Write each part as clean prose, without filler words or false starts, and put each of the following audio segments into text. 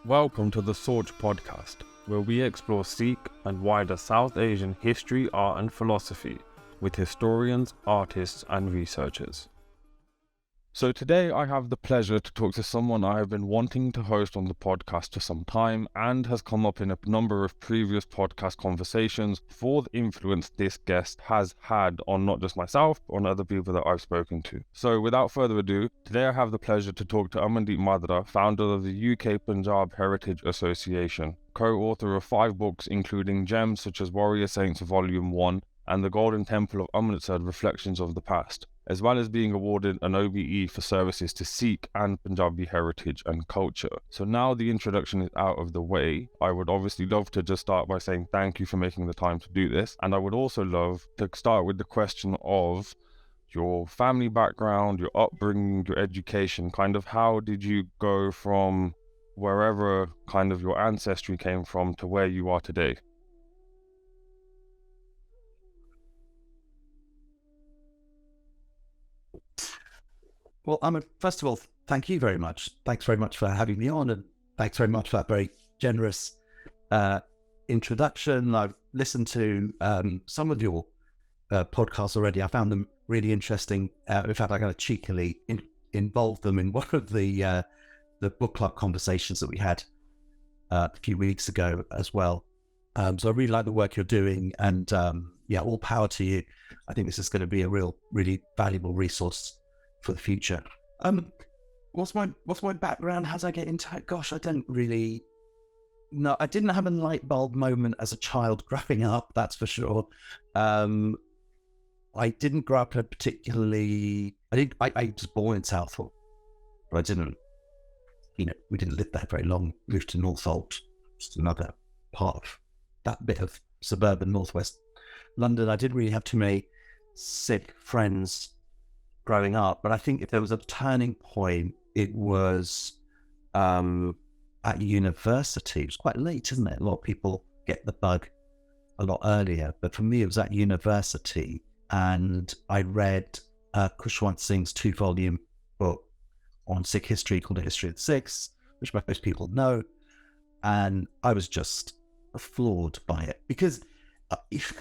Welcome to the Sorge podcast, where we explore Sikh and wider South Asian history, art and philosophy with historians, artists and researchers. So today I have the pleasure to talk to someone I have been wanting to host on the podcast for some time and has come up in a number of previous podcast conversations for the influence this guest has had on not just myself, but on other people that I've spoken to. So without further ado, today I have the pleasure to talk to Amandeep Madra, founder of the UK Punjab Heritage Association, co-author of 5 books including gems such as Warrior Saints Volume 1 and The Golden Temple of Amritsar Reflections of the Past, as well as being awarded an OBE for services to Sikh and Punjabi heritage and culture. So now the introduction is out of the way, I would obviously love to just start by saying thank you for making the time to do this. And I would also love to start with the question of your family background, your upbringing, your education. Kind of how did you go from wherever kind of your ancestry came from to where you are today? Well, first of all, thank you very much. Thanks very much for having me on, and thanks very much for that very generous introduction. I've listened to some of your podcasts already. I found them really interesting. In fact, I kind of cheekily involved them in one of the book club conversations that we had a few weeks ago as well. So I really like the work you're doing, and all power to you. I think this is going to be a really valuable resource for the future. What's my background? How did I get into it? Gosh, I don't really know. I didn't have a light bulb moment as a child growing up, that's for sure. I didn't grow up in a particularly. I was born in Southall, but I didn't. We didn't live there very long. Moved to Northolt, just another part of that bit of suburban northwest London. I didn't really have too many Sikh friends growing up, but I think if there was a turning point, it was at university. It was quite late, isn't it? A lot of people get the bug a lot earlier, but for me it was at university, and I read Khushwant Singh's 2-volume book on Sikh history called The History of the Sicques, which most people know, and I was just floored by it, because if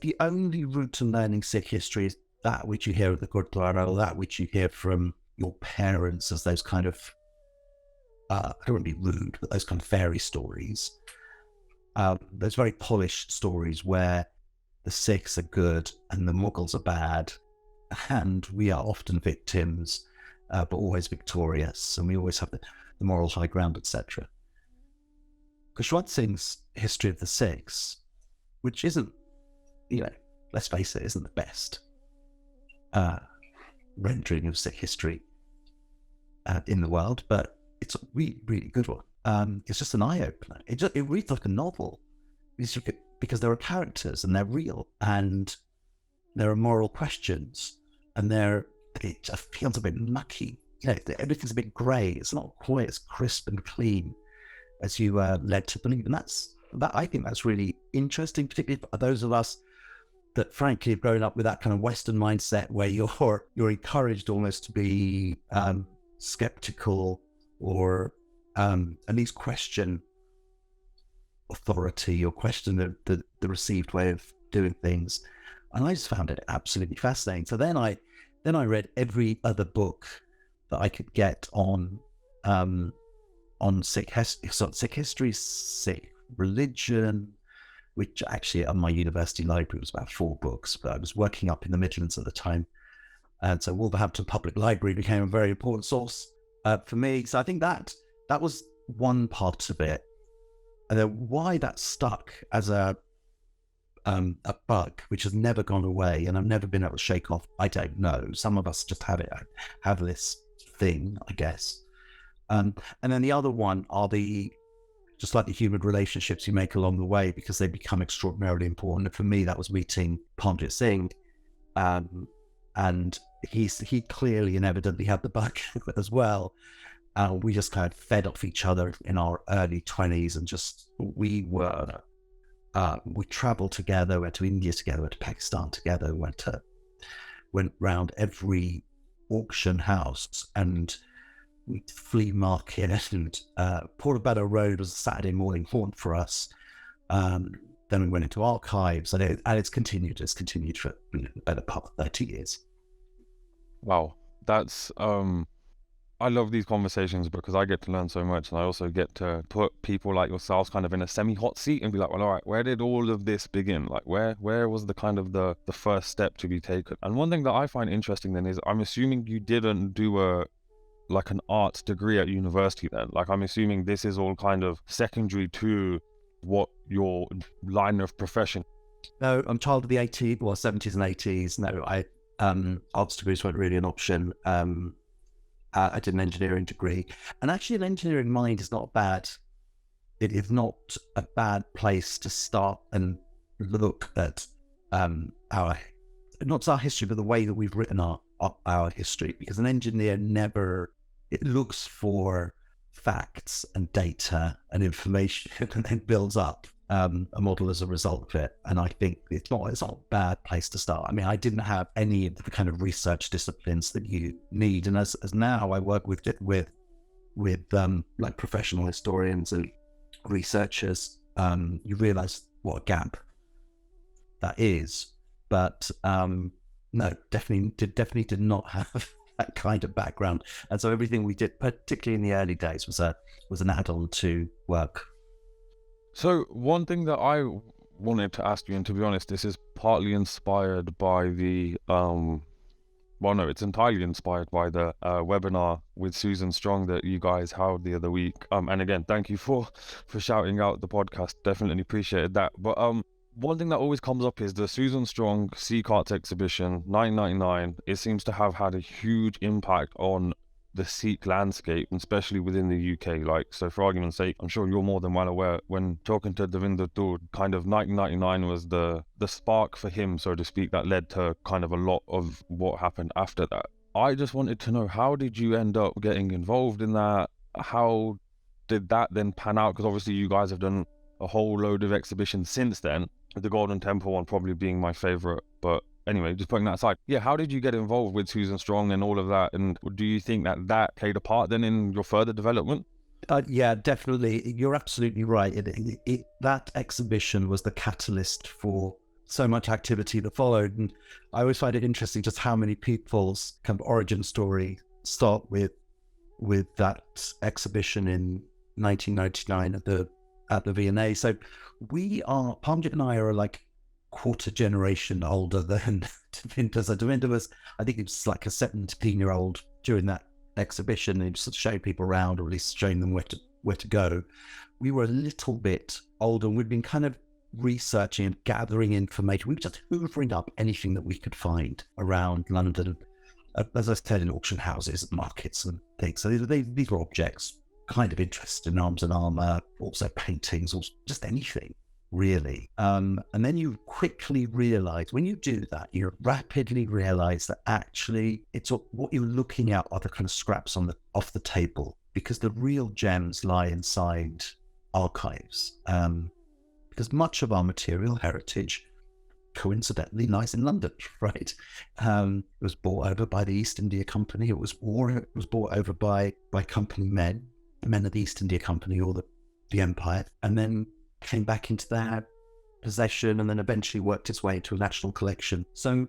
the only route to learning Sikh history is that which you hear at the Gurdwara, or that which you hear from your parents as those kind of, I don't want to be rude, but those kind of fairy stories, those very polished stories where the Sikhs are good and the Mughals are bad, and we are often victims, but always victorious, and we always have the moral high ground, etc. Khushwant Singh's History of the Sicques, which isn't, let's face it, isn't the best rendering of Sikh history in the world, but it's a really, really good one. It's just an eye-opener. It reads like a novel, because there are characters, and they're real, and there are moral questions, and it just feels a bit mucky. Everything's a bit grey. It's not quite as crisp and clean as you led to believe, and I think that's really interesting, particularly for those of us that frankly have grown up with that kind of Western mindset where you're encouraged almost to be skeptical, or at least question authority, or question the received way of doing things. And I just found it absolutely fascinating. So then I read every other book that I could get on Sikh history, Sikh religion, which actually at my university library was about 4 books, but I was working up in the Midlands at the time, and so Wolverhampton Public Library became a very important source for me. So I think that was one part of it, and then why that stuck as a bug which has never gone away and I've never been able to shake off, I don't know. Some of us just have this thing, I guess. And then the other one are just like the human relationships you make along the way, because they become extraordinarily important. And for me, that was meeting Parmjit Singh, and he clearly and evidently had the bug as well. We just kind of fed off each other in our early 20s, and we traveled together, went to India together, went to Pakistan together, went round every auction house, and flea market, and Portobello Road was a Saturday morning haunt for us. Then we went into archives, and it's continued. It's continued for the better part of 30 years. Wow, that's I love these conversations because I get to learn so much, and I also get to put people like yourselves kind of in a semi-hot seat and be like, well, all right, where did all of this begin? Like, where was the kind of the first step to be taken? And one thing that I find interesting then is, I'm assuming you didn't do an arts degree at university then. Like, I'm assuming this is all kind of secondary to what your line of profession. No, I'm a child of the 70s and 80s. No, arts degrees weren't really an option. I did an engineering degree, and actually an engineering mind is not bad. It is not a bad place to start and look at not just our history, but the way that we've written our history, because an engineer it looks for facts and data and information and then builds up a model as a result of it. And I think it's not a bad place to start. I mean, I didn't have any of the kind of research disciplines that you need. And as now I work with like professional historians and researchers, you realize what a gap that is. But no, definitely did not have that kind of background. And so everything we did, particularly in the early days, was an add-on to work. So one thing that I wanted to ask you, and to be honest, this is partly inspired by the it's entirely inspired by the webinar with Susan Strong that you guys held the other week. And again, thank you for shouting out the podcast. Definitely appreciated that. But one thing that always comes up is the Susan Strong Sicques Arts Exhibition 1999. It seems to have had a huge impact on the Sikh landscape, especially within the UK. Like, so for argument's sake, I'm sure you're more than well aware, when talking to Devinder Tood, kind of 1999 was the spark for him, so to speak, that led to kind of a lot of what happened after that. I just wanted to know, how did you end up getting involved in that? How did that then pan out? Because obviously you guys have done a whole load of exhibitions since then, the Golden Temple one probably being my favorite. But anyway, just putting that aside, yeah, how did you get involved with Susan Strong and all of that? And do you think that played a part then in your further development? Yeah, definitely. You're absolutely right. That exhibition was the catalyst for so much activity that followed. And I always find it interesting just how many people's kind of origin story start with that exhibition in 1999 at the V&A. So Parmjit and I are like quarter generation older than Devinder. So Devinder was, I think he was like a 17-year-old during that exhibition, and he was showing people around, or at least showing them where to go. We were a little bit older, and we'd been kind of researching and gathering information. We were just hoovering up anything that we could find around London, as I said, in auction houses, markets and things. So these were objects, kind of interested in arms and armour, also paintings, or just anything, really. And then you quickly realise, when you do that, you rapidly realise that actually what you're looking at are the kind of scraps off the table, because the real gems lie inside archives. Because much of our material heritage, coincidentally, lies in London, right? It was brought over by the East India Company. It was brought over by company men of the East India Company, or the Empire, and then came back into their possession, and then eventually worked its way into a national collection. So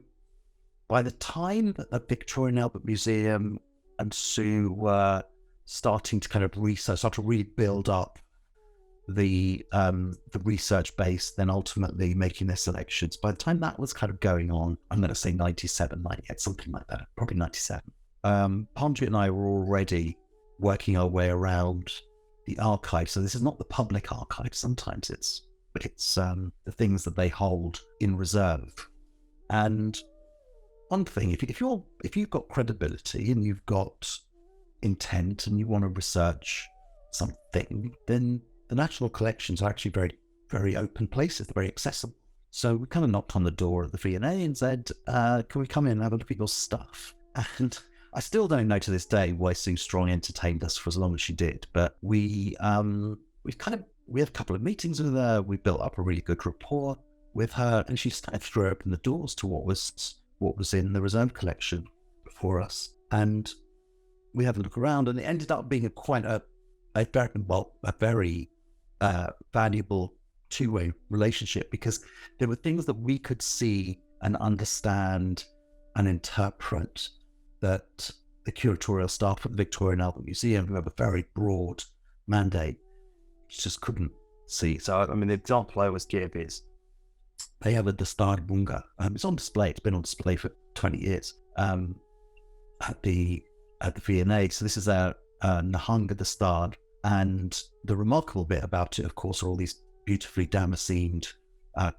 by the time that the Victoria and Albert Museum and Sue were starting to kind of start to really build up the research base, then ultimately making their selections, by the time that was kind of going on, I'm going to say 97, 98, something like that, probably 97. Parmjit and I were already working our way around the archive. So this is not the public archive. Sometimes it's the things that they hold in reserve. And one thing, if you've got credibility and you've got intent and you want to research something, then the national collections are actually very, very open places. They're very accessible. So we kind of knocked on the door of the V&A and said, can we come in and have a look at your stuff? And I still don't know to this day why Sue Strong entertained us for as long as she did, but we had a couple of meetings with her. We built up a really good rapport with her, and she started to open the doors to what was in the reserve collection for us. And we had a look around, and it ended up being a very valuable two-way relationship, because there were things that we could see and understand and interpret that the curatorial staff at the Victoria and Albert Museum, who have a very broad mandate, just couldn't see. So, I mean, the example I always give is they have a Dastard Bunga. It's on display. It's been on display for 20 years at the V&A. So this is a Nahanga Dastard. And the remarkable bit about it, of course, are all these beautifully damascened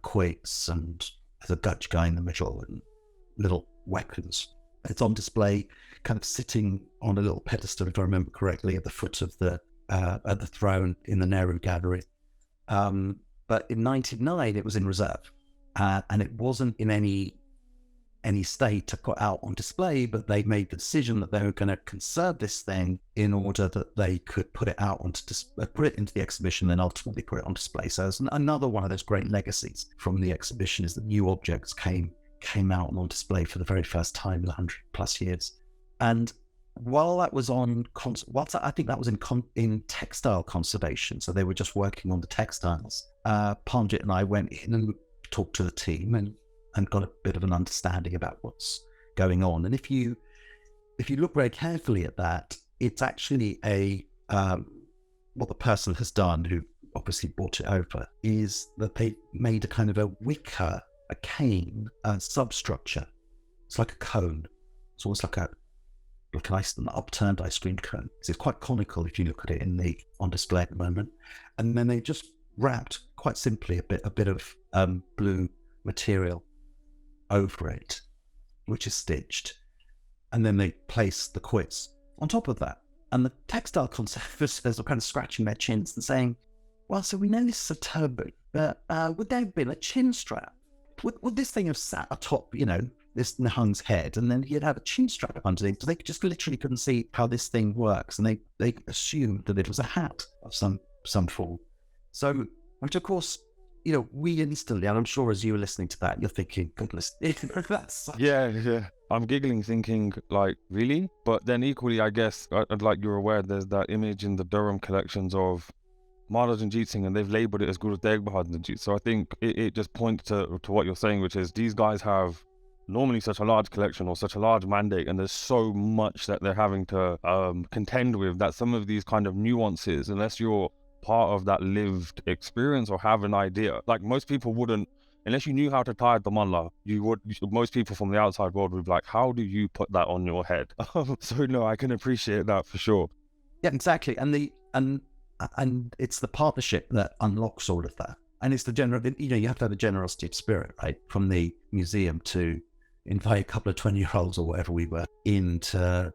quoits, and there's a Dutch guy in the middle and little weapons. It's on display, kind of sitting on a little pedestal, if I remember correctly, at the foot of the throne in the Nehru Gallery. But in '99, it was in reserve, and it wasn't in any state to put out on display. But they made the decision that they were going to conserve this thing in order that they could put it out put it into the exhibition, and ultimately put it on display. So it's another one of those great legacies from the exhibition, is that new objects came out and on display for the very first time in 100+ years. And while that was I think that was in textile conservation, so they were just working on the textiles. Parmjit and I went in and talked to the team and got a bit of an understanding about what's going on. And if you look very carefully at that, it's actually what the person has done, who obviously brought it over, is that they made a kind of a wicker, a cane substructure. It's like a cone. It's almost like an upturned ice cream cone. So it's quite conical if you look at it on display at the moment. And then they just wrapped, quite simply, a bit of blue material over it, which is stitched. And then they place the quoits on top of that. And the textile conservators are kind of scratching their chins and saying, well, so we know this is a turban, but would there have been a chin strap? Would this thing have sat atop, this Nahang's head, and then he'd have a chin strap underneath? So they just literally couldn't see how this thing works, and they assumed that it was a hat of some form. So, which of course, we instantly, and I'm sure as you were listening to that, you're thinking, goodness, that's such... Yeah. I'm giggling, thinking, like, really? But then equally, I guess, like you're aware, there's that image in the Durham collections of Maharaja Ranjit Singh, and they've labelled it as Guru Tegh Bahadur Ji. So I think it just points to what you're saying, which is these guys have normally such a large collection or such a large mandate, and there's so much that they're having to contend with, that some of these kind of nuances, unless you're part of that lived experience or have an idea, like most people wouldn't, unless you knew how to tie the mullah, most people from the outside world would be like, how do you put that on your head? So no, I can appreciate that for sure. Yeah, exactly. And it's the partnership that unlocks all of that. And it's the general, you have to have a generosity of spirit, right? From the museum to invite a couple of 20-year-olds or whatever we were in to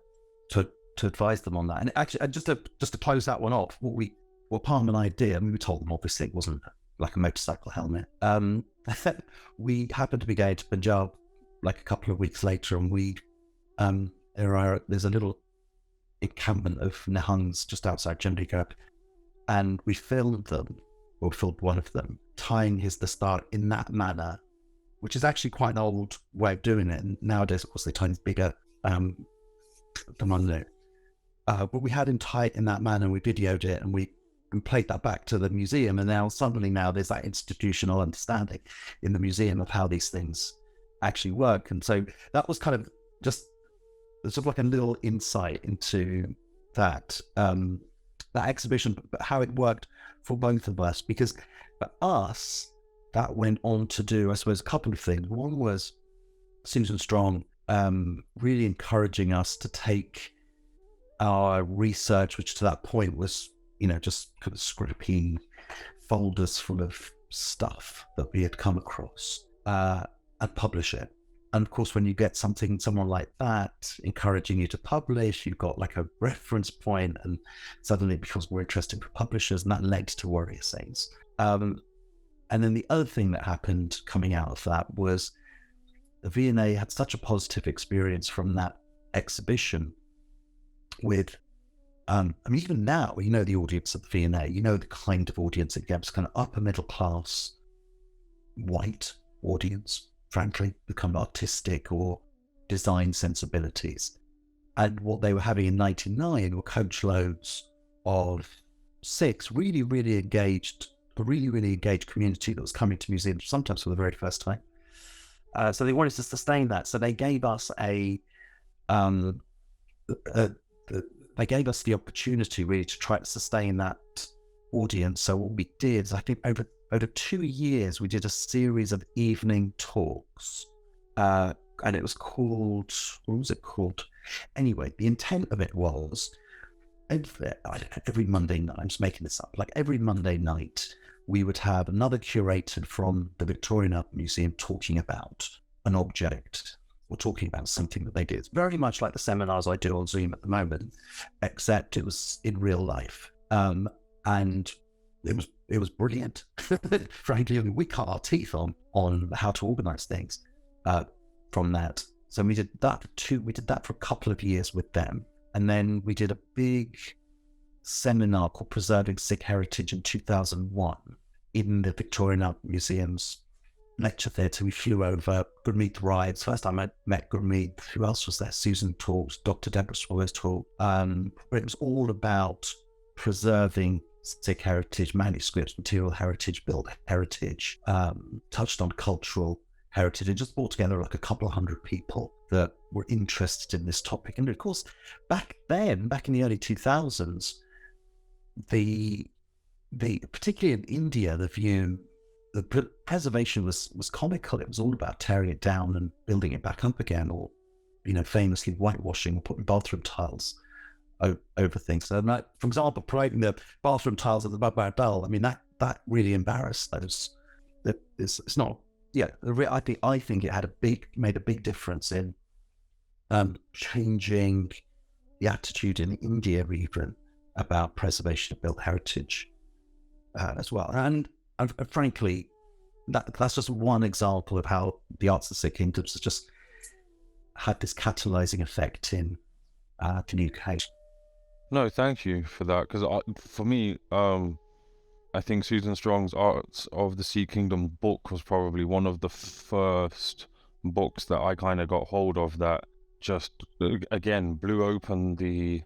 advise them on that. And actually, just to close that one off, what Palm and I did, we told them obviously it wasn't like a motorcycle helmet. We happened to be going to Punjab like a couple of weeks later, and there's a little encampment of Nihangs just outside Chandigarh, and we filmed one of them tying his dastard in that manner, which is actually quite an old way of doing it. And nowadays, of course, they tie bigger than on but we had him tie it in that manner, and we videoed it, and we played that back to the museum. And now suddenly there's that institutional understanding in the museum of how these things actually work. And so that was kind of just sort of like a little insight into that exhibition, but how it worked for both of us. Because for us, that went on to do, I suppose, a couple of things. One was Susan Strong really encouraging us to take our research, which to that point was, just kind of scrappy folders full of stuff that we had come across, and publish it. And of course, when you get someone like that encouraging you to publish, you've got like a reference point, and suddenly it becomes more interesting for publishers, and that led to Warrior Saints. And then the other thing that happened coming out of that was the V&A had such a positive experience from that exhibition with, even now, the audience at the V&A, the kind of audience it gets, kind of upper middle class, white audience, frankly, the kind of artistic or design sensibilities. And what they were having in 99 were coach loads of Sicques, really, really engaged community that was coming to museums, sometimes for the very first time. So they wanted to sustain that. So they gave us they gave us the opportunity really to try to sustain that audience. So what we did is, I think over 2 years, we did a series of evening talks, and it was called, what was it called? Anyway, the intent of it was every Monday night, I'm just making this up, like every Monday night, we would have another curator from the Victorian Art Museum talking about an object or talking about something that they did. It's very much like the seminars I do on Zoom at the moment, except it was in real life. And it was brilliant. Frankly, I mean, we cut our teeth on how to organize things from that. So we did that for a couple of years with them. And then we did a big seminar called Preserving Sikh Heritage in 2001 in the Victorian Art Museum's lecture theatre. We flew over. Gurmeet Rai. First time I met Gurmeet. Who else was there? Susan talked. Dr. Deborah Swallows talked. But it was all about preserving Sikh heritage, manuscripts, material heritage, built heritage, touched on cultural heritage, and just brought together like a couple of hundred people that were interested in this topic. And of course, back in the early 2000s, the particularly in India, the preservation was comical. It was all about tearing it down and building it back up again, or famously whitewashing or putting bathroom tiles over things. So, for example, parading the bathroom tiles at the Babbar Bell. I mean, that really embarrassed those. It's not. Yeah, I think it made a big difference in changing the attitude in India even about preservation of built heritage as well. And frankly, that's just one example of how the arts of Sikh kingdoms has just had this catalyzing effect in communication. No, thank you for that. Because for me, I think Susan Strong's Arts of the Sikh Kingdom book was probably one of the first books that I kind of got hold of that just, again, blew open the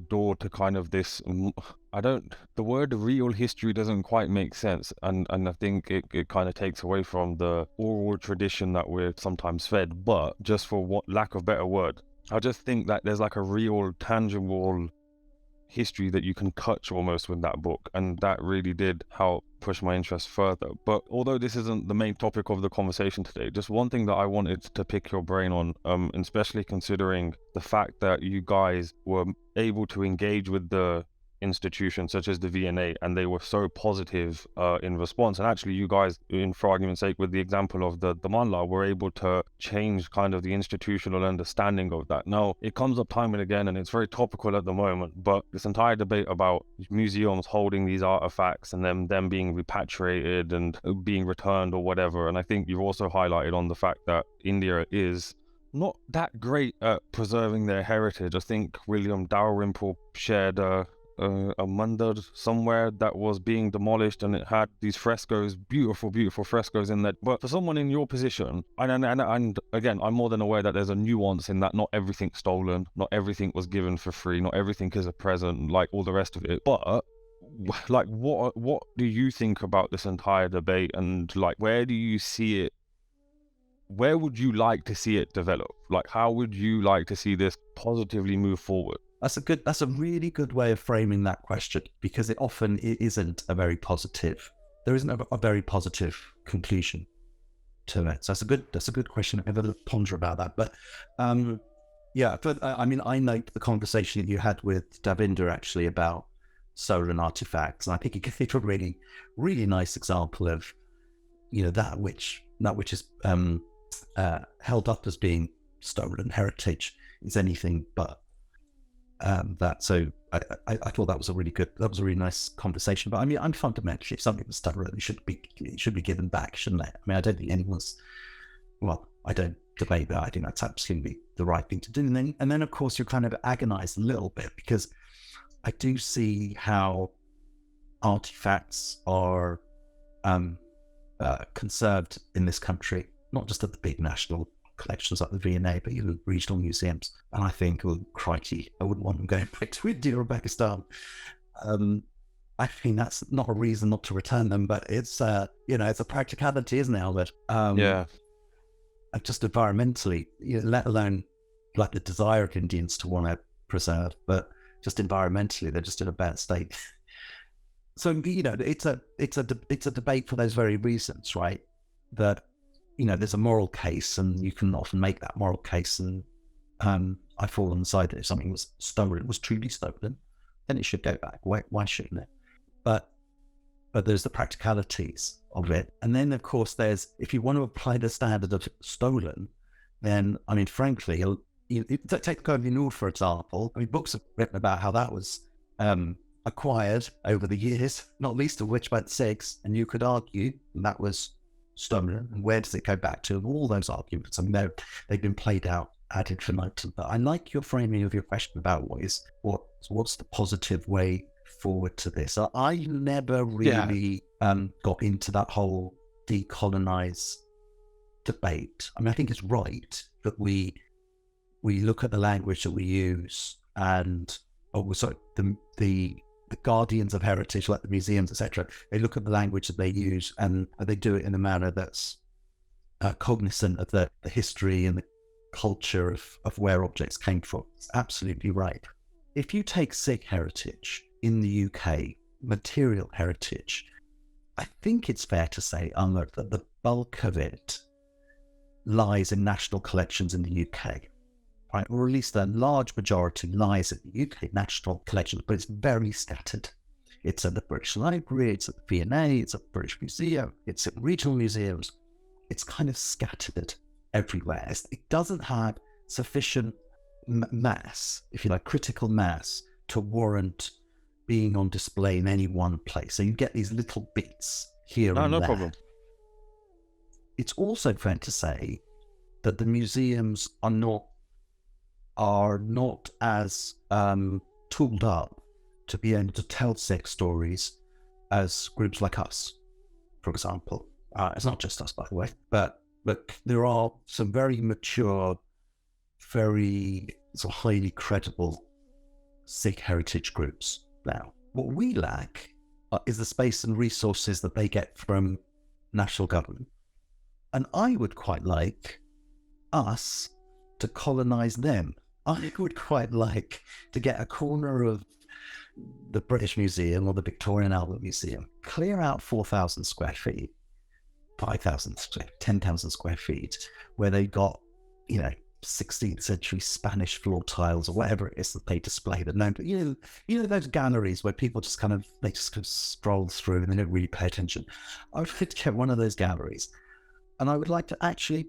door to kind of this, the word real history doesn't quite make sense, and I think it kind of takes away from the oral tradition that we're sometimes fed, but just for lack of better word, I just think that there's like a real tangible history that you can touch almost with that book, and that really did help push my interest further. But although this isn't the main topic of the conversation today, just one thing that I wanted to pick your brain on, especially considering the fact that you guys were able to engage with the institutions such as the V&A, and they were so positive in response, and actually you guys, for argument's sake, with the example of the Manla, were able to change kind of the institutional understanding of that. Now, it comes up time and again, and it's very topical at the moment, but this entire debate about museums holding these artifacts and them being repatriated and being returned or whatever, and I think you've also highlighted on the fact that India is not that great at preserving their heritage. I think William Dalrymple shared a mandir somewhere that was being demolished, and it had these frescoes, beautiful frescoes in there. But for someone in your position, and again, I'm more than aware that there's a nuance in that not everything's stolen, not everything was given for free, not everything is a present, like all the rest of it. But like, what do you think about this entire debate, and like, where do you see it? Where would you like to see it develop? Like, how would you like to see this positively move forward? That's a really good way of framing that question, because it isn't a very positive. There isn't a very positive conclusion to it. So that's a good question. I have a ponder about that. But I mean, I note the conversation that you had with Davinder actually about stolen artifacts, and I think it gave a really, really nice example of that which is held up as being stolen heritage is anything but that. So I thought that was a really nice conversation. But I mean, I'm fundamentally, if something was stolen, it should be given back, shouldn't it? I mean, I don't think I don't debate that. I think that's absolutely the right thing to do. And then of course you're kind of agonized a little bit, because I do see how artifacts are conserved in this country, not just at the big national collections like the V&A, but even regional museums. And I think, oh, crikey, I wouldn't want them going back to India or Pakistan. I think that's not a reason not to return them, but it's it's a practicality, isn't it, Albert? Just environmentally, let alone like the desire of Indians to want to preserve, but just environmentally, they're just in a bad state. So it's a debate for those very reasons, right? That there's a moral case, and you can often make that moral case. And I fall on the side that if something was stolen, was truly stolen, then it should go back. Why shouldn't it? But there's the practicalities of it. And then, of course, if you want to apply the standard of stolen, then, I mean, frankly, take Koh-i Noor, for example. I mean, books have written about how that was acquired over the years, not least of which by the Sicques, and you could argue that was stolen. And where does it go back to? And all those arguments, I mean, they've been played out ad infinitum. But I like your framing of your question about what's the positive way forward to this. I never really got into that whole decolonize debate. I mean, I think it's right that we look at the language that we use, and the guardians of heritage, like the museums, etc. They look at the language that they use, and they do it in a manner that's cognizant of the history and the culture of where objects came from. It's absolutely right. If you take Sikh heritage in the UK, material heritage, I think it's fair to say, that the bulk of it lies in national collections in the UK, right? Or at least a large majority lies in the UK national collections, but it's very scattered. It's at the British Library, it's at the V&A, it's at the British Museum, it's at regional museums. It's kind of scattered everywhere. It doesn't have sufficient mass, if you like, critical mass, to warrant being on display in any one place. So you get these little bits here and there. No problem. It's also fair to say that the museums are not as tooled up to be able to tell Sikh stories as groups like us, for example. It's not just us, by the way, but there are some very mature, very sort of highly credible Sikh heritage groups now. What we lack is the space and resources that they get from national government. And I would quite like us to colonize them. I would quite like to get a corner of the British Museum or the Victorian Albert Museum, clear out 4,000 square feet, 5,000, 10,000 square feet, where they got, 16th century Spanish floor tiles or whatever it is that they display that no, but those galleries where people just kind of stroll through and they don't really pay attention. I would like to get one of those galleries, and I would like to actually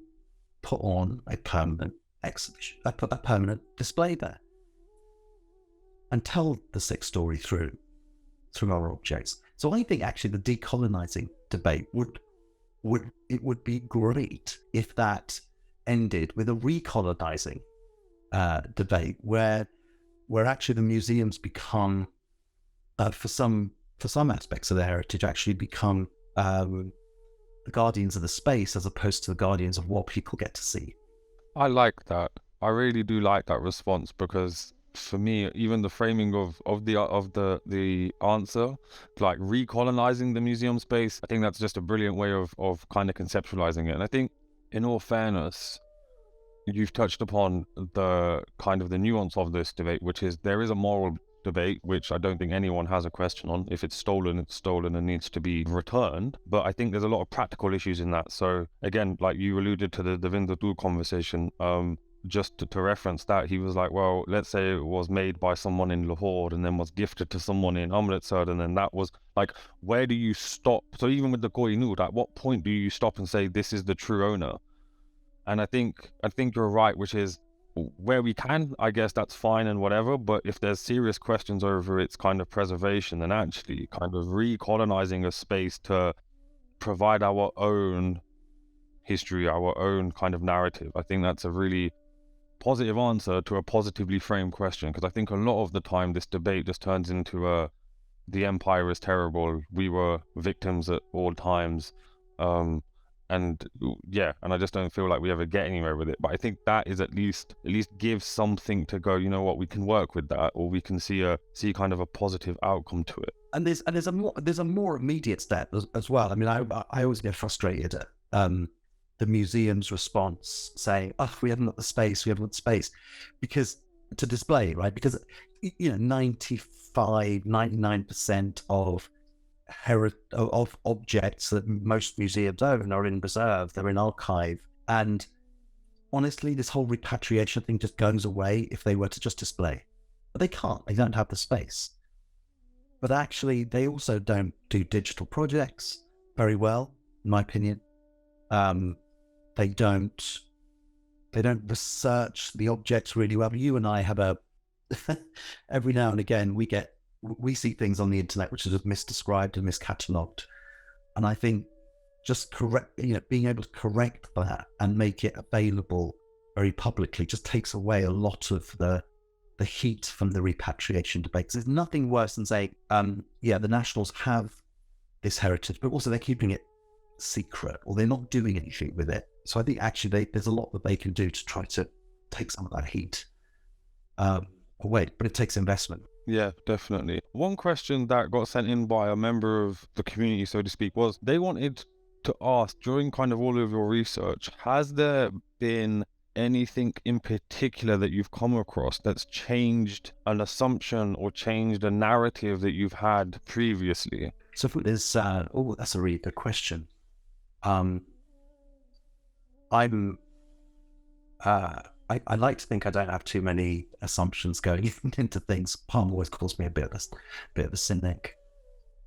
put on a permanent exhibition. I put that permanent display there and tell the Sikh story through our objects. So I think actually the decolonizing debate would be great if that ended with a recolonizing debate where actually the museums become for some aspects of their heritage actually become the guardians of the space as opposed to the guardians of what people get to see. I like that. I really do like that response, because for me, even the framing of the answer, like recolonizing the museum space, I think that's just a brilliant way of kind of conceptualizing it. And I think, in all fairness, you've touched upon the kind of the nuance of this debate, which is there is a moral debate, which I don't think anyone has a question on. If it's stolen, it's stolen and needs to be returned. But I think there's a lot of practical issues in that. So again, like you alluded to the Devinder Tu conversation, just to reference that, he was like, well, let's say it was made by someone in Lahore and then was gifted to someone in Amritsar, and then that was like, where do you stop? So even with the Koh-i Noor, at what point do you stop and say this is the true owner? And I think you're right, which is where we can, I guess that's fine and whatever, but if there's serious questions over its kind of preservation, then actually kind of recolonizing a space to provide our own history, our own kind of narrative, I think that's a really positive answer to a positively framed question. Because I think a lot of the time this debate just turns into the empire is terrible, we were victims at all times, and yeah, and I just don't feel like we ever get anywhere with it. But I think that is at least gives something to go, you know what, we can work with that, or we can see kind of a positive outcome to it. And there's a more immediate step as well. I mean, I always get frustrated at the museum's response saying, "Oh, we haven't got the space, because to display, right? Because 99% of objects that most museums own are in reserve, they're in archive, and honestly, this whole repatriation thing just goes away if they were to just display. But they can't. They don't have the space. But actually, they also don't do digital projects very well, in my opinion. They don't research the objects really well. You and I have every now and again we see things on the internet which are misdescribed and miscatalogued, and I think just being able to correct that and make it available very publicly just takes away a lot of the heat from the repatriation debate. There's nothing worse than saying, the Nationals have this heritage, but also they're keeping it secret, or they're not doing anything with it. So I think actually there's a lot that they can do to try to take some of that heat away, but it takes investment. Yeah, definitely. One question that got sent in by a member of the community, so to speak, was they wanted to ask, during kind of all of your research, has there been anything in particular that you've come across that's changed an assumption or changed a narrative that you've had previously? So there's that's a really good question. I like to think I don't have too many assumptions going into things. Palm always calls me a bit of a cynic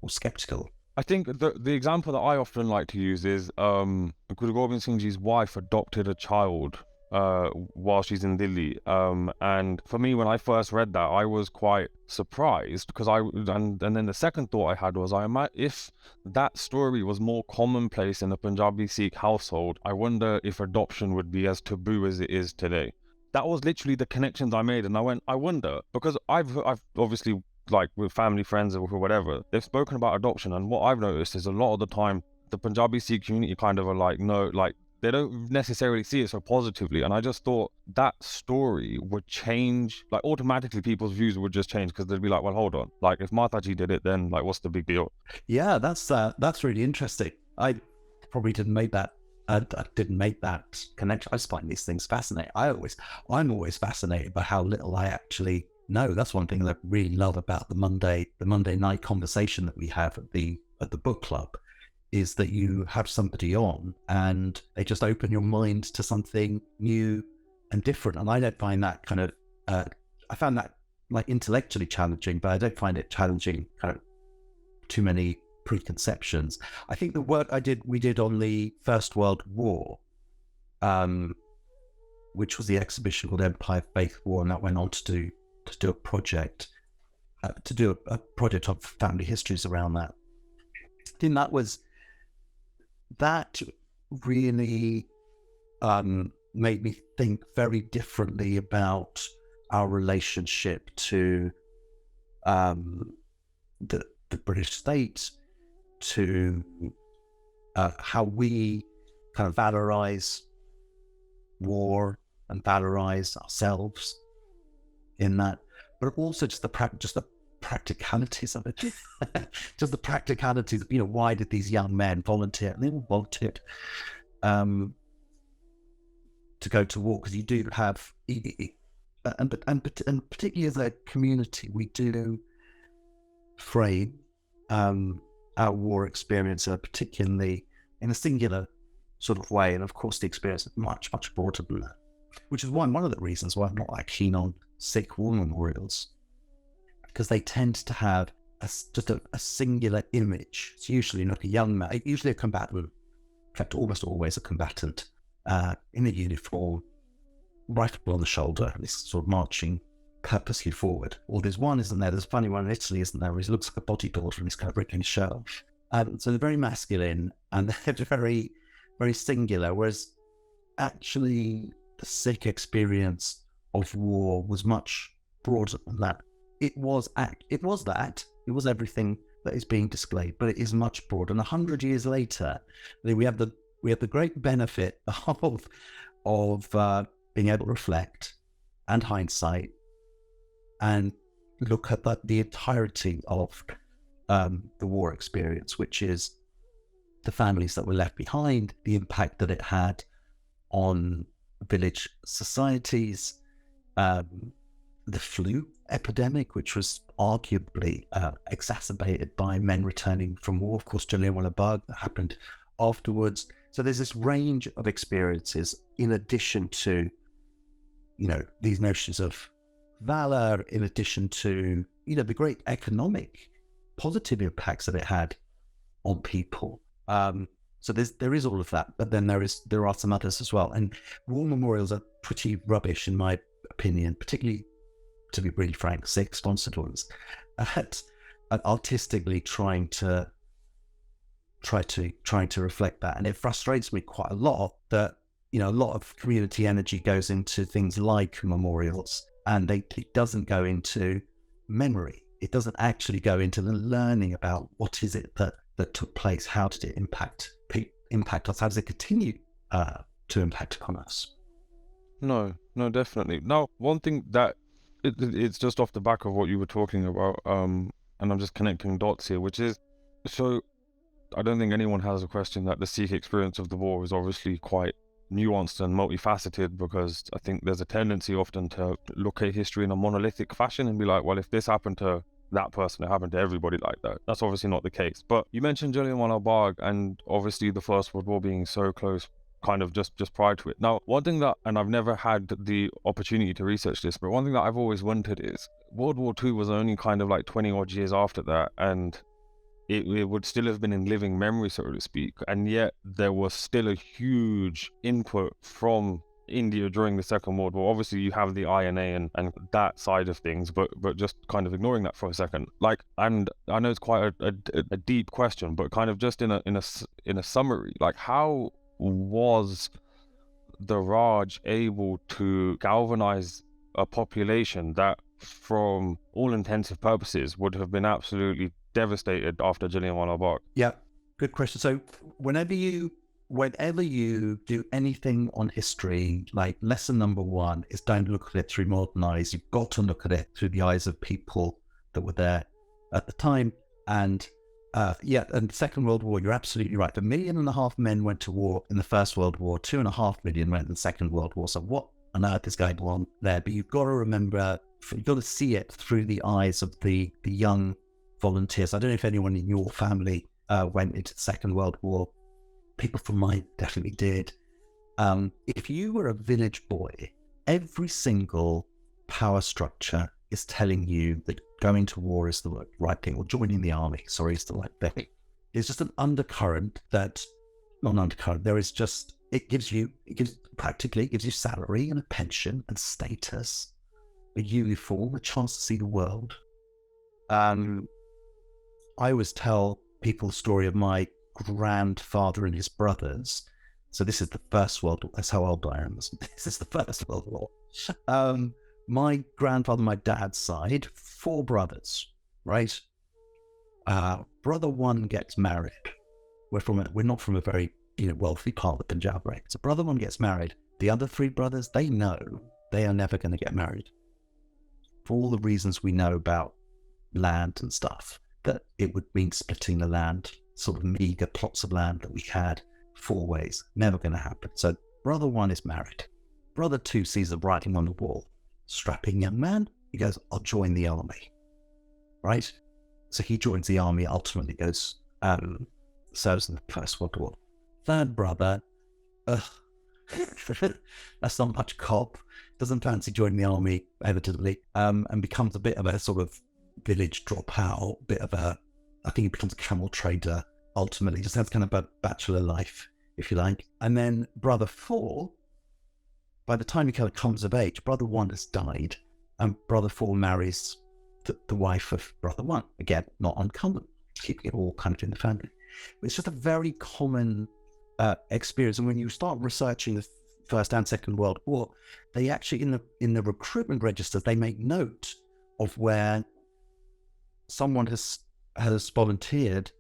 or skeptical. I think the example that I often like to use is Guru Gobind Singh Ji's wife adopted a child while she's in Delhi, and for me, when I first read that, I was quite surprised, because and then the second thought I had was, if that story was more commonplace in a Punjabi Sikh household, I wonder if adoption would be as taboo as it is today. That was literally the connections I made, and I wonder, because I've obviously, like, with family, friends, or whatever, they've spoken about adoption, and what I've noticed is a lot of the time the Punjabi Sikh community kind of are like, no, like, they don't necessarily see it so positively. And I just thought that story would change, like, automatically people's views would just change, because they'd be like, well, hold on, like, if Mataji did it, then, like, what's the big deal? Yeah, that's really interesting. I probably didn't make that connection. I just find these things fascinating. I'm always fascinated by how little I actually know. That's one thing that I really love about the Monday night conversation that we have at the book club, is that you have somebody on and they just open your mind to something new and different. And I don't find that kind of, I found that, like, intellectually challenging, but I don't find it challenging kind of too many preconceptions. I think the work we did on the First World War, which was the exhibition called Empire, Faith, War, and that went on to do a project, of family histories around that. I think that really made me think very differently about our relationship to the British state, to how we kind of valorize war and valorize ourselves in that, but also just the practicalities of it. Just the practicalities of, why did these young men volunteer? And they all volunteered to go to war, because you do have, and particularly as a community, we do frame our war experience particularly in a singular sort of way, and of course the experience is much broader than that, which is one of the reasons why I'm not that keen on Sikh war memorials, because they tend to have just a singular image. It's usually not a young man, usually a combatant, in fact almost always a combatant, in a uniform, rifle on the shoulder, and this sort of marching purposely forward. Or there's a funny one in Italy, isn't there, where he looks like a bodybuilder and he's kind of ripping his shirt off. So they're very masculine and they're very, very singular, whereas actually the Sikh experience of war was much broader than that. It was everything that is being displayed, but it is much broader. And 100 years later, we have the we have the great benefit of being able to reflect and hindsight and look at the entirety of the war experience, which is the families that were left behind, the impact that it had on village societies, the flu epidemic, which was arguably exacerbated by men returning from war. Of course, Jallianwala Bagh happened afterwards. So there's this range of experiences in addition to, these notions of valor, in addition to, the great economic positive impacts that it had on people. So there is all of that, but then there are some others as well. And war memorials are pretty rubbish, in my opinion, particularly, to be really frank, Sikh-sponsored ones, at artistically trying to reflect that. And it frustrates me quite a lot that, a lot of community energy goes into things like memorials, and it doesn't go into memory. It doesn't actually go into the learning about what is it that took place, how did it impact us, how does it continue to impact upon us? No, definitely. Now, one thing that it's just off the back of what you were talking about, and I'm just connecting dots here, which is, so I don't think anyone has a question that the Sikh experience of the war is obviously quite nuanced and multifaceted, because I think there's a tendency often to look at history in a monolithic fashion and be like, well, if this happened to that person, it happened to everybody like that. That's obviously not the case. But you mentioned Jallianwala Bagh, and obviously the First World War being so close, kind of just prior to it. Now, one thing that, and I've never had the opportunity to research this, but one thing that I've always wondered is World War II was only kind of like 20 odd years after that, and it would still have been in living memory, so to speak, and yet there was still a huge input from India during the Second World War. Obviously, you have the INA and that side of things, but just kind of ignoring that for a second. Like, and I know it's quite a deep question, but kind of just in a summary, like, how was the Raj able to galvanize a population that, from all intensive purposes, would have been absolutely devastated after Jallianwala Bagh? Yeah, good question. So whenever you do anything on history, like, lesson number one is don't look at it through modern eyes. You've got to look at it through the eyes of people that were there at the time. And and the Second World War, you're absolutely right. 1.5 million men went to war in the First World War, 2.5 million went in the Second World War. So what on earth is going on there? But you've got to remember, you've got to see it through the eyes of the young volunteers. I don't know if anyone in your family went into the Second World War. People from mine definitely did. If you were a village boy, every single power structure is telling you that going to war is the right thing, or joining the army, is the right thing. It's just an undercurrent that, not an undercurrent, it gives you salary and a pension and status, a uniform, a chance to see the world. I always tell people the story of my grandfather and his brothers. So this is the First World War. That's how old I am. This is the First World War. My grandfather, my dad's side, 4 brothers, right? Brother one gets married. We're not from a very wealthy part of the Punjab, right? So brother one gets married. The other 3 brothers, they know they are never going to get married, for all the reasons we know about land and stuff, that it would mean splitting the land, sort of meager plots of land that we had 4 ways. Never going to happen. So brother one is married. Brother two sees the writing on the wall. Strapping young man, he goes, I'll join the army, right? So he joins the army, ultimately goes, serves in the First World War. Third brother, that's not much cop, doesn't fancy joining the army, evidently, and becomes a bit of a sort of village dropout, I think he becomes a camel trader, ultimately, just has kind of a bachelor life, if you like. And then brother 4, by the time he kind of comes of age, brother 1 has died, and brother 4 marries the wife of brother 1. Again, not uncommon, keeping it all kind of in the family. But it's just a very common experience. And when you start researching the First and Second World War, they actually, in the recruitment registers, they make note of where someone has volunteered,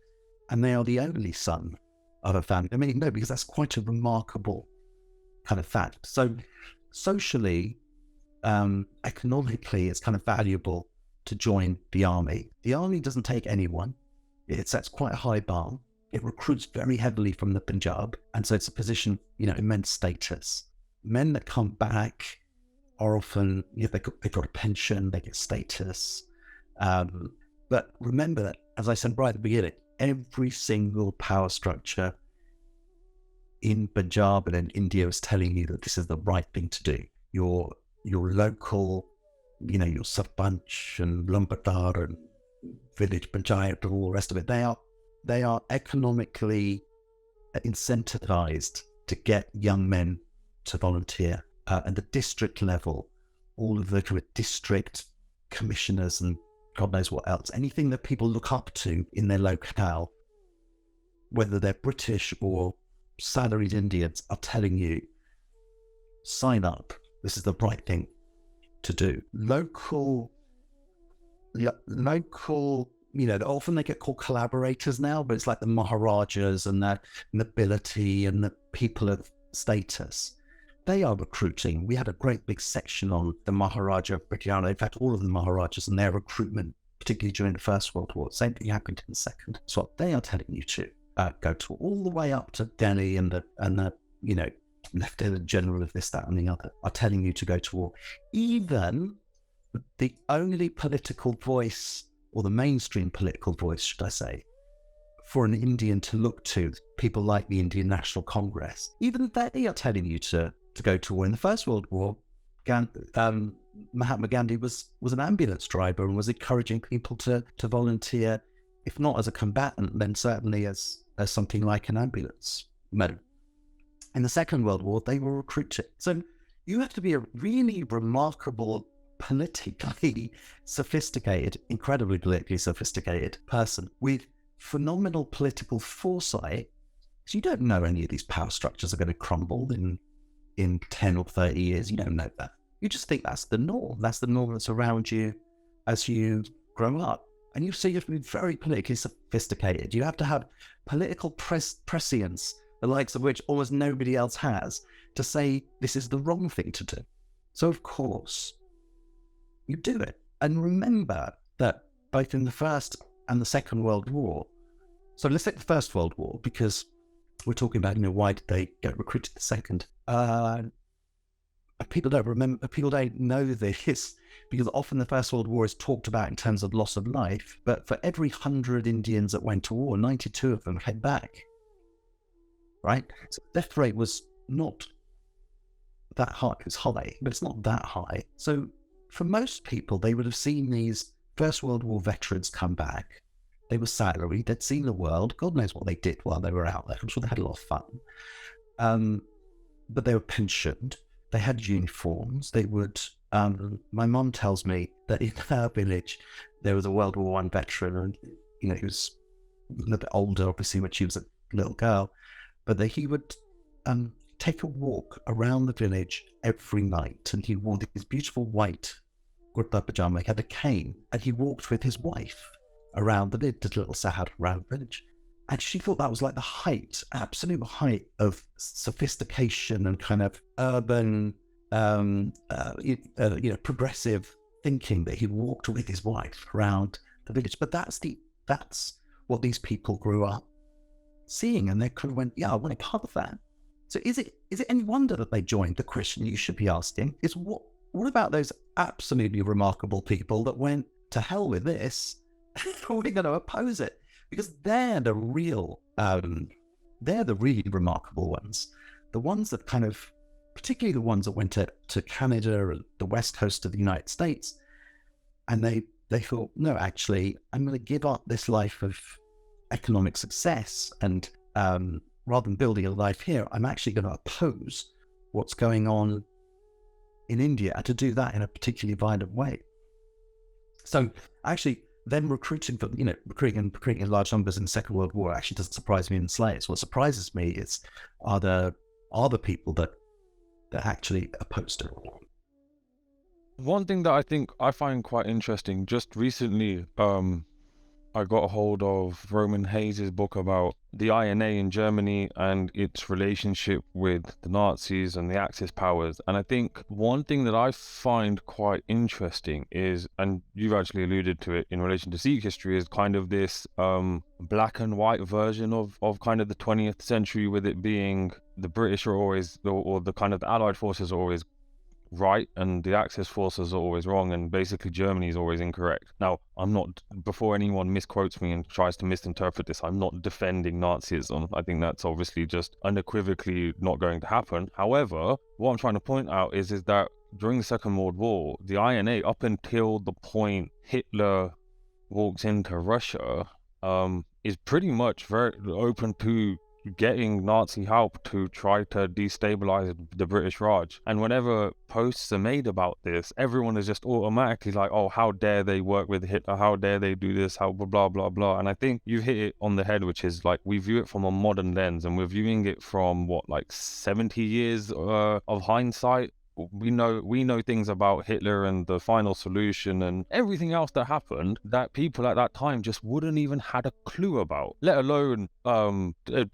and they are the only son other family. I mean, no, because that's quite a remarkable kind of fact. So socially, economically, it's kind of valuable to join the army. The army doesn't take anyone. It sets quite a high bar. It recruits very heavily from the Punjab. And so it's a position, immense status. Men that come back are often, they've got a pension, they get status. But remember that, as I said right at the beginning, every single power structure in Punjab and in India is telling you that this is the right thing to do. Your local, your sarpanch and lumbardar and village panchayat and all the rest of it, they are economically incentivized to get young men to volunteer. At the district level, all of the kind of district commissioners and God knows what else, anything that people look up to in their locale, whether they're British or salaried Indians, are telling you, sign up. This is the right thing to do. Local, often they get called collaborators now, but it's like the Maharajas and the nobility and the people of status. They are recruiting. We had a great big section on the Maharaja of Britannia. In fact, all of the Maharajas and their recruitment, particularly during the First World War. Same thing happened in the Second. So what they are telling you to go to, all the way up to Delhi and the Lieutenant General of this, that, and the other are telling you to go to war. Even the only political voice, or the mainstream political voice, should I say, for an Indian to look to, people like the Indian National Congress, even they are telling you to go to war. In the First World War, Mahatma Gandhi was an ambulance driver and was encouraging people to volunteer, if not as a combatant, then certainly as something like an ambulance man. In the Second World War, they were recruited. So you have to be a really remarkable, politically sophisticated, incredibly politically sophisticated person with phenomenal political foresight. So you don't know any of these power structures are going to crumble in 10 or 30 years. You don't know that. You just think that's the norm. That's the norm that's around you as you grow up. And you have to be very politically sophisticated. You have to have political prescience, the likes of which almost nobody else has, to say this is the wrong thing to do. So of course, you do it. And remember that both in the First and the Second World War, so let's take the First World War, because we're talking about, why did they get recruited the Second? People don't remember, people don't know this, because often the First World War is talked about in terms of loss of life, but for every 100 Indians that went to war, 92 of them came back, right? So the death rate was not that high. It was high, but it's not that high. So for most people, they would have seen these First World War veterans come back. They were salaried, they'd seen the world. God knows what they did while they were out there. I'm sure they had a lot of fun. But they were pensioned. They had uniforms. They would, my mum tells me that in her village, there was a World War I veteran, and, he was a little bit older, obviously, when she was a little girl, but he would take a walk around the village every night, and he wore this beautiful white kurta pajama. He had a cane, and he walked with his wife around the village, little Sahar around the village. And she thought that was like the height, absolute height of sophistication and kind of urban, progressive thinking, that he walked with his wife around the village. But that's what these people grew up seeing, and they kind of went, yeah, I want to be part of that. So is it any wonder that they joined? The question you should be asking is, what about those absolutely remarkable people that went, to hell with this, we're going to oppose it? Because they're the really remarkable ones. The ones that kind of, particularly the ones that went to Canada or the west coast of the United States, and they thought, no, actually, I'm going to give up this life of economic success, and rather than building a life here, I'm actually going to oppose what's going on in India, and to do that in a particularly violent way. So actually, them recruiting in large numbers in the Second World War actually doesn't surprise me in the slightest. What surprises me are the people that actually opposed it. One thing that I think I find quite interesting, just recently, I got a hold of Roman Hayes' book about the INA in Germany and its relationship with the Nazis and the Axis powers. And I think one thing that I find quite interesting is, and you've actually alluded to it in relation to Sikh history, is kind of this black and white version of kind of the 20th century, with it being the British are always, or the kind of the Allied forces are always right and the Axis forces are always wrong, and basically Germany is always incorrect. Now, I'm not, before anyone misquotes me and tries to misinterpret this, I'm not defending Nazism. I think that's obviously just unequivocally not going to happen. However, what I'm trying to point out is that during the Second World War, the INA, up until the point Hitler walks into Russia, is pretty much very open to getting Nazi help to try to destabilize the British Raj. And whenever posts are made about this, everyone is just automatically like, oh, how dare they work with Hitler, how dare they do this, how blah blah blah. And I think you hit it on the head, which is like, we view it from a modern lens, and we're viewing it from what, like 70 years of hindsight. We know things about Hitler and the final solution and everything else that happened that people at that time just wouldn't even had a clue about, let alone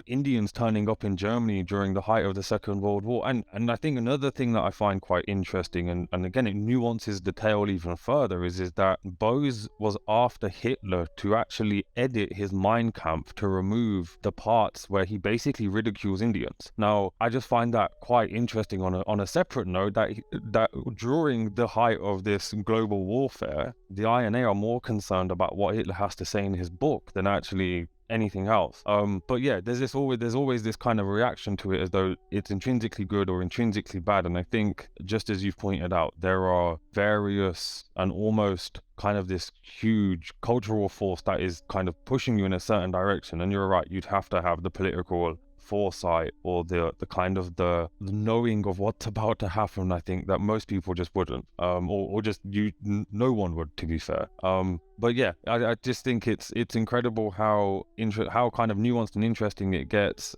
Indians turning up in Germany during the height of the Second World War. And I think another thing that I find quite interesting, and again it nuances the tale even further, is that Bose was after Hitler to actually edit his Mein Kampf to remove the parts where he basically ridicules Indians. Now, I just find that quite interesting on a separate note, that during the height of this global warfare, the INA are more concerned about what Hitler has to say in his book than actually anything else. But yeah, there's always this kind of reaction to it as though it's intrinsically good or intrinsically bad. And I think, just as you've pointed out, there are various and almost kind of this huge cultural force that is kind of pushing you in a certain direction. And you're right, you'd have to have the political foresight or the kind of the knowing of what's about to happen. I think that most people just wouldn't, or just no one would, to be fair. But yeah, I just think it's incredible how kind of nuanced and interesting it gets,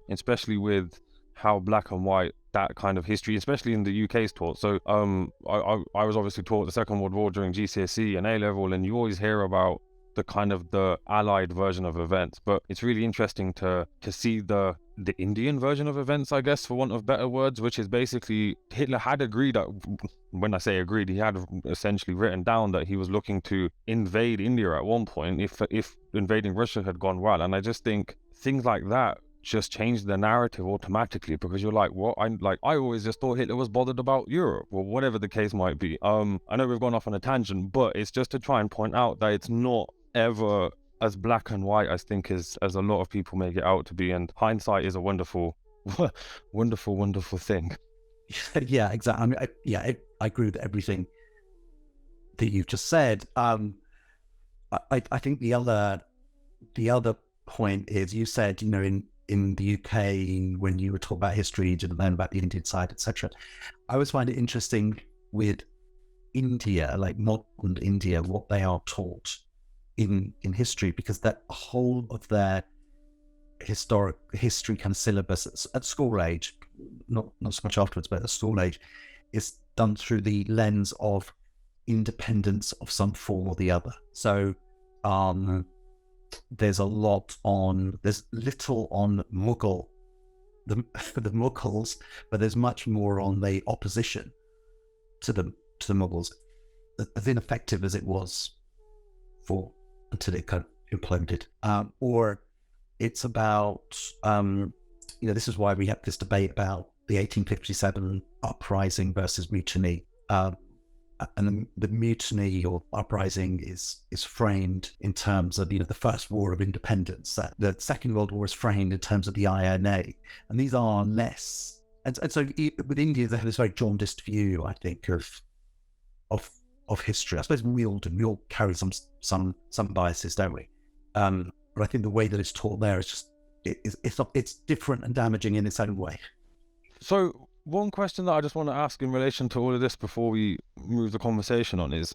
especially with how black and white that kind of history, especially in the UK, is taught. So I was obviously taught the Second World War during GCSE and A-level, and you always hear about the kind of the Allied version of events, but it's really interesting to see the Indian version of events, I guess, for want of better words, which is basically Hitler had agreed, when I say agreed, he had essentially written down that he was looking to invade India at one point if invading Russia had gone well. And I just think things like that just change the narrative automatically, because you're like, what? I always just thought Hitler was bothered about Europe, or whatever the case might be. I know we've gone off on a tangent, but it's just to try and point out that it's not ever as black and white, I think, as a lot of people make it out to be. And hindsight is a wonderful wonderful thing. Yeah, exactly. I mean, I agree with everything that you've just said. I think the other point is, you said, in the UK, when you were talking about history, you didn't learn about the Indian side, etc. I always find it interesting with India, like modern India, what they are taught in history, because that whole of their historic history kind of syllabus at school age, not so much afterwards, but at school age, is done through the lens of independence of some form or the other. So there's little on Mughal, the Mughals, but there's much more on the opposition to the Mughals, as ineffective as it was until it kind of imploded. Or it's about, this is why we have this debate about the 1857 uprising versus mutiny. And the mutiny or uprising is framed in terms of, the First War of Independence. The Second World War is framed in terms of the INA. And these are less. And so with India, they have this very jaundiced view, I think, of history. I suppose we all do. We all carry some biases, don't we? But I think the way that it's taught there is just it's different and damaging in its own way. So one question that I just want to ask in relation to all of this before we move the conversation on is,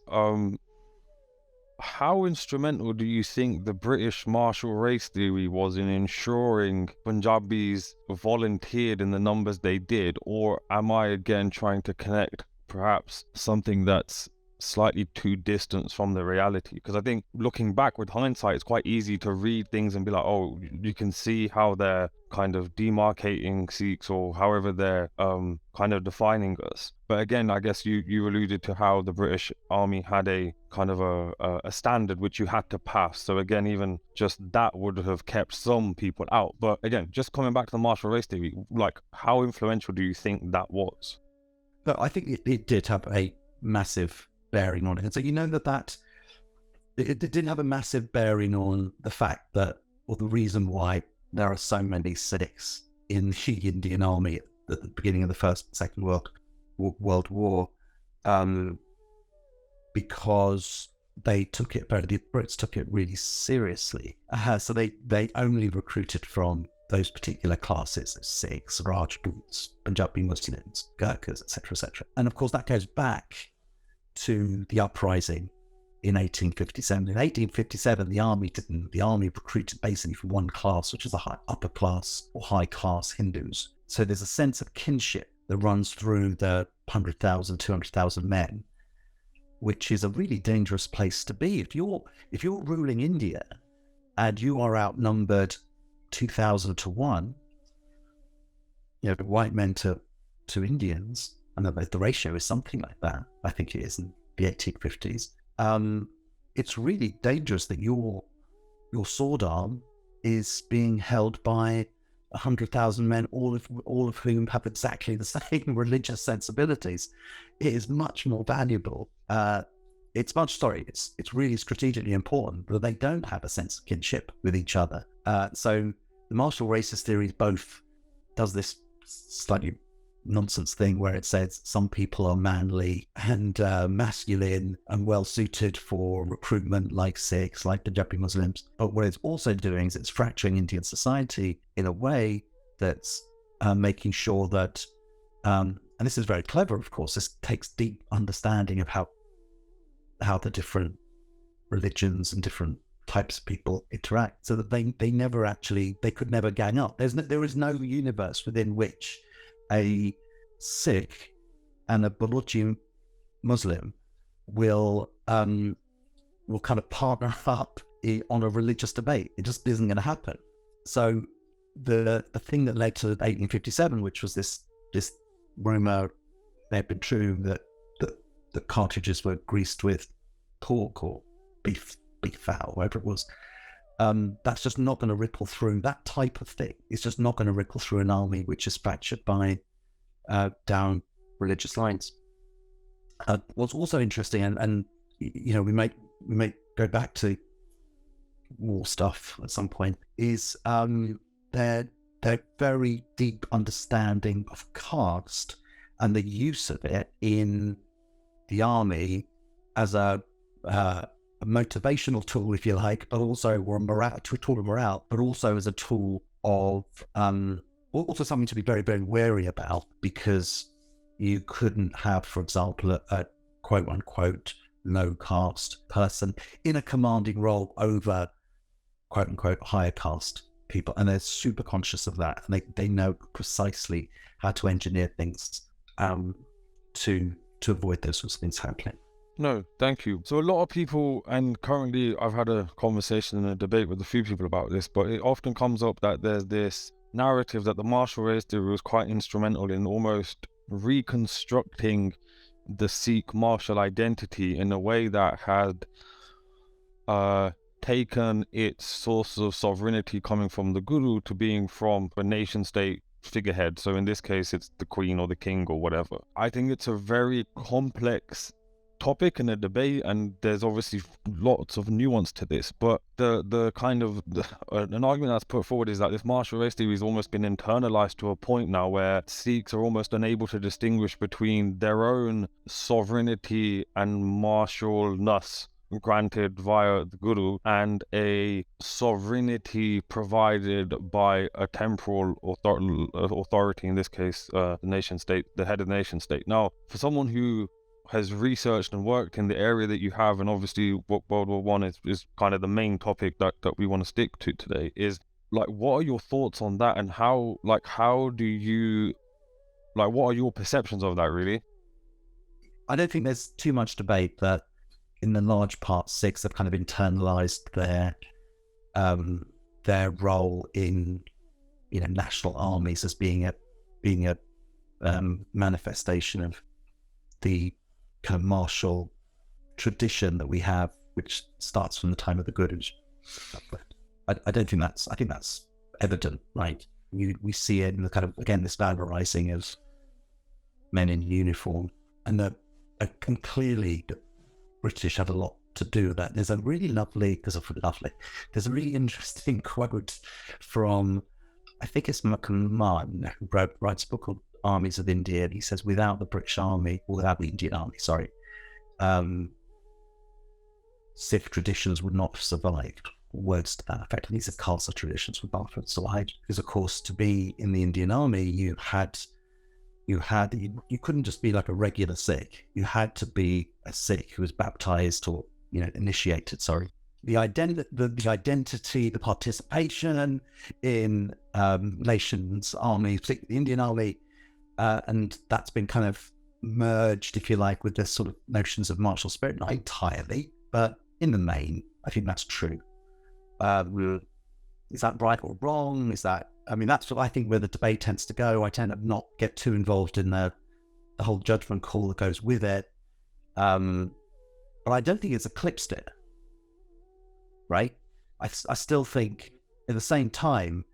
how instrumental do you think the British martial race theory was in ensuring Punjabis volunteered in the numbers they did? Or am I again trying to connect perhaps something that's slightly too distant from the reality. Because I think looking back with hindsight, it's quite easy to read things and be like, oh, you can see how they're kind of demarcating Sikhs, or however they're kind of defining us. But again, I guess you alluded to how the British Army had a kind of a standard which you had to pass. So again, even just that would have kept some people out. But again, just coming back to the martial race theory, like, how influential do you think that was? But I think it did have a massive bearing on it. And so that it didn't have a massive bearing on the fact that, or the reason why there are so many Sikhs in the Indian army at the beginning of the First and Second World War, because the Brits took it really seriously. So they only recruited from those particular classes, Sikhs, Rajputs, Punjabi Muslims, Gurkhas, etc., etc. And of course, that goes back to the uprising in 1857. In 1857, the army recruited basically from one class, which is the upper class or high class Hindus. So there's a sense of kinship that runs through the 100,000, 200,000 men, which is a really dangerous place to be. If you're ruling India and you are outnumbered 2,000 to 1, white men to Indians, and the ratio is something like that. I think it is in the 1850s. It's really dangerous that your sword arm is being held by 100,000 men, all of whom have exactly the same religious sensibilities. It is much more valuable. It's really strategically important, but they don't have a sense of kinship with each other. So the martial races theory both does this slightly nonsense thing where it says some people are manly and masculine and well suited for recruitment, like Sikhs, like Punjabi Muslims. But what it's also doing is it's fracturing Indian society in a way that's making sure that, and this is very clever, of course, this takes deep understanding of how the different religions and different types of people interact, so that they could never gang up. There is no universe within which a Sikh and a Balochi Muslim will kind of partner up on a religious debate. It just isn't going to happen. So the thing that led to 1857, which was this rumor may have been true that the cartridges were greased with pork or beef fat, whatever it was. That's just not going to ripple through. That type of thing is just not going to ripple through an army which is fractured by down religious lines. What's also interesting, and we may go back to war stuff at some point, is their very deep understanding of caste and the use of it in the army as a motivational tool, if you like, but also a tool of morale, but also as a tool of also something to be very, very wary about, because you couldn't have, for example, a quote unquote low caste person in a commanding role over quote unquote higher caste people, and they're super conscious of that, and they know precisely how to engineer things to avoid those sorts of things happening. No, thank you. So a lot of people, and currently I've had a conversation and a debate with a few people about this, but it often comes up that there's this narrative that the martial race theory was quite instrumental in almost reconstructing the Sikh martial identity in a way that had taken its source of sovereignty coming from the Guru to being from a nation state figurehead. So in this case, it's the Queen or the King or whatever. I think it's a very complex topic in a debate, and there's obviously lots of nuance to this, but the kind of an argument that's put forward is that this martial race theory has almost been internalized to a point now where Sikhs are almost unable to distinguish between their own sovereignty and martialness granted via the Guru and a sovereignty provided by a temporal authority, in this case the nation state, the head of the nation state. Now, for someone who has researched and worked in the area that you have, and obviously what World War One is kind of the main topic that we want to stick to today, is like, what are your thoughts on that, and how do you, like, what are your perceptions of that, really? I don't think there's too much debate that in the large part, Sikhs have kind of internalized their role in, national armies as being a manifestation of the kind of martial tradition that we have, which starts from the time of the Gurus. I don't think I think that's evident, right? We see it in the kind of, again, this valorizing of men in uniform, and clearly the British have a lot to do with that. There's a really there's a really interesting quote from, I think it's McMahon, who writes a book called Armies of India, and he says, without the Indian Army, Sikh traditions would not have survived. Words to that effect. And these are Khalsa traditions would not have survived, because, of course, to be in the Indian Army, you couldn't just be like a regular Sikh. You had to be a Sikh who was baptized or initiated. The identity, the participation in nations' army, particularly the Indian Army, and that's been kind of merged, if you like, with this sort of notions of martial spirit. Not entirely, but in the main, I think that's true. Is that right or wrong? That's what I think where the debate tends to go. I tend to not get too involved in the whole judgment call that goes with it. But I don't think it's eclipsed it, right? I still think at the same time,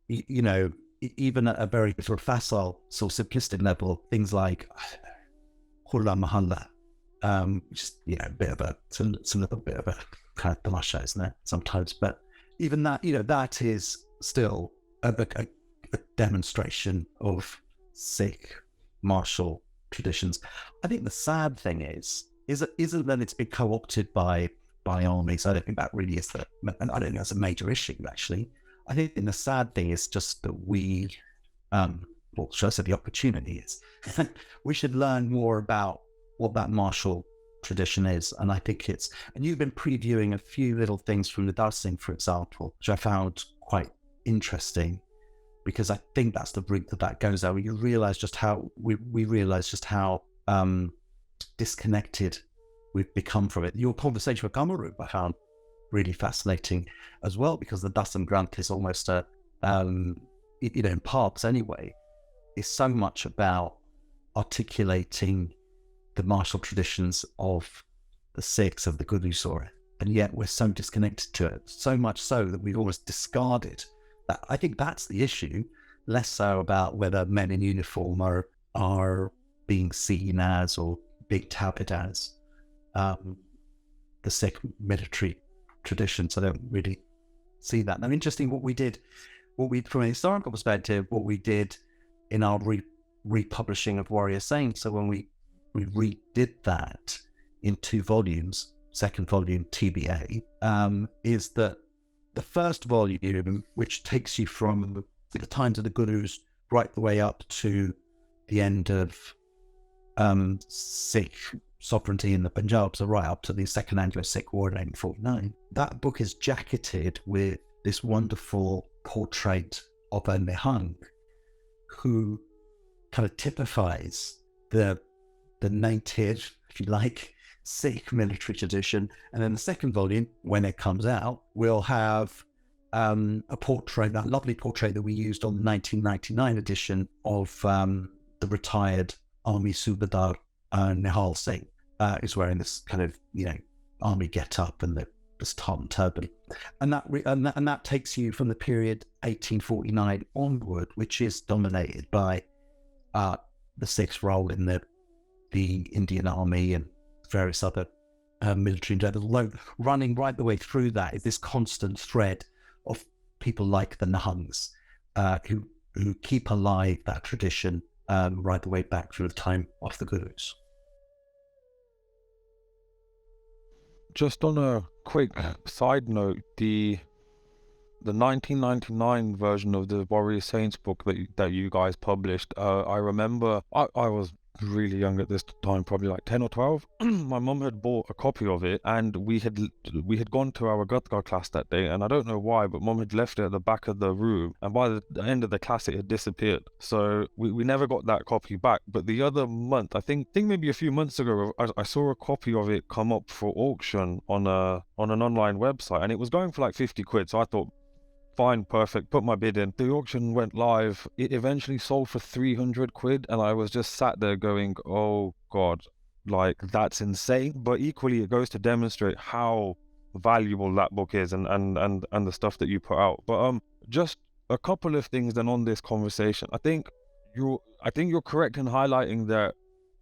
even at a very sort of facile, sort of simplistic level, things like Hula Mahalla, which is, a bit of it's a little bit of a kind of tamasha, isn't it, sometimes? But even that, that is still a demonstration of Sikh martial traditions. I think the sad thing isn't that it's been co-opted by armies. I don't think that really is and I don't think that's a major issue, actually. I think the sad thing is just that the opportunity is we should learn more about what that martial tradition is. And I think and you've been previewing a few little things from the Darsing, for example, which I found quite interesting, because I think that's the route that goes over. You realize just how we realize just how disconnected we've become from it. Your conversation with Kamaru I found really fascinating as well, because the Dasam Granth is almost in parts anyway, is so much about articulating the martial traditions of the Sikhs, of the Guru Sora, and yet we're so disconnected to it, so much so that we've almost discarded that. I think that's the issue, less so about whether men in uniform are being seen as or being touted as the Sikh military traditions. I don't really see that. And interesting from a historical perspective, what we did in our republishing of Warrior Saints. So when we redid that in 2 volumes, second volume TBA, is that the first volume, which takes you from the times of the Gurus right the way up to the end of Sikh sovereignty in the Punjab, so right up to the Second Anglo-Sikh War in 1849, that book is jacketed with this wonderful portrait of a Nihang who kind of typifies the native, if you like, Sikh military tradition. And then the second volume, when it comes out, will have a portrait, that lovely portrait that we used on the 1999 edition of the retired Army Subadar Nihal Singh, is wearing this kind of, army get-up and this tartan turban. And that takes you from the period 1849 onward, which is dominated by the Sikhs' role in the Indian Army and various other military endeavors. Although running right the way through that is this constant thread of people like the Nihangs, who keep alive that tradition right the way back through the time of the Gurus. Just on a quick side note, the 1999 version of the Warrior Saints book that you guys published, I remember I was really young at this time, probably like 10 or 12. My mum had bought a copy of it, and we had gone to our Gatka class that day, and I don't know why, but mum had left it at the back of the room, and by the end of the class it had disappeared. So we never got that copy back. But the other month, I think maybe a few months ago, I saw a copy of it come up for auction on an online website, and it was going for like 50 quid. So I thought, fine, perfect, put my bid in. The auction went live. It eventually sold for 300 quid, and I was just sat there going, oh God, like, that's insane. But equally, it goes to demonstrate how valuable that book is, and the stuff that you put out. But just a couple of things then on this conversation. I think you're correct in highlighting that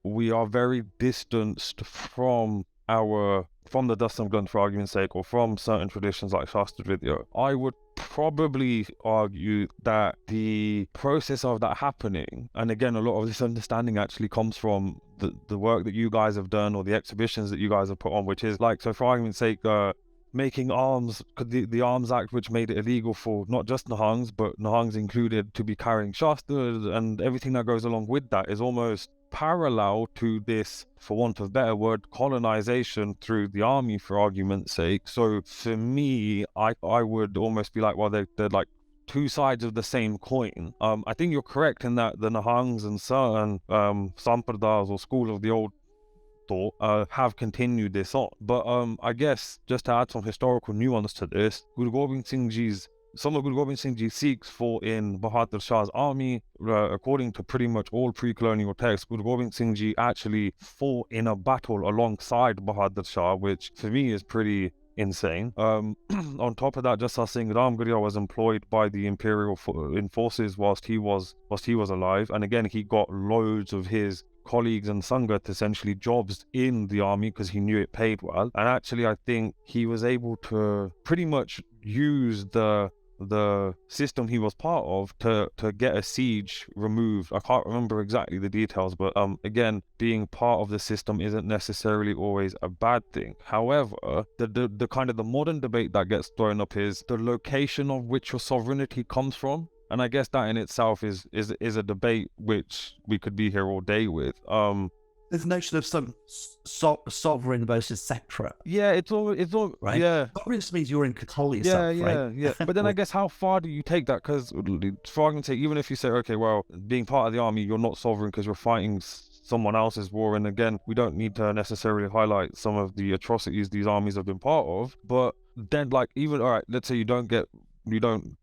we are very distanced from the Dastam Gun, for argument's sake, or from certain traditions like Shastra Vidya. I would probably argue that the process of that happening, and again, a lot of this understanding actually comes from the work that you guys have done, or the exhibitions that you guys have put on, which is like, so for argument's sake, making arms, the Arms Act, which made it illegal for not just Nihangs, but Nihangs included, to be carrying Shastras, and everything that goes along with that is almost parallel to this, for want of a better word, colonization through the army, for argument's sake. So for me, I would almost be like, well, they're like two sides of the same coin. I think you're correct in that the Nihangs and certain Sampradas or schools of the old thought have continued this on. But I guess just to add some historical nuance to this, some of Guru Gobind Singh Ji's Sikhs fought in Bahadur Shah's army. According to pretty much all pre-colonial texts, Guru Gobind Singh Ji actually fought in a battle alongside Bahadur Shah, which for me is pretty insane. On top of that, Jassa Singh Ramgarhia was employed by the imperial forces whilst he was alive, and again he got loads of his colleagues and Sangat essentially jobs in the army because he knew it paid well. And actually I think he was able to pretty much use the system he was part of to get a siege removed. I can't remember exactly the details, but again, being part of the system isn't necessarily always a bad thing. However, the kind of the modern debate that gets thrown up is the location of which your sovereignty comes from. And I guess that in itself is a debate which we could be here all day with. There's a notion of some sovereign versus separate. Yeah, it's all right. Yeah, sovereign just means you're in control of yourself, right? Yeah. But then I guess how far do you take that? Because for argument's sake, even if you say, okay, well, being part of the army, you're not sovereign because you're fighting someone else's war. And again, we don't need to necessarily highlight some of the atrocities these armies have been part of. But then, like, even, all right, let's say you don't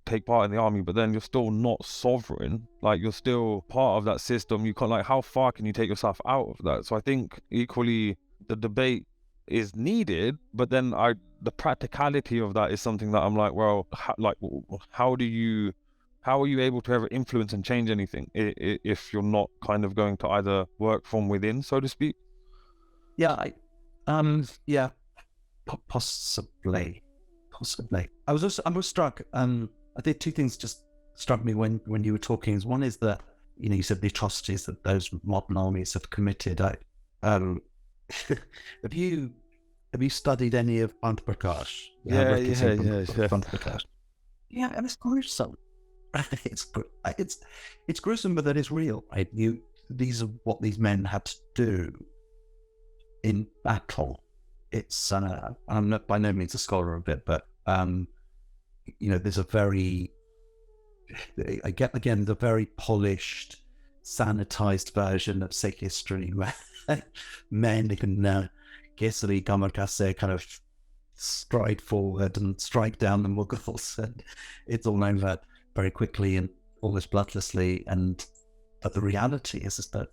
take part in the army, but then you're still not sovereign. Like, you're still part of that system. You can't, like, how far can you take yourself out of that? So I think equally the debate is needed, but then the practicality of that is something that I'm like, well, how are you able to ever influence and change anything if you're not kind of going to either work from within, so to speak? Yeah, possibly. I was struck. I think two things just struck me when you were talking. One is that you said the atrocities that those modern armies have committed. Have you studied any of Pant Prakash? Yeah. Yeah, and it's gruesome. It's gruesome, but that is real, right? These are what these men had to do in battle. It's I'm not by no means a scholar of it, but there's a very, I get again the very polished, sanitized version of Sikh history where men can Kesari Kamar Kase kind of stride forward and strike down the Mughals, and it's all over very quickly and almost bloodlessly. But the reality is that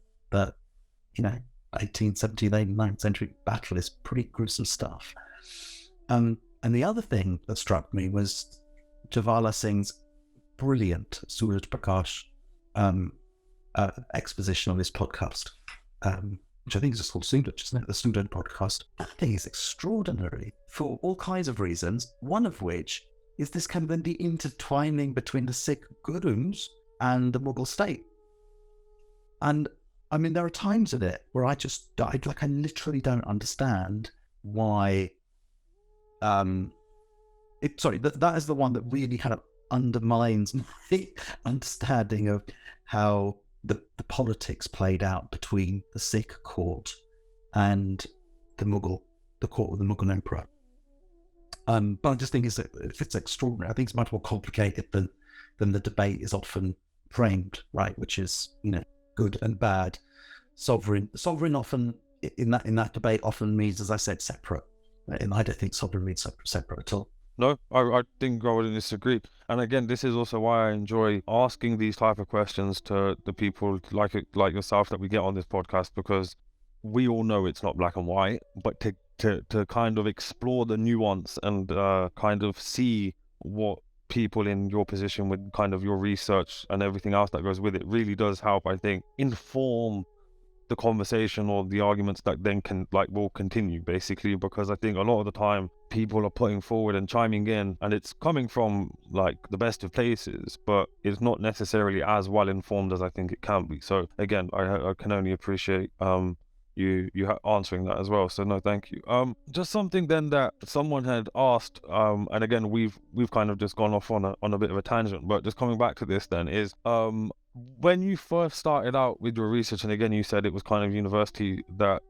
18th, 17th, 19th century battle is pretty gruesome stuff. And the other thing that struck me was Javala Singh's brilliant Suraj Prakash exposition on this podcast, which I think is just called Sundaj, isn't it? The Sundaj podcast. That thing is extraordinary for all kinds of reasons, one of which is this kind of the intertwining between the Sikh gurus and the Mughal state. And I mean, there are times in it where I literally don't understand why. That is the one that really kind of undermines my understanding of how the politics played out between the Sikh court and the court of the Mughal emperor. But I just think it's extraordinary. I think it's much more complicated than the debate is often framed, right? Which is, good and bad. Sovereign often in that debate often means, as I said, separate. And I don't think sovereign means separate at all. No, I think I wouldn't disagree. And again, this is also why I enjoy asking these type of questions to the people like yourself that we get on this podcast, because we all know it's not black and white, but to kind of explore the nuance and kind of see what people in your position with kind of your research and everything else that goes with it really does help, I think, inform the conversation or the arguments that then will continue, basically, because I think a lot of the time people are putting forward and chiming in and it's coming from like the best of places, but it's not necessarily as well informed as I think it can be. So again, I can only appreciate you answering that as well. So no, thank you. Just something then that someone had asked, and again we've kind of just gone off on a bit of a tangent, but just coming back to this then is when you first started out with your research, and again you said it was kind of university that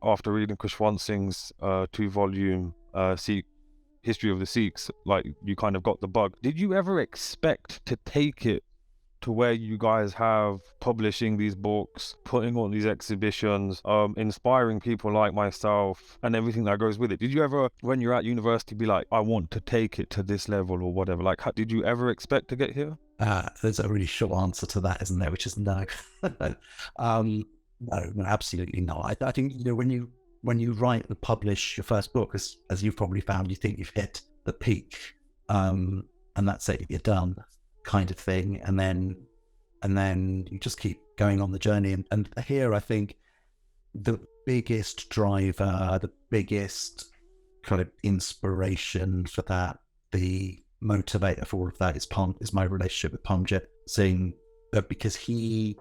after reading Khushwant Singh's 2-volume Sikh history of the Sikhs, like you kind of got the bug. Did you ever expect to take it to where you guys have publishing these books, putting on these exhibitions, inspiring people like myself and everything that goes with it? Did you ever, when you're at university, be like, I want to take it to this level or whatever? Like, did you ever expect to get here? There's a really short answer to that, isn't there? Which is no. No, absolutely not. I think, when you write and publish your first book, as you've probably found, you think you've hit the peak, and that's it, you're done, kind of thing, and then you just keep going on the journey. And here, I think the biggest driver, the biggest kind of inspiration for that, the motivator for all of that is my relationship with Parmjit Singh, because he,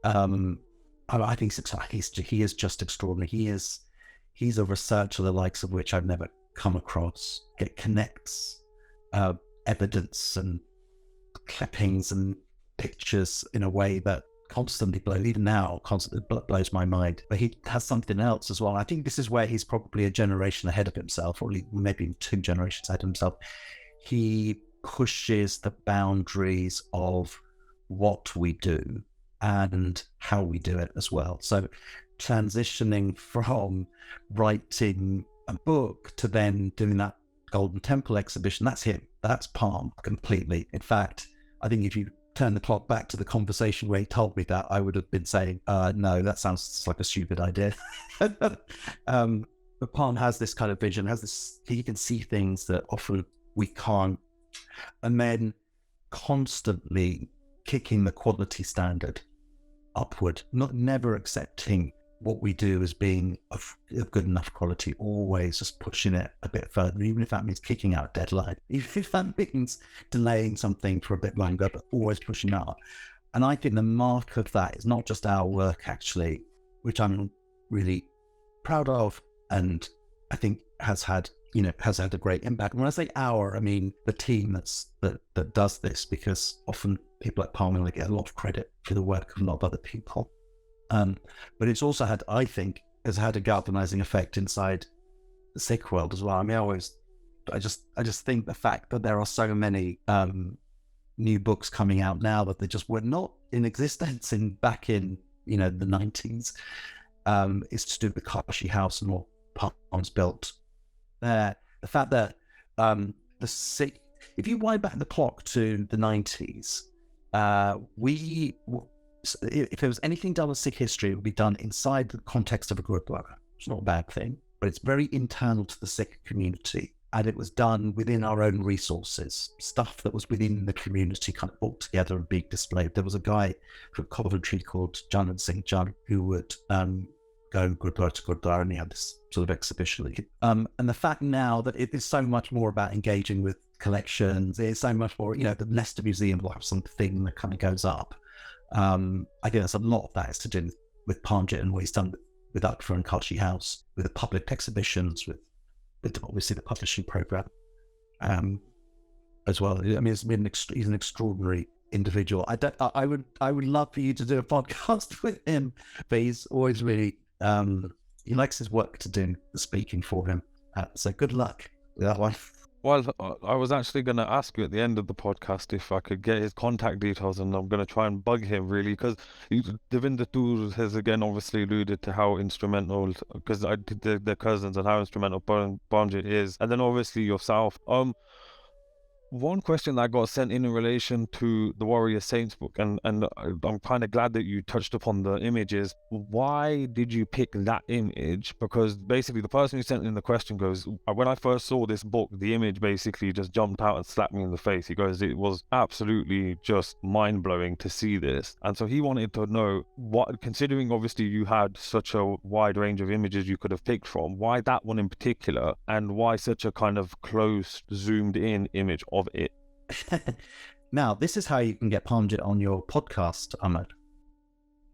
I think he is just extraordinary. He's a researcher the likes of which I've never come across. It connects evidence and clippings and pictures in a way that constantly blows my mind. But he has something else as well. I think this is where he's probably a generation ahead of himself, or maybe 2 generations ahead of himself. He pushes the boundaries of what we do and how we do it as well. So transitioning from writing a book to then doing that Golden Temple exhibition, that's him. That's Palm completely. In fact, I think if you turn the clock back to the conversation where he told me that, I would have been saying, no, that sounds like a stupid idea. But Palm has this kind of vision, he can see things that often we can't, and then constantly kicking the quality standard upward, never accepting what we do as being of good enough quality, always just pushing it a bit further, even if that means kicking out a deadline, even if that means delaying something for a bit longer, but always pushing out. And I think the mark of that is not just our work, actually, which I'm really proud of, and I think has had a great impact. And when I say our, I mean the team that does this, because often people at Palm only get a lot of credit for the work of a lot of other people. But it's also had, I think, has had a galvanizing effect inside the Sikh world as well. I mean, I just think the fact that there are so many new books coming out now that they just were not in existence back in the 90s, is to do with Kashi House and what Palm's built there. The fact that the Sikh, if you wind back the clock to the 90s, if there was anything done with Sikh history, it would be done inside the context of a gurudwara. It's not a bad thing, but it's very internal to the Sikh community. And it was done within our own resources, stuff that was within the community kind of brought together and being displayed. There was a guy from Coventry called Janand Singh Jan who would go gurudwara to gurudwara, and he had this sort of exhibition. And the fact now that it is so much more about engaging with collections, it's so much more, the Leicester Museum will have something that kind of goes up. I think there's a lot of that is to do with Parmjit and what he's done with Akbar and Kashi House, with the public exhibitions, with obviously the publishing program as well. I mean, he's an extraordinary individual. I would love for you to do a podcast with him, but he's always really he likes his work to do the speaking for him. So good luck with that one. Well, I was actually going to ask you at the end of the podcast if I could get his contact details, and I'm going to try and bug him really, because Devinder Toor has again obviously alluded to how instrumental, because I did their cousins, and how instrumental Parmjit is, and then obviously yourself. One question that got sent in relation to the Warrior Saints book, and I'm kind of glad that you touched upon the images. Why did you pick that image? Because basically the person who sent in the question goes, when I first saw this book, the image basically just jumped out and slapped me in the face. He goes, it was absolutely just mind-blowing to see this. And so he wanted to know, what, considering obviously you had such a wide range of images you could have picked from, why that one in particular, and why such a kind of close, zoomed in image of it? Now, this is how you can get Parmjit on your podcast, Ahmed.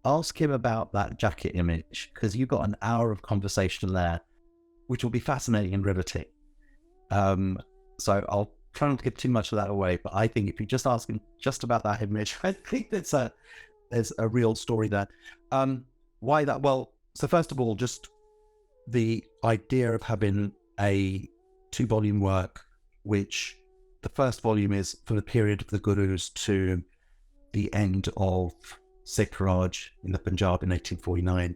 Ask him about that jacket image, because you've got an hour of conversation there, which will be fascinating and riveting. So I'll try not to give too much of that away, but I think if you just ask him just about that image, I think there's a real story there. Why that? Well, so first of all, just the idea of having a 2-volume work, which the first volume is for the period of the Gurus to the end of Sikh Raj in the Punjab in 1849,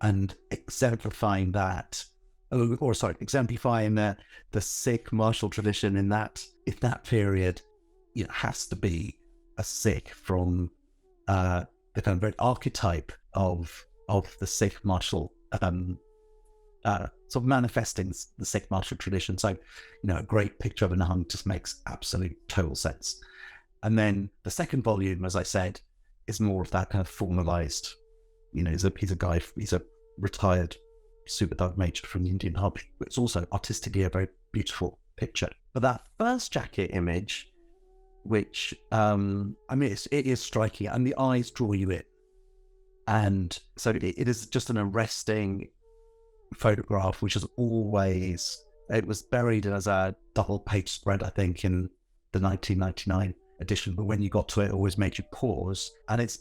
and exemplifying that, exemplifying the Sikh martial tradition in that period. It has to be a Sikh from the kind of very archetype of the Sikh martial, sort of manifesting the Sikh martial tradition. So, a great picture of a Nahang just makes absolute total sense. And then the second volume, as I said, is more of that kind of formalized. He's a retired Subedar Major from the Indian Army. It's also artistically a very beautiful picture. But that first jacket image, which it is striking, and the eyes draw you in, and so it is just an arresting photograph, which is always, it was buried as a double page spread, I think, in the 1999 edition, but when you got to it, it always made you pause. And it's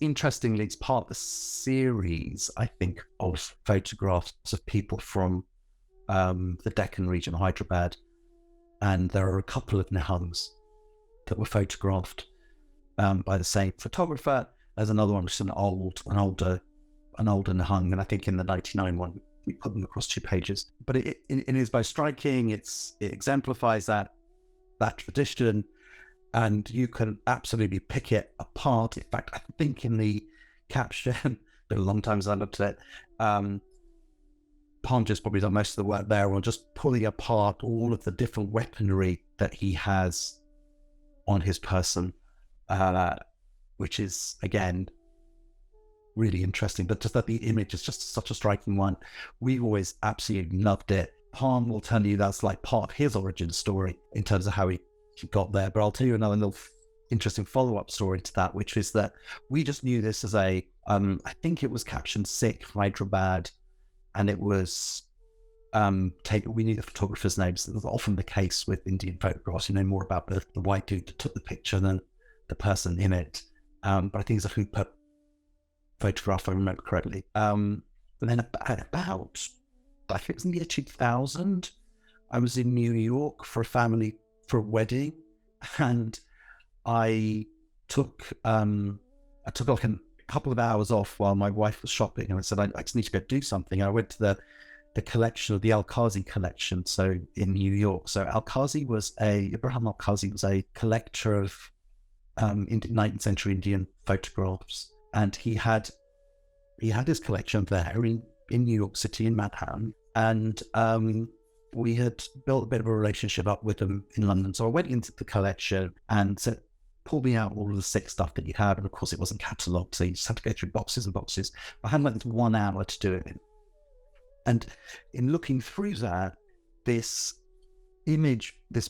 part of the series, I think, of photographs of people from the Deccan region, Hyderabad, and there are a couple of Nahangs that were photographed by the same photographer. There's another one which is an older Nahang, and I think in the 99 one we put them across 2 pages. But it is both striking, it exemplifies that tradition, and you can absolutely pick it apart. In fact, I think in the caption, been a long time since I looked at it, Parmjit's probably done most of the work there on just pulling apart all of the different weaponry that he has on his person, which is, again, really interesting. But just that the image is just such a striking one. We've always absolutely loved it. Parm will tell you that's like part of his origin story in terms of how he got there. But I'll tell you another little interesting follow-up story to that, which is that we just knew this as I think it was captioned Sikh Hyderabad, and it was we knew the photographer's names. That's often the case with Indian photographs. You know more about the white dude that took the picture than the person in it. But I think it's a Hooper photograph, if I remember correctly. And then about, I think it was in the year 2000, I was in New York for a wedding, and I took like a couple of hours off while my wife was shopping, and I said, I just need to go do something. I went to the collection of the Al-Qazi collection, so in New York. So Ibrahim Al-Qazi was a collector of 19th century Indian photographs, and he had his collection there in New York City, in Manhattan, and we had built a bit of a relationship up with him in London. So I went into the collection and said, pull me out all of the Sikh stuff that you have. And of course it wasn't catalogued, so you just had to go through boxes and boxes. I had like this 1 hour to do it in. And in looking through that, this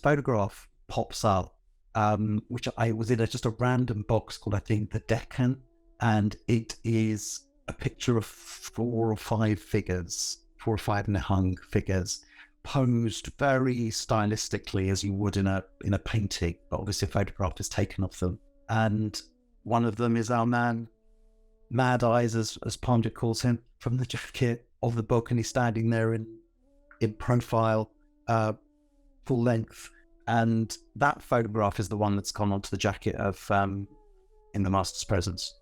photograph pops up, which I was in just a random box called, I think, the Deccan. And it is a picture of 4 or 5 Nahang figures, posed very stylistically as you would in a painting, but obviously a photograph is taken of them. And one of them is our man, Mad Eyes, as Parmjit calls him, from the jacket of the book, and he's standing there in profile, full length. And that photograph is the one that's gone onto the jacket of In the Master's Presence.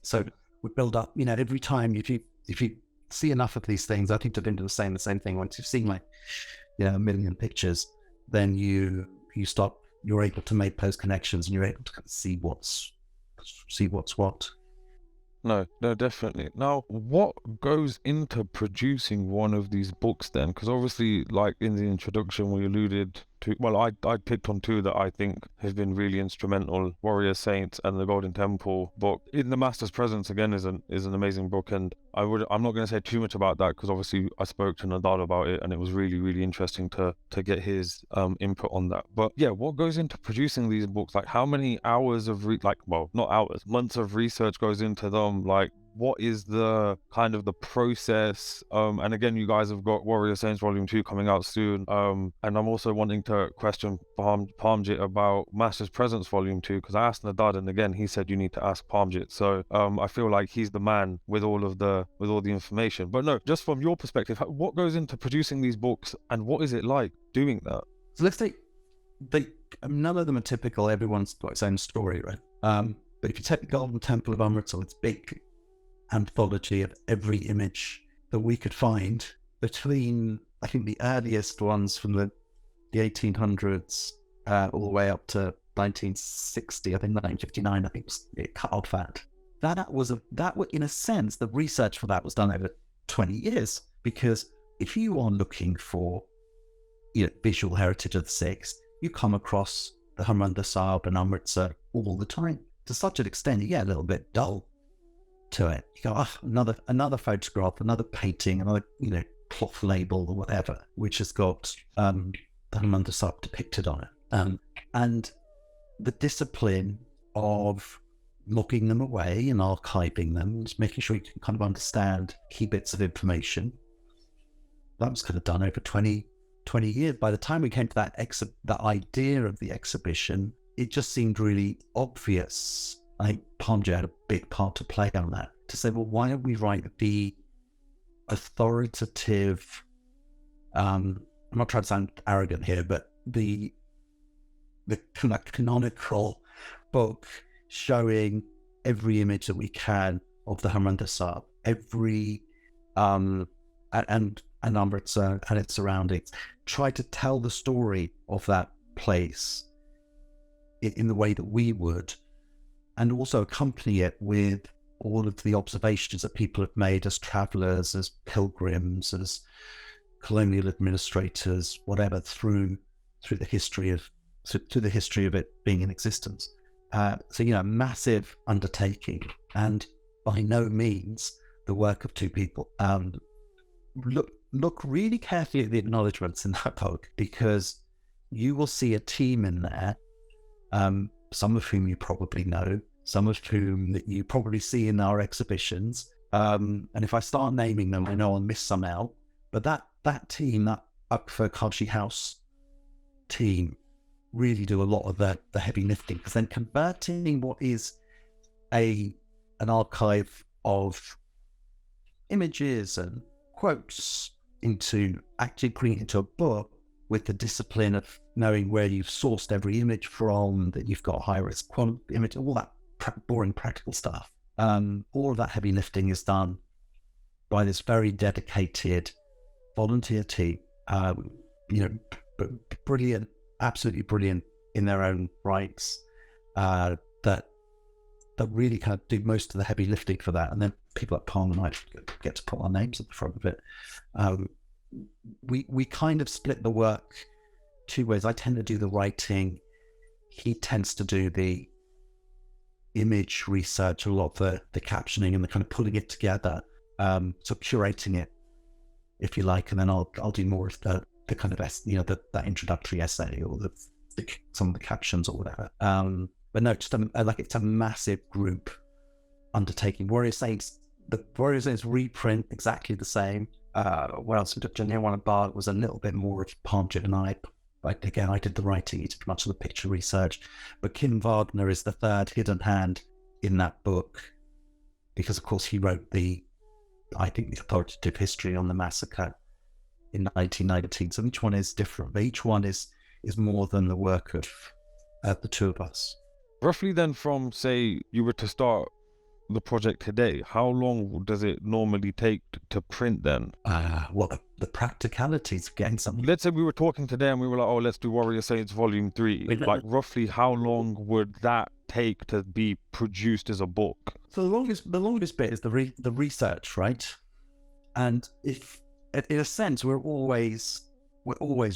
So we build up, every time if you see enough of these things, I think Davinder was saying the same thing. Once you've seen a million pictures, then you're able to make those connections, and you're able to kind of see what's what. No, definitely. Now, what goes into producing one of these books then? Because obviously, like in the introduction, we alluded to, well, I picked on two that I think have been really instrumental: Warrior Saints and the Golden Temple book. In the Master's Presence, again, is an amazing book, and I'm not going to say too much about that because obviously I spoke to Nadal about it, and it was really, really interesting to get his input on that. But yeah, what goes into producing these books? Like, how many hours of not hours, months of research goes into them? Like, what is the kind of the process? And again, you guys have got Warrior Saints Volume 2 coming out soon. And I'm also wanting to question Parmjit about Master's Presence Volume 2, because I asked Nadad, and again, he said you need to ask Parmjit. So I feel like he's the man with all the information. But no, just from your perspective, what goes into producing these books, and what is it like doing that? So let's take, none of them are typical. Everyone's got its own story, right? But if you take the Golden Temple of Amritsar, it's big anthology of every image that we could find between, I think, the earliest ones from the 1800s all the way up to 1960. I think 1959, I think, was cut off that. That was in a sense, the research for that was done over 20 years, because if you are looking for visual heritage of the Sikhs, you come across the Harmandir Sahib and Amritsar all the time. To such an extent, you get a little bit dull to it. You go, another photograph, another painting, another cloth label or whatever, which has got the Harmandir Sahib depicted on it. And the discipline of logging them away and archiving them, just making sure you can kind of understand key bits of information, that was kind of done over 20 years. By the time we came to that idea of the exhibition, it just seemed really obvious. I think Parmjit had a big part to play on that, to say, well, why don't we write the authoritative, I'm not trying to sound arrogant here, but the canonical book showing every image that we can of the Harmandir Sahib, every and Amritsar and its surroundings, try to tell the story of that place in the way that we would, and also accompany it with all of the observations that people have made as travellers, as pilgrims, as colonial administrators, whatever, through the history of it being in existence. So massive undertaking, and by no means the work of two people. Look really carefully at the acknowledgements in that book, because you will see a team in there, some of whom you probably know, some of whom that you probably see in our exhibitions. And if I start naming them, I know I'll miss some out. But that team, that Akfa Kashi House team, really do a lot of the heavy lifting, because then converting what is an archive of images and quotes into actually putting it into a book with the discipline of knowing where you've sourced every image from, that you've got high-risk quality image, all that boring practical stuff. All of that heavy lifting is done by this very dedicated volunteer team, brilliant, absolutely brilliant in their own rights, that really kind of do most of the heavy lifting for that. And then people like Palm and I get to put our names at the front of it. We kind of split the work two ways. I tend to do the writing. He tends to do the image research, a lot of the captioning and the kind of pulling it together, so curating it, if you like, and then I'll do more of the kind of that introductory essay or some of the captions or whatever. But no, just it's a massive group undertaking. Warrior Saints, the Warrior Saints reprint exactly the same. What else we did? One Bar was a little bit more of Parmjit and I again, I did the writing, he did much of the picture research, but Kim Wagner is the third hidden hand in that book, because of course he wrote the authoritative history on the massacre in 1919. So each one is different, but each one is more than the work of the two of us. Roughly then, from say you were to start the project today, how long does it normally take to print then? The practicalities of getting something. Let's say we were talking today and we were like, oh, let's do Warrior Saints Volume 3. Like, roughly how long would that take to be produced as a book? So the longest bit is the research, right? And if, in a sense, we're always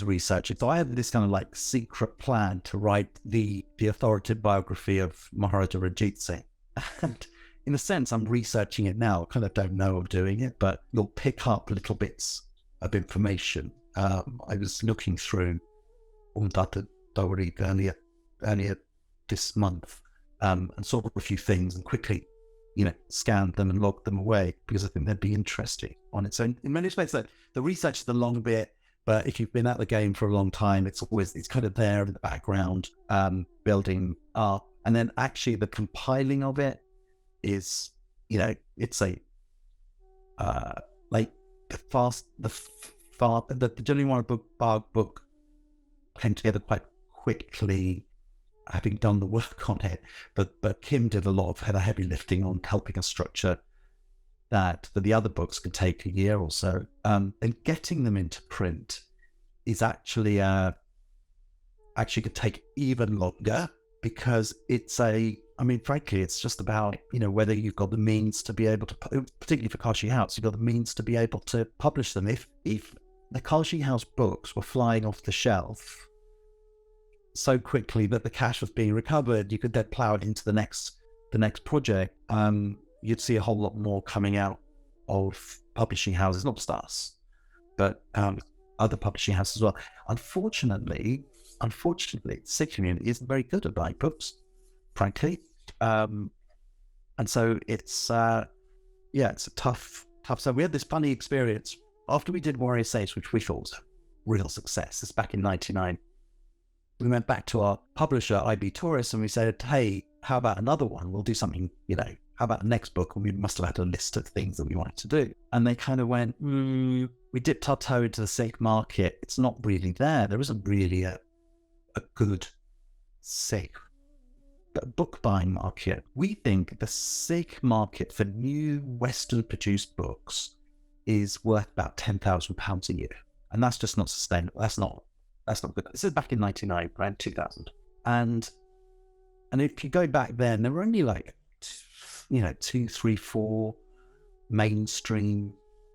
researching. So I have this kind of like secret plan to write the authoritative biography of Maharaja Ranjit Singh. And in a sense, I'm researching it now. I kind of don't know I'm doing it, but you'll pick up little bits of information. I was looking through Undata Dowry earlier this month and saw a few things and quickly, scanned them and logged them away because I think they'd be interesting on its own. In many respects, the research is the long bit, but if you've been at the game for a long time, it's kind of there in the background, building up. And then actually the compiling of it is, it's a like the Generally One book came together quite quickly, having done the work on it. But Kim did a lot of heavy lifting on helping us structure that the other books could take a year or so. And getting them into print is actually could take even longer, because frankly, it's just about, whether you've got the means to be able to, particularly for Kashi House, you've got the means to be able to publish them. If the Kashi House books were flying off the shelf so quickly that the cash was being recovered, you could then plow it into the next project. You'd see a whole lot more coming out of publishing houses, not just us, but other publishing houses as well. Unfortunately, the Sikh community isn't very good at buying books, frankly. And so it's a tough. So we had this funny experience after we did Warrior Saints, which we thought was a real success. This back in '99. We went back to our publisher, IB Tourist, and we said, hey, how about another one? We'll do something, how about the next book? And we must have had a list of things that we wanted to do. And they kind of went, we dipped our toe into the Sikh market. It's not really there. There isn't really a good Sikh book buying market. We think the Sikh market for new Western produced books is worth about £10,000 a year. And that's just not sustainable. That's not good. This is back in 99, around 2000. And if you go back then, there were only 2, 3, 4 mainstream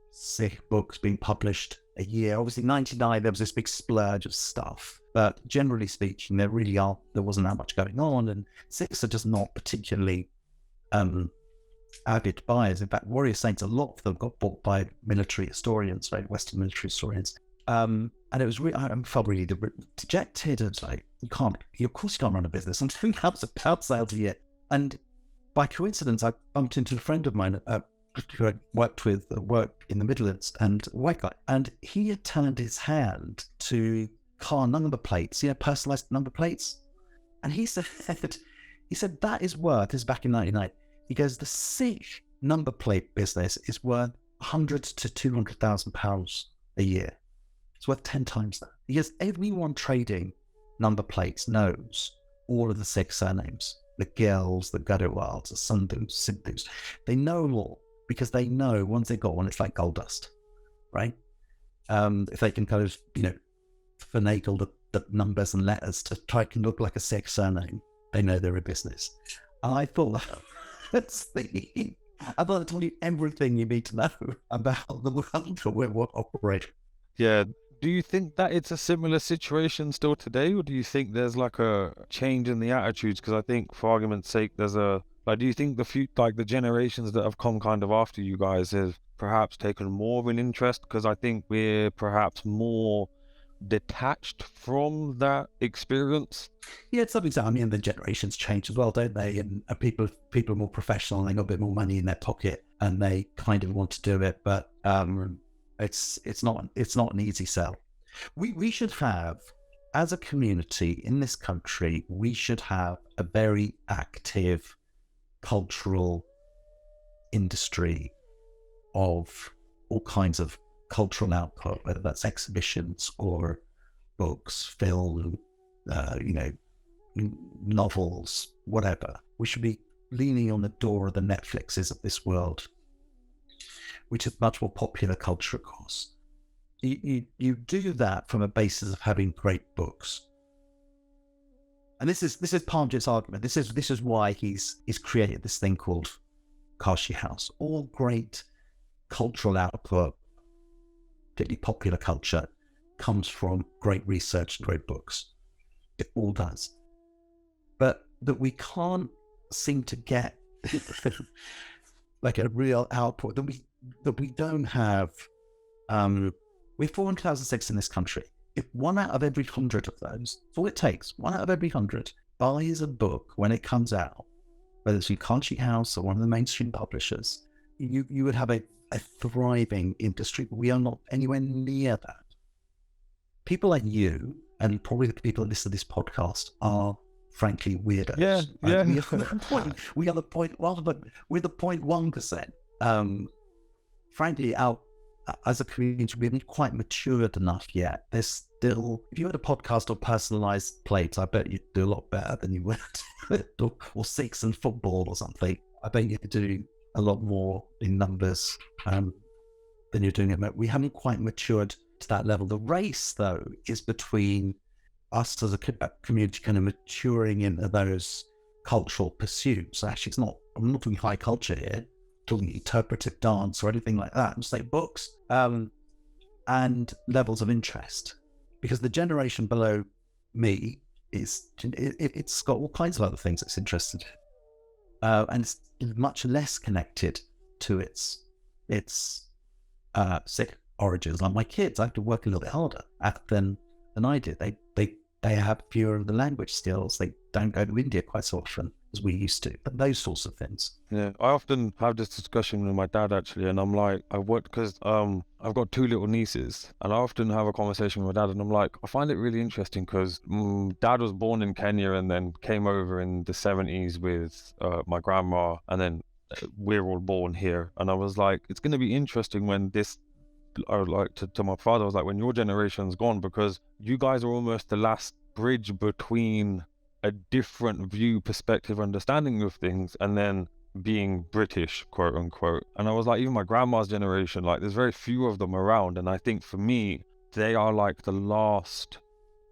Sikh books being published a year. Obviously, 99, there was this big splurge of stuff. But generally speaking, there wasn't that much going on. And Sikhs are just not particularly avid buyers. In fact, Warrior Saints, a lot of them got bought by military historians, right? Western military historians. And it was really, I felt really dejected. It's like, of course you can't run a business. I'm doing £1,000 sales a year. And by coincidence, I bumped into a friend of mine who I worked in the Midlands, and a white guy. And he had turned his hand to car number plates, personalized number plates. And he said, that is worth, this is back in 99. He goes, the Sikh number plate business is worth £100,000 to £200,000 a year. It's worth 10 times that. Because everyone trading number plates knows all of the Sikh surnames, the Gills, the Gadawals, the Sandhus, Sindhus. They know them all because they know once they've got one, it's like gold dust, right? If they can kind of, finagle the numbers and letters to try to look like a Sikh surname, they know they're a business. And I thought I thought it told you everything you need to know about the world where we operate. Yeah. Do you think that it's a similar situation still today, or do you think there's a change in the attitudes? Because I think, for argument's sake, there's do you think the generations that have come kind of after you guys have perhaps taken more of an interest? Because I think we're perhaps more detached from that experience. Yeah, it's something. I mean, the generations change as well, don't they? And people are more professional, and they got a bit more money in their pocket, and they kind of want to do it. But it's not an easy sell. We should have as a community in this country, we should have a very active cultural industry of all kinds of cultural output, whether that's exhibitions or books, film, novels, whatever. We should be leaning on the door of the Netflixes of this world, which is much more popular culture, of course. You do that from a basis of having great books. And this is Parmjit's argument. This is why he's created this thing called Kashi House. All great cultural output, particularly popular culture, comes from great research and great books. It all does. But that we can't seem to get like a real output, that we don't have. We have 400,000 in this country. If 1 out of every 100 of those, that's all it takes, 1 out of every 100 buys a book when it comes out, whether it's in Kashi House or one of the mainstream publishers, you would have a thriving industry. But we are not anywhere near that. People like you, and probably the people that listen to this podcast, are frankly weirdos. Yeah. We are the 0.1%. Frankly, as a community, we haven't quite matured enough yet. There's still, if you had a podcast on personalised plates, I bet you'd do a lot better than you would, or Sicques and football or something. I bet you could do a lot more in numbers than you're doing it. We haven't quite matured to that level. The race, though, is between us as a community kind of maturing into those cultural pursuits. Actually, I'm not talking high culture here, talking interpretive dance or anything like that. I'm saying books and levels of interest, because the generation below me it's got all kinds of other things it's interested in, and it's much less connected to its Sikh origins. Like my kids, I have to work a little bit harder than I did. They have fewer of the language skills. They don't go to India quite so often as we used to, but those sorts of things. Yeah, I often have this discussion with my dad actually, and I'm like, because I've got 2 little nieces, and I often have a conversation with my dad, and I'm like, I find it really interesting because dad was born in Kenya and then came over in the 70s with my grandma, and then we're all born here. And I was like, it's going to be interesting when this, or like to my father, I was like, when your generation's gone, because you guys are almost the last bridge between a different view, perspective, understanding of things, and then being British, quote unquote. And I was like, even my grandma's generation, like there's very few of them around. And I think for me, they are like the last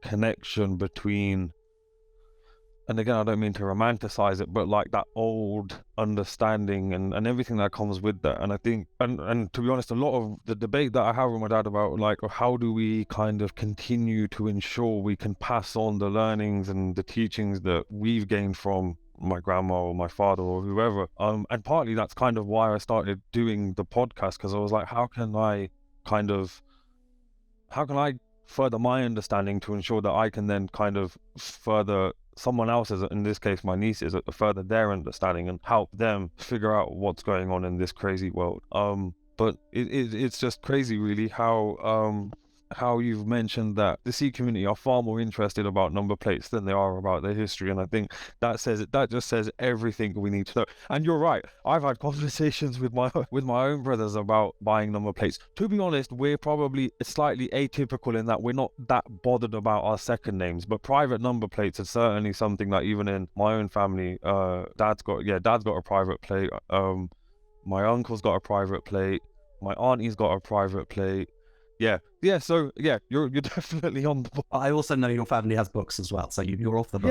connection between, and again, I don't mean to romanticize it, but like that old understanding and everything that comes with that. And I think, and to be honest, a lot of the debate that I have with my dad about like, how do we kind of continue to ensure we can pass on the learnings and the teachings that we've gained from my grandma or my father or whoever. And partly that's kind of why I started doing the podcast, because I was like, how can I further my understanding to ensure that I can then kind of further someone else's, in this case my nieces, further their understanding and help them figure out what's going on in this crazy world. But it's just crazy really how you've mentioned that the Sikh community are far more interested about number plates than they are about their history, and I think that just says everything we need to know. And you're right, I've had conversations with my own brothers about buying number plates. To be honest, we're probably slightly atypical in that we're not that bothered about our second names, but private number plates are certainly something that even in my own family, dad's got a private plate, my uncle's got a private plate, my auntie's got a private plate. So you're definitely on the board. I also know your family has books as well, so you're off the book.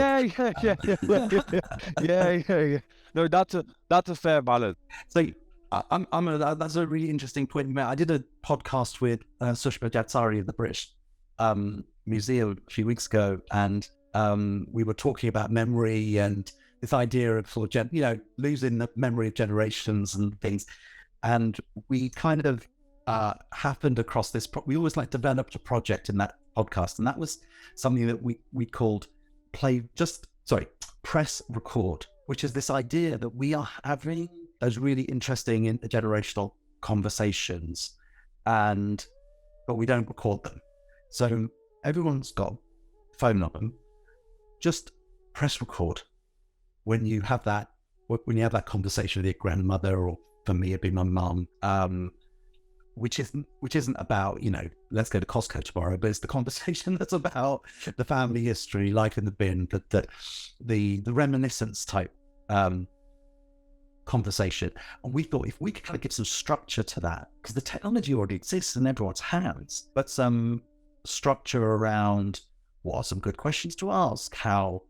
Yeah. No, that's a fair balance. So that's a really interesting point. I did a podcast with Sushma Jatsari of the British Museum a few weeks ago, and we were talking about memory and this idea of sort of losing the memory of generations and things, and we kind of happened across this. We always developed a project in that podcast, and that was something that we called press record, which is this idea that we are having those really interesting intergenerational conversations, but we don't record them. So everyone's got phone on them, just press record when you have that conversation with your grandmother, or for me it'd be my mum, which isn't about, let's go to Costco tomorrow, but it's the conversation that's about the family history, life in the bin, the reminiscence type conversation. And we thought if we could kind of give some structure to that, because the technology already exists in everyone's hands, but some structure around what are some good questions to ask, how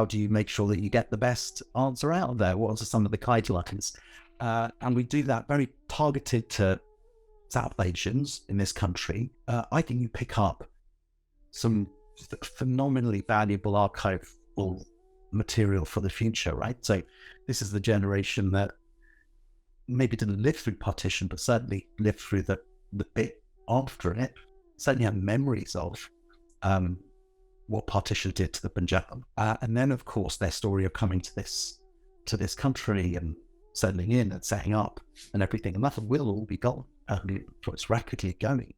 do you make sure that you get the best answer out there, what are some of the guidelines, and we do that very targeted to South Asians in this country. I think you pick up some phenomenally valuable archival material for the future, right? So this is the generation that maybe didn't live through partition, but certainly lived through the bit after it, certainly have memories of what partition did to the Punjab. And then, of course, their story of coming to this country and settling in and setting up and everything, and that will all be gone. It's rapidly going.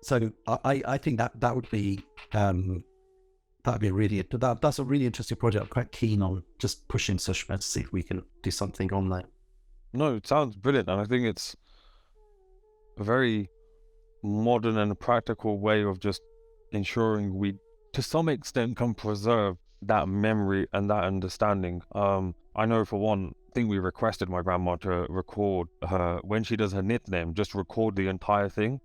So I think that would be that's a really interesting project. I'm quite keen on just pushing social media to see if we can do something on that. No, it sounds brilliant, and I think it's a very modern and practical way of just ensuring we, to some extent, can preserve that memory and that understanding. I know for one thing, we requested my grandma to record her, when she does her nickname, just record the entire thing.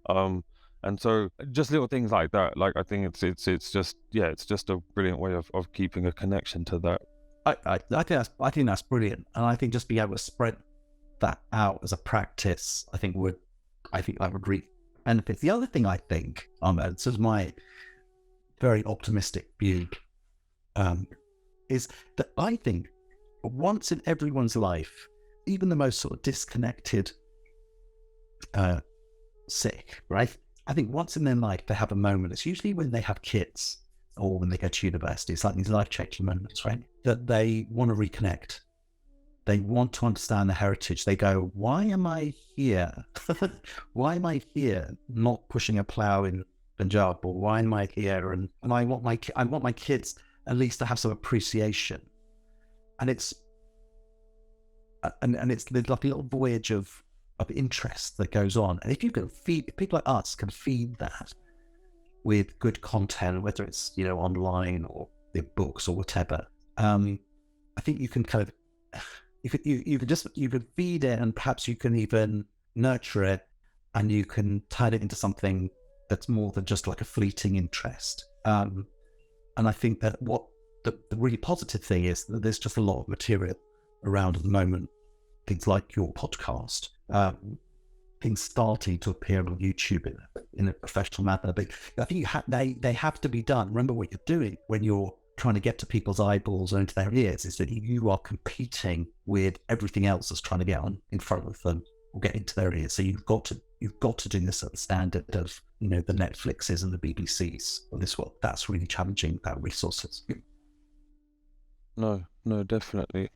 And so just little things like that, like I think it's just a brilliant way of keeping a connection to that. I think that's brilliant, and I think just being able to spread that out as a practice, I think that would really benefit. The other thing I think, this is my very optimistic view, is that I think once in everyone's life, even the most sort of disconnected Sikh, right? I think once in their life they have a moment. It's usually when they have kids or when they go to university. It's like these life-changing moments, right? That they want to reconnect. They want to understand the heritage. They go, why am I here? Why am I here not pushing a plough in Punjab? Or why am I here? And I want my kids at least to have some appreciation. And it's like a little voyage of interest that goes on. And if you can feed, people like us can feed that with good content, whether it's, online or the books or whatever, I think you can kind of, you can feed it, and perhaps you can even nurture it, and you can turn it into something that's more than just like a fleeting interest. And I think that what the really positive thing is that there's just a lot of material around at the moment, things like your podcast, things starting to appear on YouTube in a professional manner. But I think they have to be done. Remember what you're doing when you're trying to get to people's eyeballs or into their ears is that you are competing with everything else that's trying to get on in front of them or get into their ears. So you've got to do this at the standard of the Netflixes and the BBCs of this world. That's really challenging, that resources. No, definitely.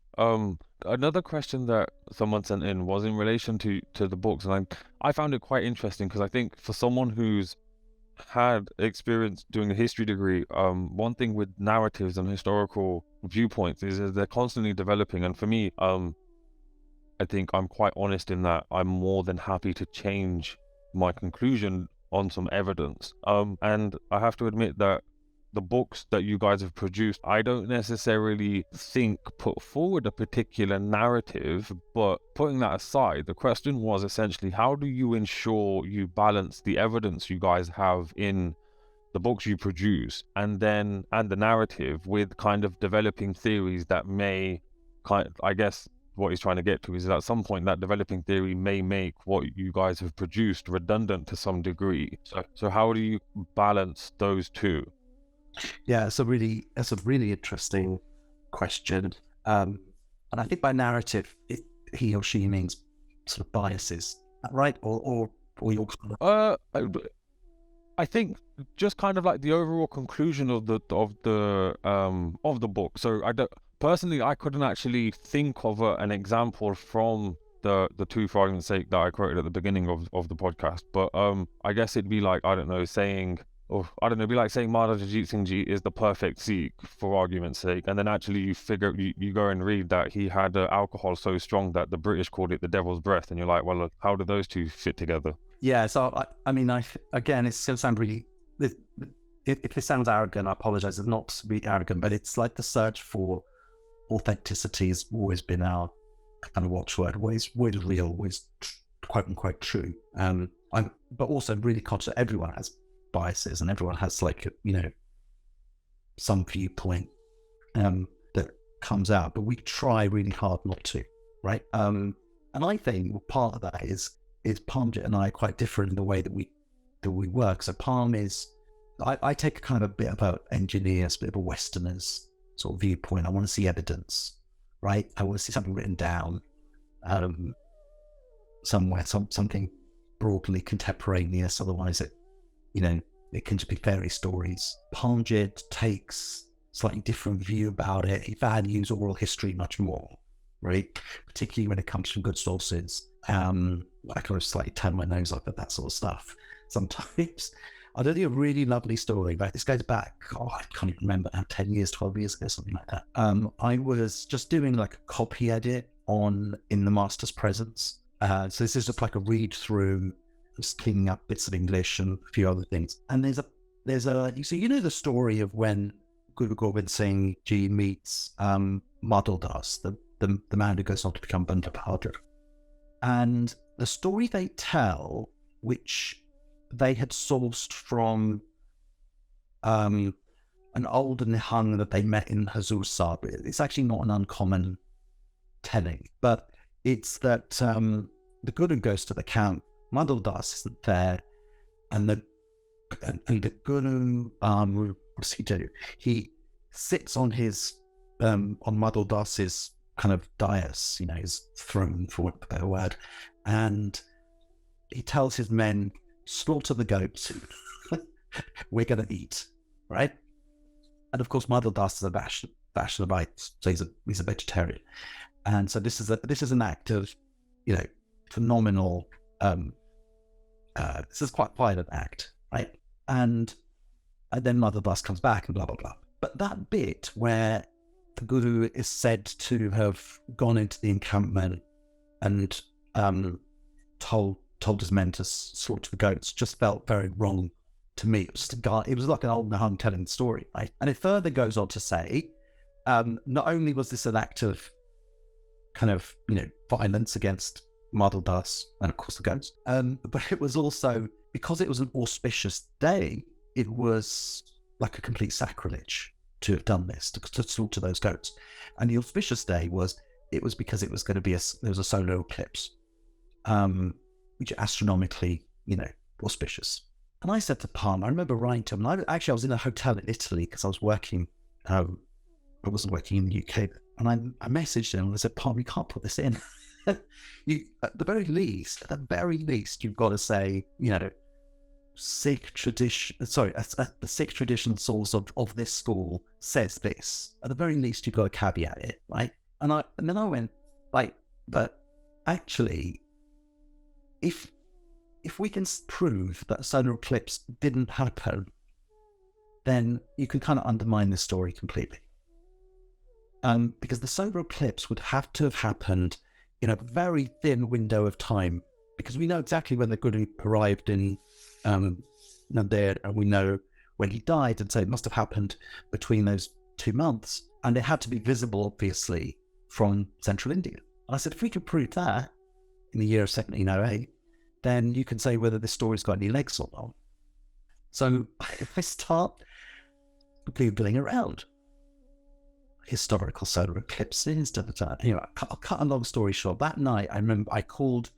Another question that someone sent in was in relation to the books, and I found it quite interesting because I think for someone who's had experience doing a history degree, one thing with narratives and historical viewpoints is they're constantly developing. And for me, I think I'm quite honest in that I'm more than happy to change my conclusion on some evidence. And I have to admit that the books that you guys have produced, I don't necessarily think put forward a particular narrative, but putting that aside, the question was essentially, how do you ensure you balance the evidence you guys have in the books you produce and the narrative with kind of developing theories that may I guess what he's trying to get to is that at some point that developing theory may make what you guys have produced redundant to some degree. So how do you balance those two? Yeah, that's a really interesting question. And I think by narrative, he or she means sort of biases, right? Or your I think just kind of like the overall conclusion of the book. So I couldn't actually think of an example from the two, for argument's sake, that I quoted at the beginning of the podcast. But I guess it'd be like, I don't know, saying or I don't know, it'd be like saying Maharaja Ranjit Singh Ji is the perfect Sikh, for argument's sake, and then actually you go and read that he had alcohol so strong that the British called it the devil's breath, and you're like, well, how do those two fit together? Yeah, so again, it's going to sound really, if this sounds arrogant, I apologize. It's not to be arrogant, but it's like the search for authenticity has always been our kind of watchword, always real, always quote unquote true. But also really conscious that everyone has biases and everyone has like, some viewpoint that comes out, but we try really hard not to, right? And I think part of that is Parmjit and I are quite different in the way that we work. So Parm is, I take kind of a bit of an engineer's, bit of a Westerner's sort of viewpoint. I want to see evidence, right? I want to see something written down somewhere, something broadly contemporaneous. Otherwise, it can just be fairy stories. Parmjit takes a slightly different view about it. He values oral history much more, right? Particularly when it comes from good sources. I kind of slightly turn my nose up at that sort of stuff sometimes. I'll tell you a really lovely story, right? This goes back, I can't even remember, 10 years, 12 years ago, something like that. I was just doing like a copy edit in the master's presence. So this is just like a read through, just cleaning up bits of English and a few other things. And there's a the story of when Guru Gobind Singh Ji meets Madhul Das, the man who goes on to become Bunga Bahadur. And the story they tell, which they had sourced from an older Nihang that they met in Hazur Sahib, it's actually not an uncommon telling, but it's that the Guru goes to the camp, Madhul Das isn't there, and the Guru, what does he do? He sits on his on Madhul Das's kind of dais, his throne, for want of a better word, and he tells his men, slaughter the goats, we're going to eat, right? And of course, Madhul Das is a Vaishnavite, so he's a vegetarian, and so this is an act of, phenomenal. This is quite a violent act, right? And then Madhul Das comes back and blah blah blah. But that bit where the Guru is said to have gone into the encampment and told his men to slaughter the goats just felt very wrong to me. It was like an old Nahang telling the story, right? And it further goes on to say, not only was this an act of kind of, violence against Madhul Das and of course the goats, but it was also, because it was an auspicious day, it was like a complete sacrilege to have done this, to slaughter those goats. And the auspicious day was because it was going to be there was a solar eclipse, which astronomically, auspicious. And I said to Palm, I remember writing to him, and I was in a hotel in Italy because I was working, I wasn't working in the UK, and I messaged him and I said, Palm, you can't put this in. At the very least, you've got to say, Sikh tradition, the Sikh traditional source of this school says this. At the very least, you've got to caveat it, right? And then I went, but actually, if we can prove that a solar eclipse didn't happen, then you can kind of undermine this story completely. Because the solar eclipse would have to have happened in a very thin window of time, because we know exactly when the Guru arrived in Nanded, and we know when he died, and so it must have happened between those 2 months, and it had to be visible, obviously, from central India. And I said, if we could prove that in the year of 1708, then you can say whether this story's got any legs or not. So I start Googling around historical solar eclipses. I'll cut a long story short. That night, I remember I called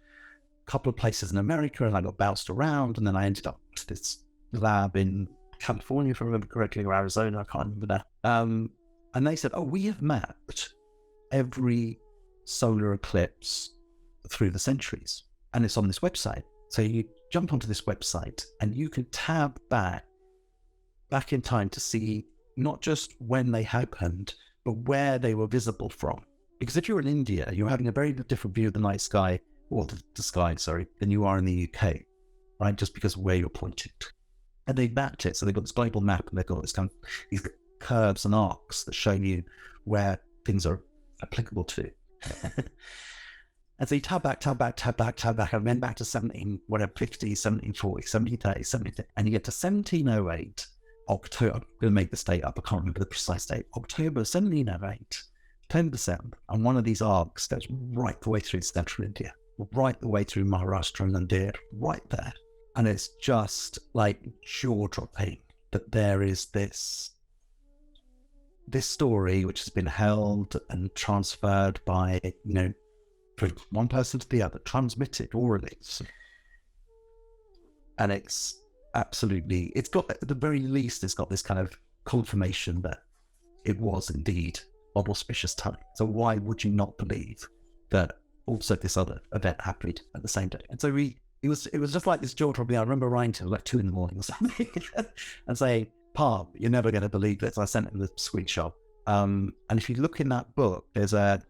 a couple of places in America and I got bounced around, and then I ended up at this lab in California, if I remember correctly, or Arizona, I can't remember now. And they said, we have mapped every solar eclipse through the centuries, and it's on this website. So you jump onto this website and you can tab back in time to see not just when they happened, but where they were visible from. Because if you're in India, you're having a very different view of the night sky, or the sky, than you are in the UK, right? Just because of where you're pointed. And they mapped it. So they've got this global map, and they've got this kind of these curves and arcs that show you where things are applicable to. And so you tab back, and then back to 1750, 1740, 1730, 1730, and you get to 1708, October. I'm going to make this date up. I can't remember the precise date. October 1708, 10%. And one of these arcs goes right the way through central India, right the way through Maharashtra and Nadir, right there. And it's just like jaw-dropping that there is this story which has been held and transferred by, from one person to the other, transmitted orally. And it's absolutely, it's got, at the very least, it's got this kind of confirmation that it was indeed an auspicious time. So why would you not believe that also this other event happened at the same day? And so it was just like this jaw-dropping. I remember writing to him like 2 a.m. or something and saying, Parm, you're never going to believe this. I sent him the screenshot. And if you look in that book,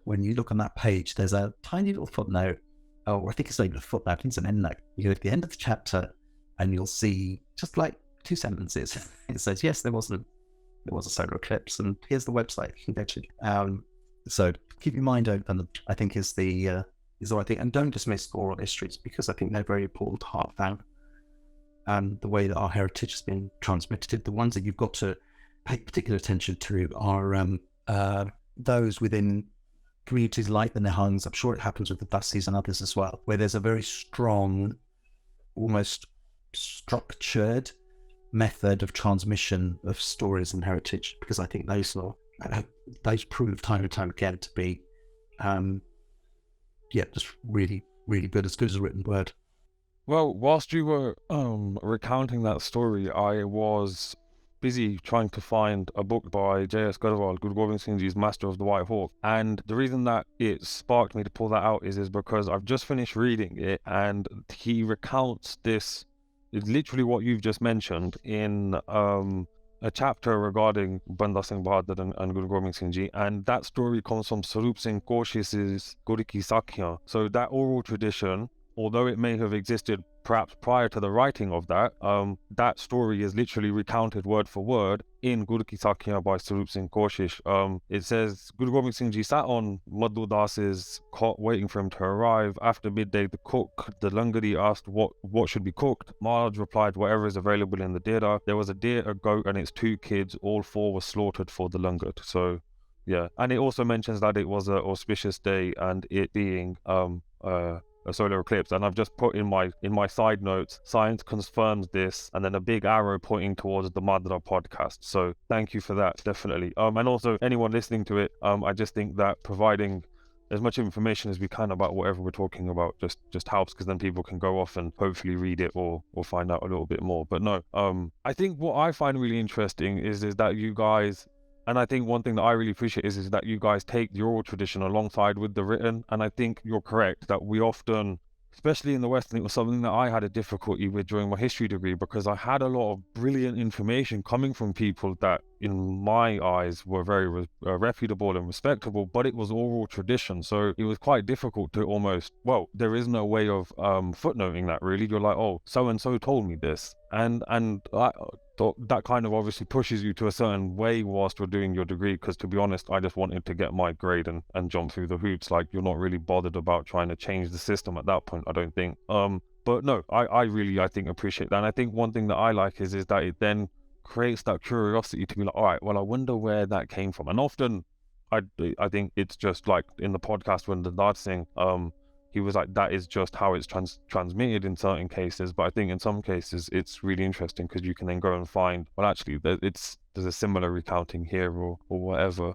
when you look on that page, there's a tiny little footnote, or I think it's not even a footnote, it's an endnote. You go to the end of the chapter and you'll see just like 2 sentences. It says, yes, there was a solar eclipse, and here's the website you can go to. So keep your mind open, I think is the right thing. And don't dismiss oral histories, because I think they're very important to heart down. And the way that our heritage has been transmitted, the ones that you've got to pay particular attention to are those within communities like the Nihangs. I'm sure it happens with the Dasis and others as well, where there's a very strong, almost structured method of transmission of stories and heritage, because I think those prove time and time again to be, just really, really good as a written word. Well, whilst you were recounting that story, I was busy trying to find a book by J.S. Garwal, Guru Gobind Singh Ji's Master of the White Hawk. And the reason that it sparked me to pull that out is because I've just finished reading it, and he recounts this, literally what you've just mentioned, in a chapter regarding Banda Singh Bahadur and Guru Gobind Singh Ji, and that story comes from Swarup Singh Koshish's Guru Ki Sakhiyan. So that oral tradition, although it may have existed perhaps prior to the writing of that, that story is literally recounted word for word in Guru Ki Sakhiyan by Swarup Singh Koshish. It says, Guru Gobind Singh Ji sat on Madhu Das's cot waiting for him to arrive. After midday, the cook, the Langari, asked what should be cooked. Maharaj replied, whatever is available in the dera. There was a deer, a goat, and its 2 kids. All 4 were slaughtered for the langar. So, yeah. And it also mentions that it was an auspicious day, and it being a solar eclipse, and I've just put in my side notes, science confirms this, and then a big arrow pointing towards the Madra podcast. So thank you for that, definitely. And also anyone listening to it, I just think that providing as much information as we can about whatever we're talking about just helps, because then people can go off and hopefully read it or find out a little bit more. But no, I think what I find really interesting is that you guys, and I think one thing that I really appreciate is that you guys take the oral tradition alongside with the written. And I think you're correct that we often, especially in the West, and it was something that I had a difficulty with during my history degree, because I had a lot of brilliant information coming from people that in my eyes were very reputable and respectable, but it was oral tradition. So it was quite difficult to almost, there is no way of footnoting that really. You're like, oh, so-and-so told me this. And that kind of obviously pushes you to a certain way whilst you're doing your degree, because to be honest, I just wanted to get my grade and jump through the hoops. Like, you're not really bothered about trying to change the system at that point, I don't think. But no, I really, I think, appreciate that. And I think one thing that I like is that it then creates that curiosity to be like, all right, well, I wonder where that came from. And often I think it's just like in the podcast when the Dad Singh, he was like, that is just how it's transmitted in certain cases. But I think in some cases it's really interesting, because you can then go and find, well, actually there's a similar recounting here or whatever.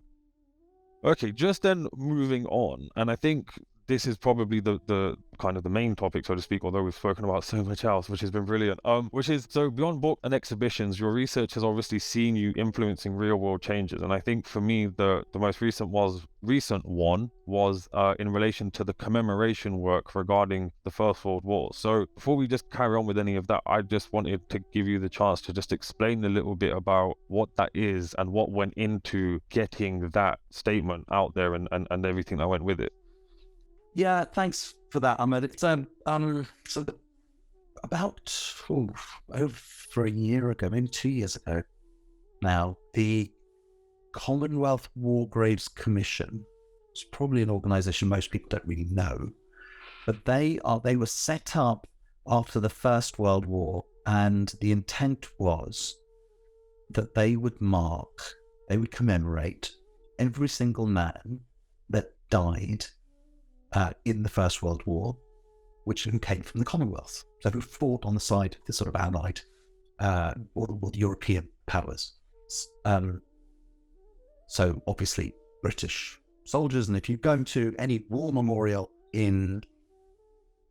Okay, just then moving on, and I think this is probably the kind of the main topic, so to speak, although we've spoken about so much else, which has been brilliant. Which is, so beyond book and exhibitions, your research has obviously seen you influencing real world changes. And I think for me, the most recent one was in relation to the commemoration work regarding the First World War. So before we just carry on with any of that, I just wanted to give you the chance to just explain a little bit about what that is and what went into getting that statement out there and everything that went with it. Yeah, thanks for that, Ahmed. It's so about over a year ago, maybe 2 years ago now, the Commonwealth War Graves Commission, it's probably an organisation most people don't really know, but they were set up after the First World War, and the intent was that they would commemorate every single man that died in the First World War, who came from the Commonwealth, so who fought on the side of the sort of Allied or the European powers. So obviously British soldiers, and if you go to any war memorial in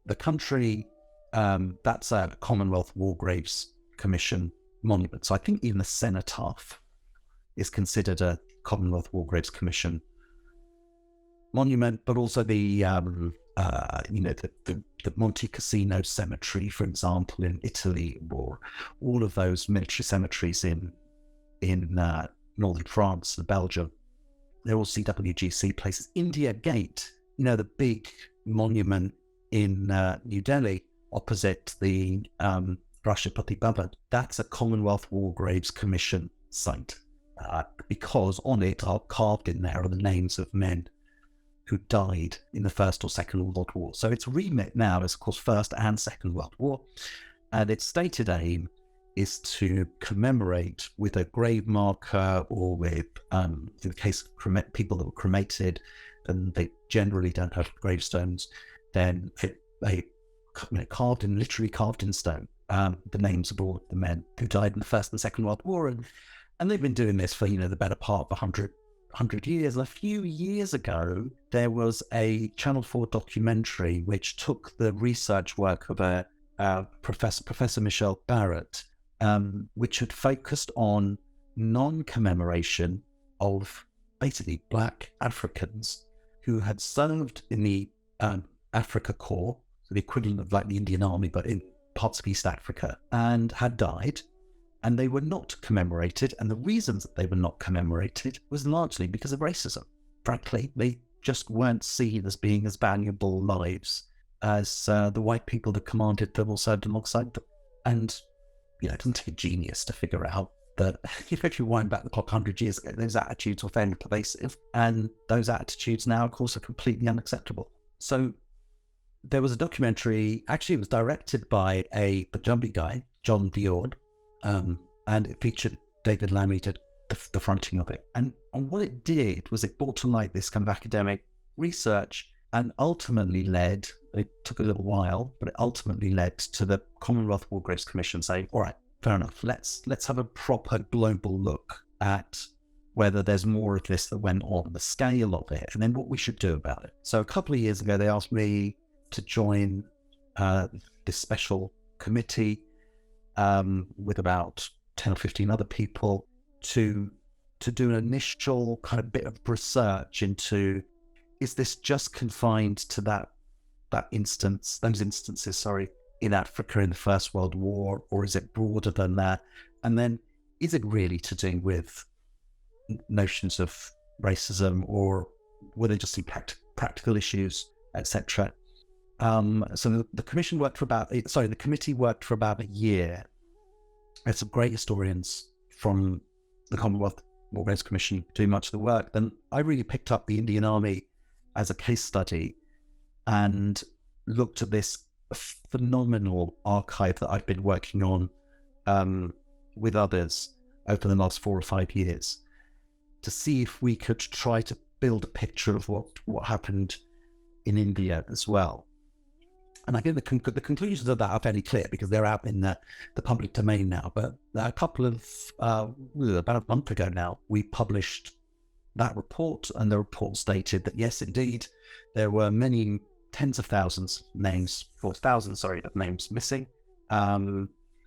the country, that's a Commonwealth War Graves Commission monument. So I think even the cenotaph is considered a Commonwealth War Graves Commission monument, but also the Monte Cassino Cemetery, for example, in Italy, or all of those military cemeteries in northern France and Belgium. They're all CWGC places. India Gate, the big monument in New Delhi opposite the Rashtrapati Bhavan, that's a Commonwealth War Graves Commission site, because on it are carved in there are the names of men who died in the First or Second World War. So its remit now is, of course, First and Second World War, and its stated aim is to commemorate with a grave marker, or with, in the case of people that were cremated, and they generally don't have gravestones, then they literally carved in stone, the names of all of the men who died in the First and Second World War, and they've been doing this for the better part of 100 years. And a few years ago, there was a Channel 4 documentary which took the research work of Professor Michelle Barrett, which had focused on non-commemoration of basically Black Africans who had served in the Africa Corps, so the equivalent of like the Indian Army, but in parts of East Africa, and had died, and they were not commemorated. And the reasons that they were not commemorated was largely because of racism. Frankly, they just weren't seen as being as valuable lives as the white people that commanded them or served alongside them. And it doesn't take a genius to figure out that if you wind back the clock 100 years ago, those attitudes were fairly pervasive, and those attitudes now, of course, are completely unacceptable. So there was a documentary, actually it was directed by a Punjabi guy, John Dior, and it featured David Lammy did the fronting of it. And what it did was it brought to light this kind of academic research, and ultimately led, it took a little while, but it ultimately led to the Commonwealth War Graves Commission saying, all right, fair enough, let's have a proper global look at whether there's more of this that went on, the scale of it, and then what we should do about it. So a couple of years ago, they asked me to join this special committee with about 10 or 15 other people to do an initial kind of bit of research into, is this just confined to those instances in Africa in the First World War, or is it broader than that? And then, is it really to do with notions of racism, or were they just practical issues, etc.? So the committee worked for about a year. There's some great historians from the Commonwealth War Graves Commission doing much of the work. Then I really picked up the Indian Army as a case study and looked at this phenomenal archive that I've been working on with others over the last 4 or 5 years to see if we could try to build a picture of what happened in India as well. And I think the conclusions of that are fairly clear because they're out in the public domain now. But a couple of, about a month ago now, we published that report, and the report stated that yes, indeed, there were many tens of thousands of names missing.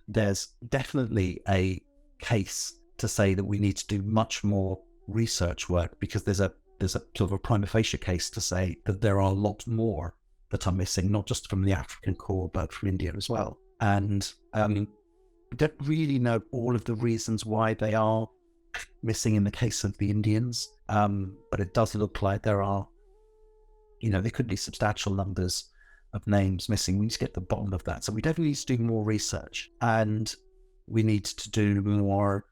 There's definitely a case to say that we need to do much more research work, because there's a sort of a prima facie case to say that there are a lot more that are missing, not just from the African core, but from India as well. And we don't really know all of the reasons why they are missing in the case of the Indians, but it does look like there are, there could be substantial numbers of names missing. We need to get to the bottom of that. So we definitely need to do more research, and we need to do more.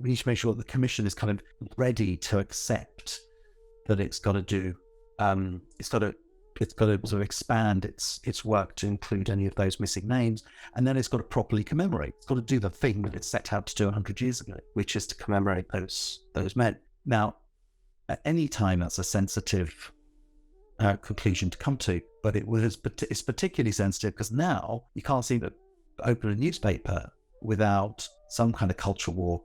We need to make sure that the commission is kind of ready to accept that it's got to do. It's got to sort of expand its work to include any of those missing names, and then it's got to properly commemorate. It's got to do the thing that it set out to do 100 years ago, which is to commemorate those men. Now, at any time, that's a sensitive conclusion to come to, but it's particularly sensitive because now you can't seem to open a newspaper without some kind of culture war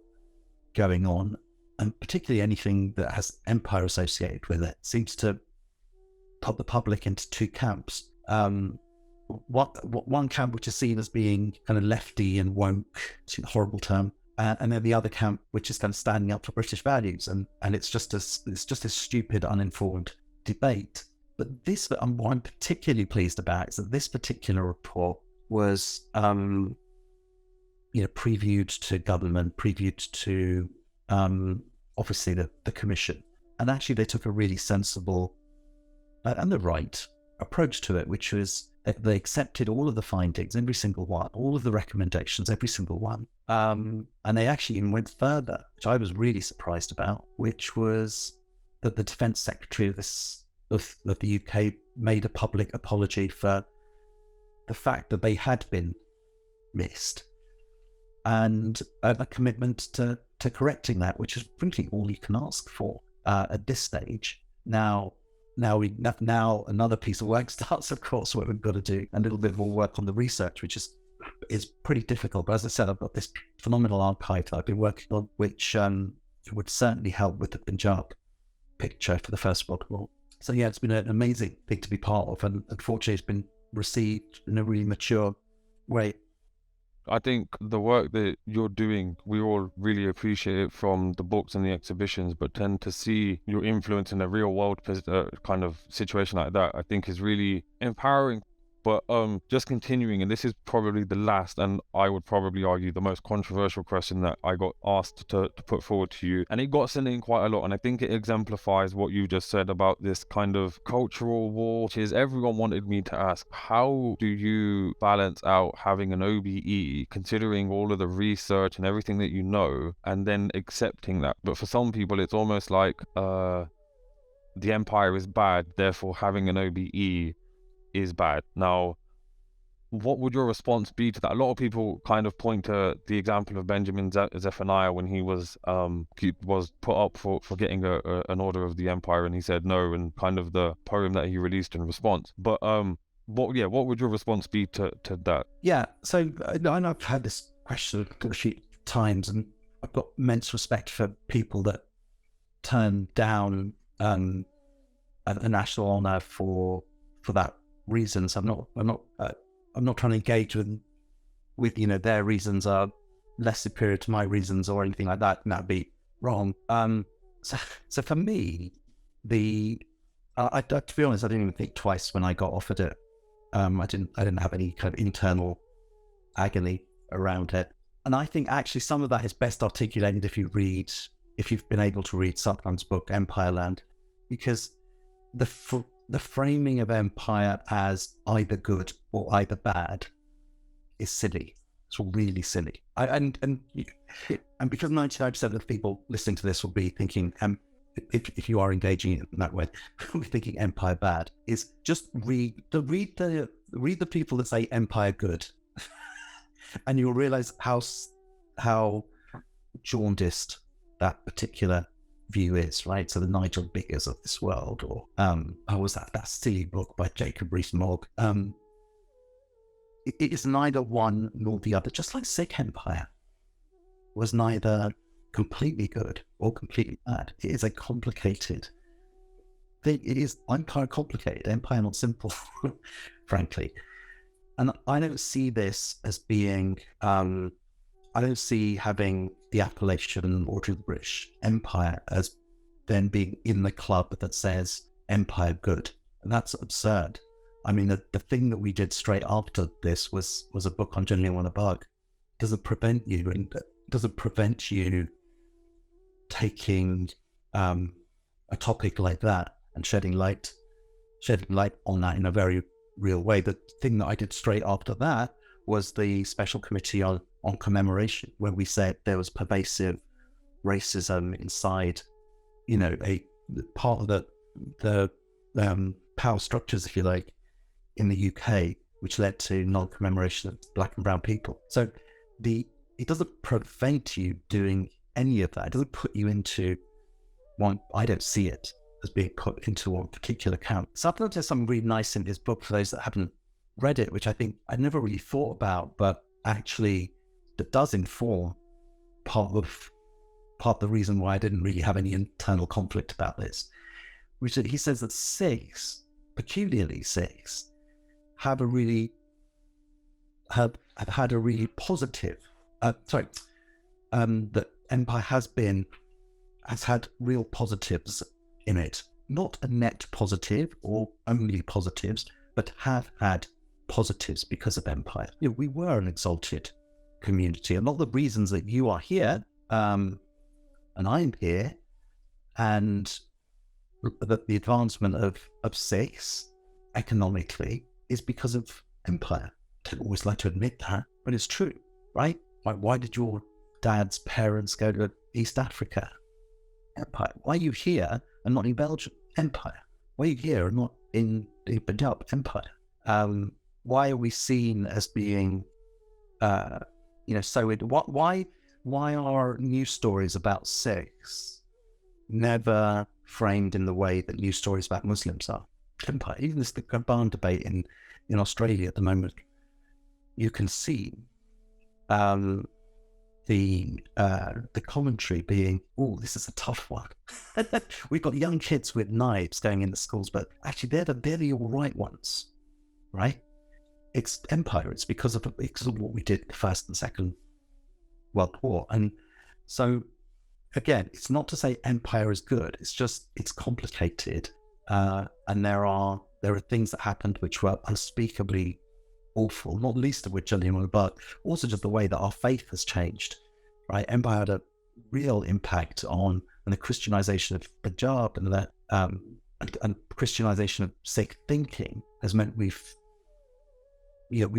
going on, and particularly anything that has empire associated with it seems to put the public into two camps. One camp which is seen as being kind of lefty and woke, it's a horrible term, and then the other camp which is kind of standing up for British values, and it's just a stupid, uninformed debate. But this, what I'm particularly pleased about is that this particular report was, previewed to government, previewed to obviously the commission, and actually they took a really sensible and the right approach to it, which was they accepted all of the findings, every single one, all of the recommendations, every single one, and they actually even went further, which I was really surprised about, which was that the Defence Secretary of the UK made a public apology for the fact that they had been missed, and a commitment to correcting that, which is frankly all you can ask for at this stage. Now another piece of work starts, of course, where we've got to do a little bit more work on the research, which is pretty difficult. But as I said, I've got this phenomenal archive that I've been working on, which would certainly help with the Punjab picture for the First World War. So yeah, it's been an amazing thing to be part of, and unfortunately it's been received in a really mature way. I think the work that you're doing, we all really appreciate it from the books and the exhibitions, but tend to see your influence in a real world kind of situation like that, I think is really empowering. But just continuing, and this is probably the last, and I would probably argue the most controversial question that I got asked to put forward to you, and it got sent in quite a lot, and I think it exemplifies what you just said about this kind of cultural war, which is everyone wanted me to ask, how do you balance out having an OBE, considering all of the research and everything that you know, and then accepting that? But for some people, it's almost like the empire is bad, therefore having an OBE is bad. Now, what would your response be to that? A lot of people kind of point to the example of Benjamin Zephaniah when he was put up for getting an order of the empire, and he said no, and kind of the poem that he released in response. But what would your response be to that? Yeah, so I've had this question a few times, and I've got immense respect for people that turn down a national honor for that reasons. I'm not trying to engage with their reasons are less superior to my reasons or anything like that, and that'd be wrong. So for me, to be honest, I didn't even think twice when I got offered it. I didn't have any kind of internal agony around it, and I think actually some of that is best articulated if you've been able to read Sutherland's book Empireland, because the framing of empire as either good or either bad is silly. It's really silly. And because 99% of the people listening to this will be thinking, if you are engaging in that way, will be thinking empire bad, is just read the people that say empire good, and you'll realize how jaundiced that particular view is, right? So the Nigel Biggers of this world, or was that silly book by Jacob Rees-Mogg? It is neither one nor the other. Just like Sikh Empire was neither completely good or completely bad. It is a complicated thing. It is empire complicated, empire not simple, frankly. And I don't see this as being. I don't see having the appellation Order of the British Empire as then being in the club that says Empire good. And that's absurd. I mean, the thing that we did straight after this was a book on Jallianwala Bagh. Doesn't prevent you taking a topic like that and shedding light shed light on that in a very real way. The thing that I did straight after that was the Special Committee on Commemoration, where we said there was pervasive racism inside, a part of the power structures, if you like, in the UK, which led to non-commemoration of Black and brown people. So it doesn't prevent you doing any of that. It doesn't put you into one. I don't see it as being put into one particular camp. Sometimes there's something really nice in his book for those that haven't read it, which I think I never really thought about, but actually that does inform part of the reason why I didn't really have any internal conflict about this, which he says that Sicques, peculiarly Sicques, have had a really positive, that Empire has had real positives in it. Not a net positive or only positives, but have had positives because of Empire. We were an exalted community. A lot of the reasons that you are here, and I'm here, and the advancement of Sicques economically is because of Empire. I don't always like to admit that, but it's true, right? Why did your dad's parents go to East Africa? Empire. Why are you here and not in Belgium? Empire. Why are you here and not in Punjab? Empire. Why are we seen as being, why are news stories about Sicques never framed in the way that news stories about Muslims are? Empire. Even this the Gabon debate in Australia at the moment, you can see the commentary being, oh, this is a tough one. We've got young kids with knives going into schools, but actually they're the all right ones, right? It's Empire. It's because of what we did in the First and Second World War. And so, again, it's not to say Empire is good. It's just, it's complicated. And there are things that happened which were unspeakably awful, not least of which but also just the way that our faith has changed, right? Empire had a real impact on the Christianization of Punjab, and that and Christianization of Sikh thinking has meant we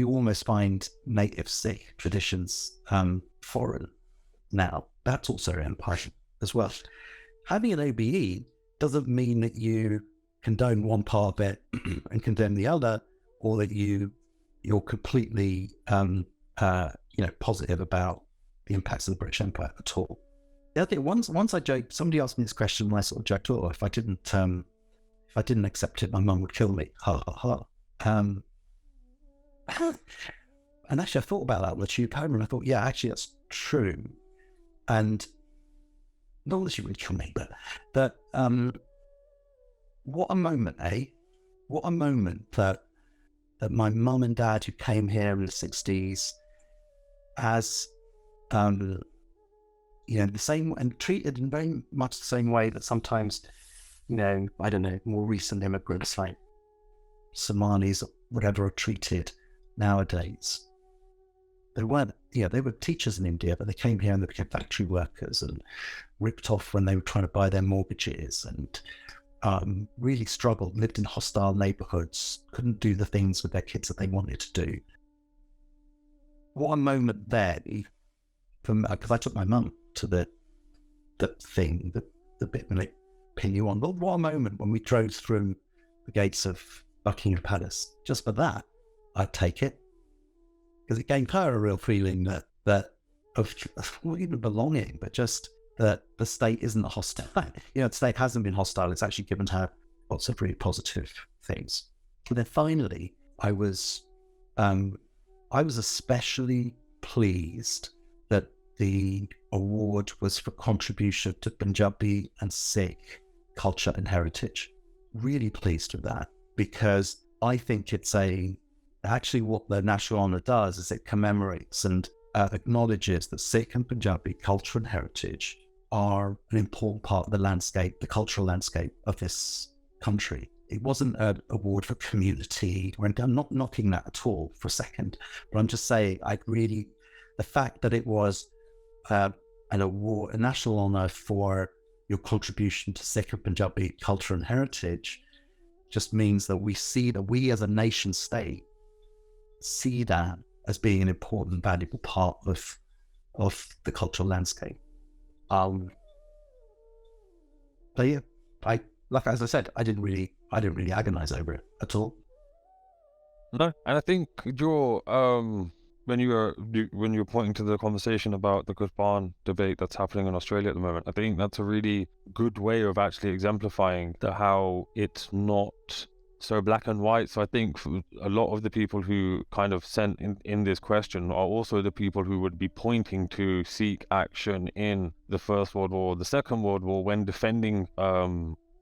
almost find native Sikh traditions foreign now. That's also Empire as well. Having an OBE doesn't mean that you condone one part of it and condemn the other, or that you're completely positive about the impacts of the British Empire at all. The other thing, once I joked, somebody asked me this question and I sort of joked, oh, if I didn't accept it, my mum would kill me. Ha ha ha. And actually I thought about that on the tube home, and I thought, yeah, actually that's true. And not that she would kill me, but that what a moment, eh? What a moment that my mum and dad, who came here in the 60s, as the same, and treated in very much the same way that sometimes, I don't know, more recent immigrants like Somalis or whatever are treated nowadays. They were teachers in India, but they came here and they became factory workers and ripped off when they were trying to buy their mortgages, and really struggled, lived in hostile neighborhoods, couldn't do the things with their kids that they wanted to do. What a moment there, because I took my mum to the thing, the bit when they pin you on. But what a moment when we drove through the gates of Buckingham Palace. Just for that, I'd take it, because it gave her a real feeling that of not even belonging, but just that the state isn't hostile. The state hasn't been hostile. It's actually given her lots of really positive things. And then finally, I was especially pleased that the award was for contribution to Punjabi and Sikh culture and heritage. Really pleased with that, because I think it's actually what the National Honour does is it commemorates and acknowledges that Sikh and Punjabi culture and heritage are an important part of the landscape, the cultural landscape of this country. It wasn't an award for community, I'm not knocking that at all for a second, but I'm just saying, the fact that it was an award, a national honour for your contribution to Sikh and Punjabi culture and heritage, just means that we as a nation state see that as being an important, valuable part of the cultural landscape. But yeah, as I said, I didn't really agonize over it at all. No, and I think when you were pointing to the conversation about the Gurban debate that's happening in Australia at the moment, I think that's a really good way of actually exemplifying how it's not so black and white. So I think a lot of the people who kind of sent in this question are also the people who would be pointing to Sikh action in the First World War, the Second World War, when defending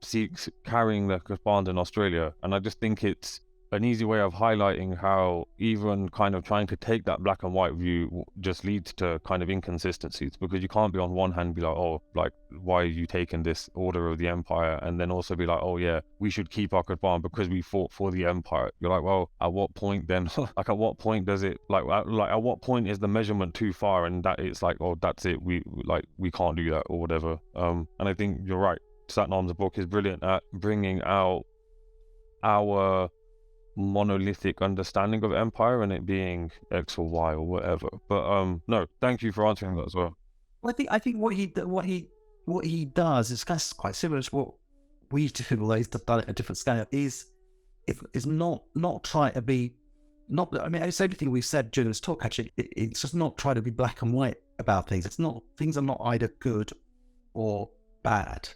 Sikhs carrying their Gurbans in Australia. And I just think it's an easy way of highlighting how even kind of trying to take that black and white view just leads to kind of inconsistencies, because you can't be on one hand be like, oh, like, why are you taking this order of the empire, and then also be like, oh yeah, we should keep our Gurban because we fought for the empire. You're like, well, at what point then like at what point does it like at what point is the measurement too far and that it's like, oh, that's it, we can't do that or whatever. And I think you're right, Satnam's book is brilliant at bringing out our monolithic understanding of empire and it being X or Y or whatever. But no, thank you for answering that as well. Well, I think what he does is quite similar to what we do, although he's done it at a different scale. Is not try to be I mean, it's everything we've said during this talk. Actually, it's just not try to be black and white about things. Things are not either good or bad.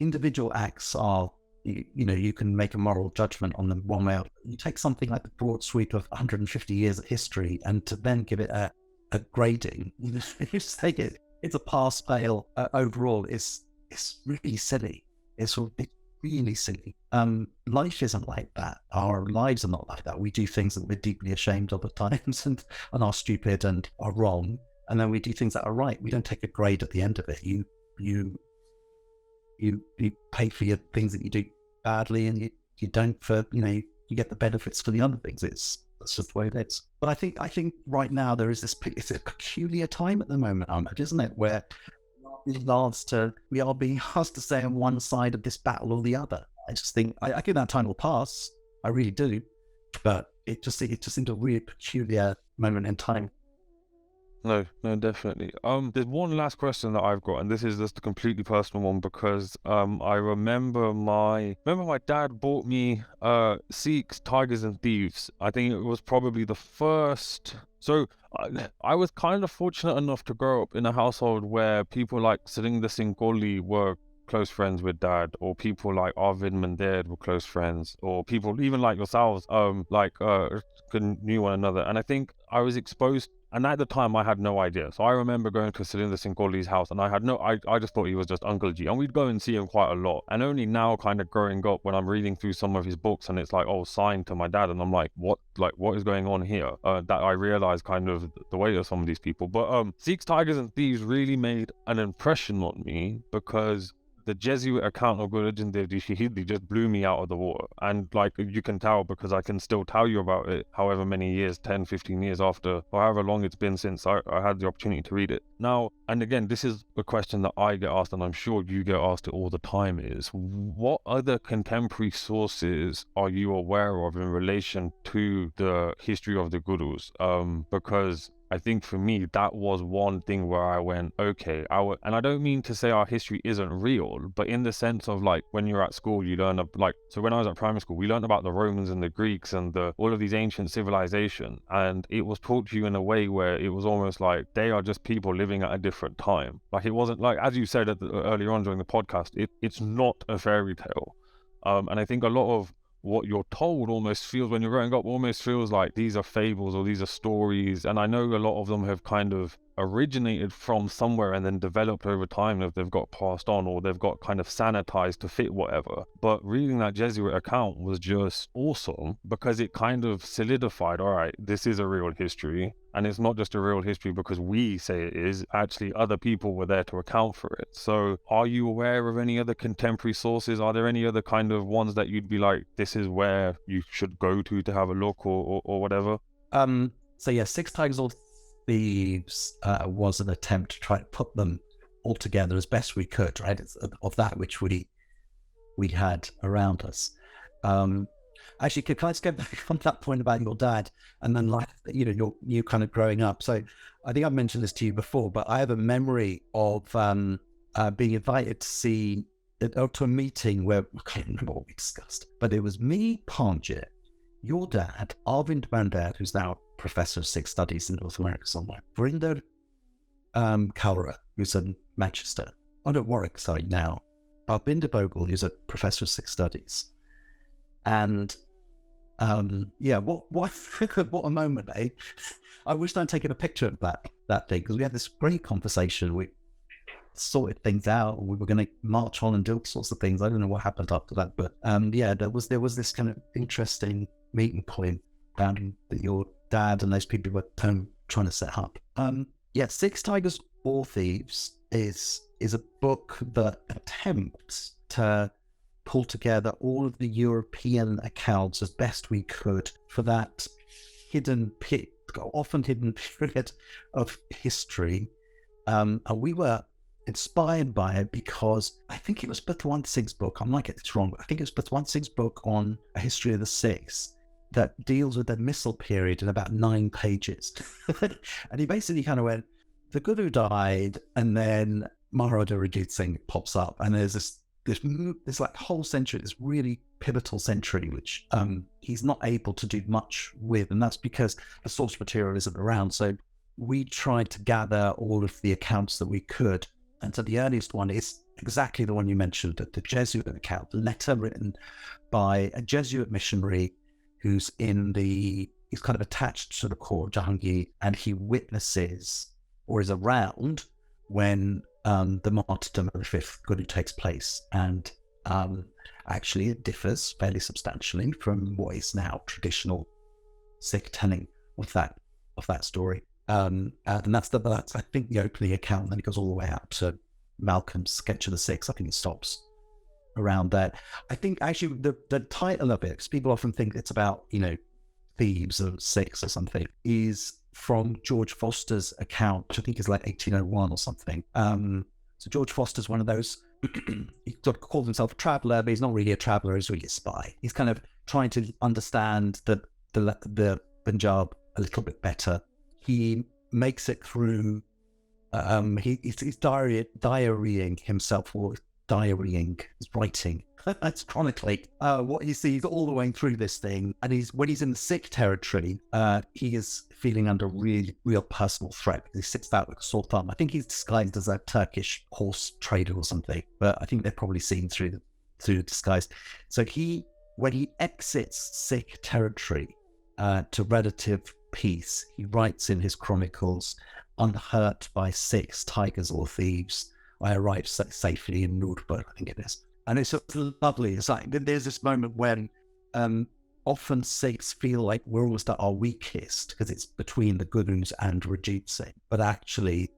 Individual acts are. You can make a moral judgment on them one way. You take something like the broad sweep of 150 years of history and to then give it a grading, you just take it, it's a pass fail overall. It's really silly. It's really silly. Life isn't like that. Our lives are not like that. We do things that we're deeply ashamed of at times and are stupid and are wrong. And then we do things that are right. We don't take a grade at the end of it. You pay for your things that you do badly, and you don't for you get the benefits for the other things. That's just the way it is. But I think right now there is it's a peculiar time at the moment, Ahmed, isn't it, where we are being asked to stay on one side of this battle or the other. I just think I think that time will pass. I really do, but it just seemed a really peculiar moment in time. No, definitely. There's one last question that I've got, and this is just a completely personal one because I remember my dad bought me Sicques, Tigers and Thieves. I think it was probably the first. So I was kind of fortunate enough to grow up in a household where people like Surinder Singh Kohli were close friends with dad, or people like Arvind Manded were close friends, or people even like yourselves knew one another. And I think I was exposed, and at the time I had no idea. So I remember going to Surinder Singh Kohli's house, and I just thought he was just Uncle G, and we'd go and see him quite a lot. And only now, kind of growing up, when I'm reading through some of his books and it's like, oh, signed to my dad, and I'm like, what is going on here? That I realized kind of the weight of some of these people. But Sicques, Tigers and Thieves really made an impression on me because the Jesuit account of Guru Arjan Dev Ji Shahidi just blew me out of the water. And like you can tell, because I can still tell you about it however many years, 10, 15 years after, or however long it's been since I had the opportunity to read it. Now, and again, this is a question that I get asked, and I'm sure you get asked it all the time, is what other contemporary sources are you aware of in relation to the history of the Gurus? Because I think for me, that was one thing where I went, okay, and I don't mean to say our history isn't real, but in the sense of like when you're at school, you learn so when I was at primary school, we learned about the Romans and the Greeks and all of these ancient civilizations, and it was taught to you in a way where it was almost like they are just people living at a different time. Like it wasn't like, as you said earlier on during the podcast, it's not a fairy tale. And I think a lot of what you're told almost feels, when you're growing up, almost feels like these are fables or these are stories. And I know a lot of them have kind of originated from somewhere and then developed over time, if they've got passed on or they've got kind of sanitized to fit whatever. But reading that Jesuit account was just awesome because it kind of solidified, all right, this is a real history. And it's not just a real history because we say it is, actually other people were there to account for it. So are you aware of any other contemporary sources? Are there any other kind of ones that you'd be like, this is where you should go to have a look or whatever? So yeah, Sicques, Tigers or Thieves was an attempt to try to put them all together as best we could, right? Of that which we had around us. Actually, can I just go back on that point about your dad and then you kind of growing up? So I think I've mentioned this to you before, but I have a memory of being invited to a meeting where I can't remember what we discussed, but it was me, Parmjit, your dad, Amandeep Madra, who's now professor of Sicques studies in North America somewhere, Vrinder Kaura, who's in Manchester, Warwick, sorry, now, Binder Bogle, who's a professor of Sicques studies. And what a moment, eh? I wish I'd taken a picture of that day, because we had this great conversation. We sorted things out. We were going to march on and do all sorts of things. I don't know what happened after that, but there was this kind of interesting meeting point that your dad and those people were trying to set up. Sicques, Tigers or Thieves is a book that attempts to pull together all of the European accounts as best we could for that often hidden period of history. And we were inspired by it because I think it was Bhagwan Singh's book. I might get this wrong, but I think it was Bhagwan Singh's book on a history of the Sicques that deals with the missile period in about 9 pages. And he basically kind of went, the Guru died, and then Maharaja Ranjit Singh pops up, and there's this like whole century, this really pivotal century, which he's not able to do much with, and that's because the source material isn't around. So we tried to gather all of the accounts that we could, and so the earliest one is exactly the one you mentioned, the Jesuit account, the letter written by a Jesuit missionary who's he's kind of attached to the court, Jahangir, and he witnesses or is around when the martyrdom of the 5th Guru takes place. And actually it differs fairly substantially from what is now traditional Sikh telling of that story. And that's I think the opening account, and then it goes all the way up to Malcolm's Sketch of the Six. I think it stops around that. I think actually the title of it, because people often think it's about, thieves or Sicques or something, is from George Foster's account, which I think is like 1801 or something. So George Foster's one of those, he sort of calls himself a traveller, but he's not really a traveller, he's really a spy. He's kind of trying to understand the Punjab a little bit better. He makes it through, he's diarying himself, or he's writing, it's chronically what he sees all the way through this thing. And when he's in the Sikh territory, he is feeling under real personal threat. He sits out with a sore thumb. I think he's disguised as a Turkish horse trader or something, but I think they're probably seen through the disguise. So when he exits Sikh territory to relative peace, he writes in his chronicles, "Unhurt by Sikhs, tigers or thieves, I arrived safely in Nurpur," I think it is. And it's lovely. It's like there's this moment when often Sikhs feel like we're almost at our weakest because it's between the Gurus and Ranjit Singh, but actually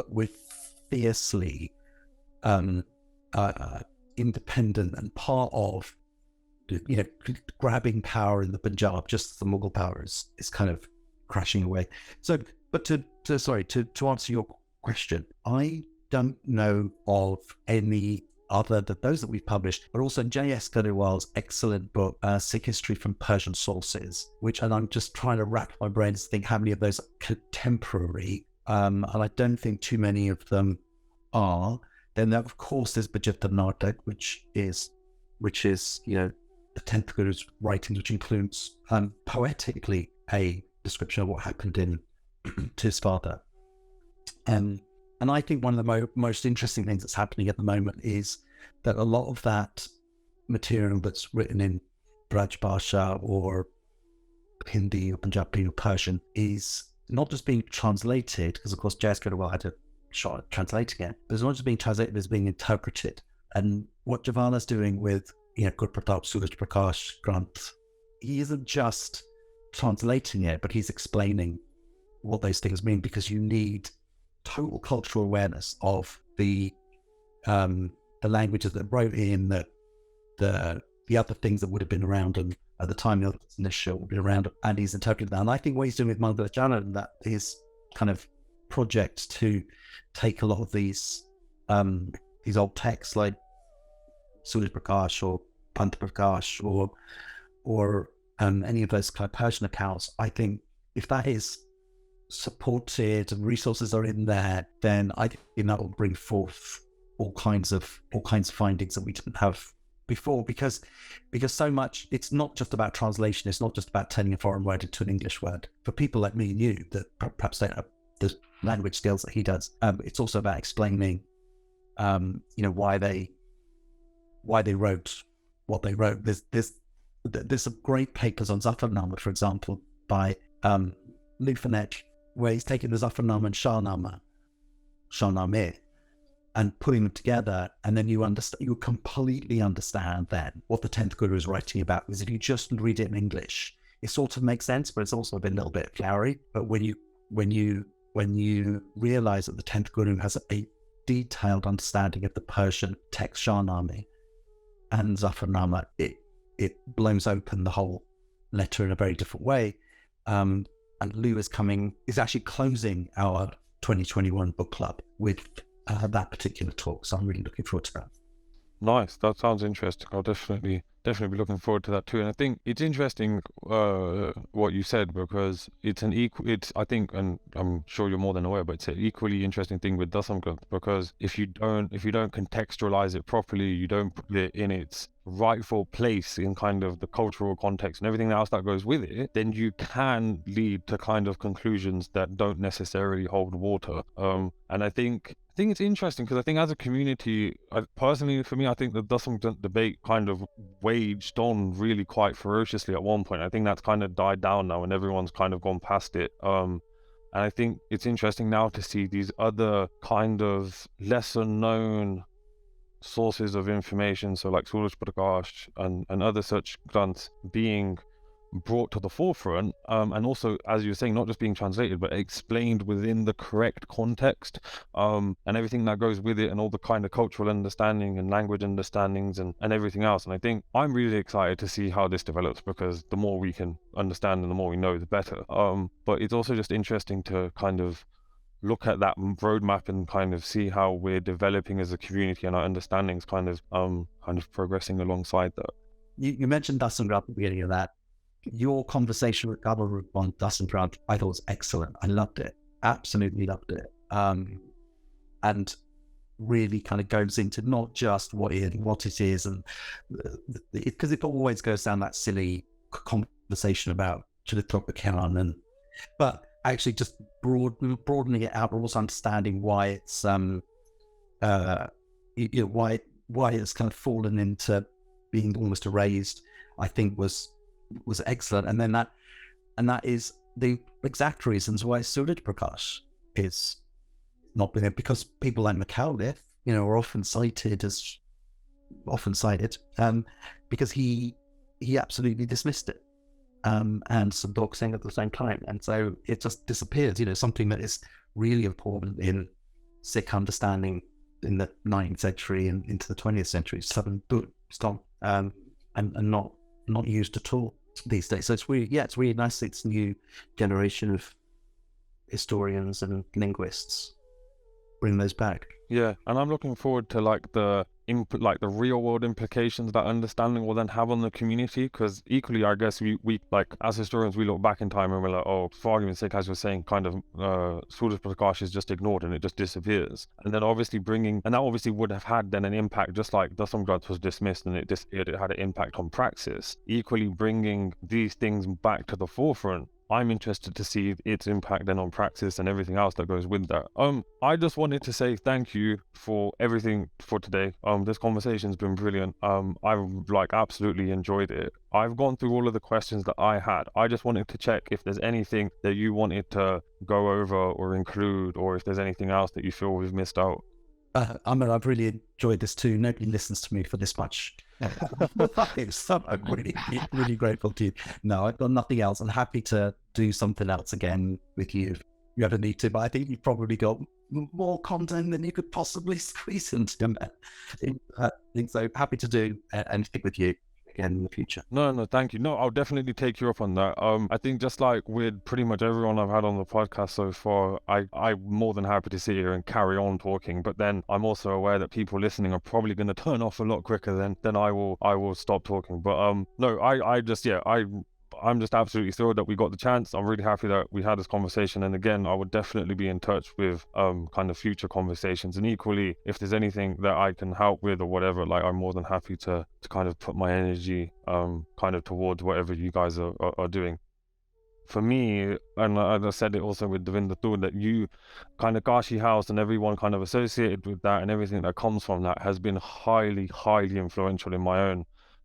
we're fiercely independent and part of grabbing power in the Punjab just as the Mughal power is kind of crashing away. So, but to answer your question, I don't know of any other than those that we've published, but also J.S. Gadiwal's excellent book, Sikh History from Persian Sources, and I'm just trying to wrap my brain to think how many of those are contemporary, and I don't think too many of them are. Then of course there's Bajita Nardak, which is the 10th Guru's writings, which includes poetically a description of what happened to his father. And I think one of the most interesting things that's happening at the moment is that a lot of that material that's written in Braj Bhasha or Hindi or Punjabi or Persian is not just being translated, because of course J.S. Gadiwal had a shot at translating it, but it's not just being translated, it's being interpreted. And what Javana's doing with Guru Pratap, Suraj Prakash, Granth, he isn't just translating it, but he's explaining what those things mean, because you need total cultural awareness of the languages that wrote in, the other things that would have been around, and at the time the initial would be around, and he's interpreted that. And I think what he's doing with Mangala Jana, and that his kind of project to take a lot of these old texts like Suraj Prakash or Prakash or any of those kind of Persian accounts, I think if that is supported and resources are in there, then I think that will bring forth all kinds of findings that we didn't have before, because so much, it's not just about translation, it's not just about turning a foreign word into an English word. For people like me and you that perhaps don't have the language skills that he does, it's also about explaining why they wrote what they wrote. There's some great papers on Zafarnama, for example, by Lou Finette, where he's taken the Zafarnama and Shahnameh and putting them together, and then you completely understand then what the 10th Guru is writing about. Because if you just read it in English, it sort of makes sense, but it's also a little bit flowery. But when you realize that the 10th Guru has a detailed understanding of the Persian text Shahnameh and Zafarnama, it blows open the whole letter in a very different way. And Lou is actually closing our 2021 book club with that particular talk. So I'm really looking forward to that. Nice. That sounds interesting. I'll definitely be looking forward to that too. And I think it's interesting what you said, because I think, and I'm sure you're more than aware, but it's an equally interesting thing with Dasamgranth, because if you don't contextualize it properly, you don't put it in its rightful place in kind of the cultural context and everything else that goes with it, then you can lead to kind of conclusions that don't necessarily hold water. And I think it's interesting, because I think as a community, personally for me, I think the Dasamgranth debate kind of waged on really quite ferociously at one point. I think that's kind of died down now and everyone's kind of gone past it. And I think it's interesting now to see these other kind of lesser known sources of information, so like Suraj Prakash and other such granths being brought to the forefront, and also, as you were saying, not just being translated but explained within the correct context, and everything that goes with it, and all the kind of cultural understanding and language understandings and everything else. And I think I'm really excited to see how this develops, because the more we can understand and the more we know, the better. But it's also just interesting to kind of look at that roadmap and kind of see how we're developing as a community and our understandings kind of progressing alongside that. You mentioned Dasamgranth at the beginning of that. Your conversation with Gabaru on Dasamgranth, I thought was excellent. I loved it, absolutely loved it, and really kind of goes into not just what it is, and because it always goes down that silly conversation about Chalitokpa Khan, but actually just broadening it out, but also understanding why it's why it's kind of fallen into being almost erased, I think was excellent. And then that is the exact reasons why Suraj Prakash is not been there, because people like Macauliffe, are often cited, because he absolutely dismissed it, and Sandok Singh at the same time, and so it just disappears. Something that is really important in Sikh understanding in the 19th century and into the 20th century, Southern Buddhism, and not used at all these days. So it's really nice. It's a new generation of historians and linguists bring those back. Yeah, and I'm looking forward to the real world implications that understanding will then have on the community, because equally, I guess we as historians, we look back in time and we're like, oh, for argument's sake, as you're saying, kind of Suraj Prakash is just ignored and it just disappears. And then obviously that obviously would have had then an impact, just like Dasamgranth was dismissed and it disappeared, it had an impact on praxis. Equally, bringing these things back to the forefront, I'm interested to see its impact then on praxis and everything else that goes with that. I just wanted to say thank you for everything for today. This conversation's been brilliant. I've absolutely enjoyed it. I've gone through all of the questions that I had. I just wanted to check if there's anything that you wanted to go over or include, or if there's anything else that you feel we've missed out. I've really enjoyed this too. Nobody listens to me for this much. I'm really, really grateful to you. No, I've got nothing else. I'm happy to do something else again with you if you ever need to, but I think you've probably got more content than you could possibly squeeze into that. I think so. Happy to do and stick with you. again in the future. No, thank you. No, I'll definitely take you up on that. I think just like with pretty much everyone I've had on the podcast so far, I'm more than happy to sit here and carry on talking. But then I'm also aware that people listening are probably going to turn off a lot quicker than I will stop talking. But no, I'm just absolutely thrilled that we got the chance. I'm really happy that we had this conversation. And again, I would definitely be in touch with kind of future conversations. And equally, if there's anything that I can help with or whatever, like I'm more than happy to kind of put my energy kind of towards whatever you guys are doing. For me, and I said it also with Devinder Tour, that you kind of Kashi House and everyone kind of associated with that and everything that comes from that has been highly, highly influential in my own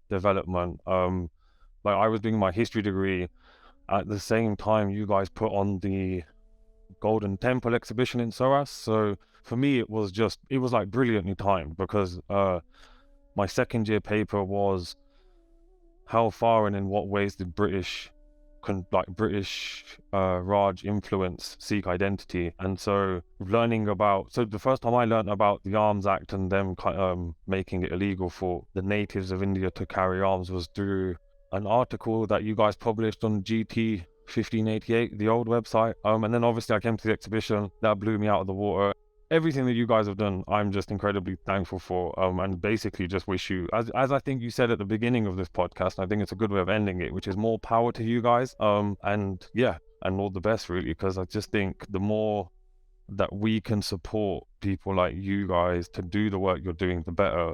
development. Like I was doing my history degree at the same time you guys put on the Golden Temple exhibition in Soas. So for me, it was like brilliantly timed, because my second year paper was how far and in what ways did British Raj influence Sikh identity. And so the first time I learned about the Arms Act and them making it illegal for the natives of India to carry arms was through an article that you guys published on GT 1588, the old website. And then obviously I came to the exhibition. That blew me out of the water. Everything that you guys have done, I'm just incredibly thankful for, and basically just wish you, as I think you said at the beginning of this podcast, I think it's a good way of ending it, which is more power to you guys, and all the best, really, because I just think the more that we can support people like you guys to do the work you're doing, the better.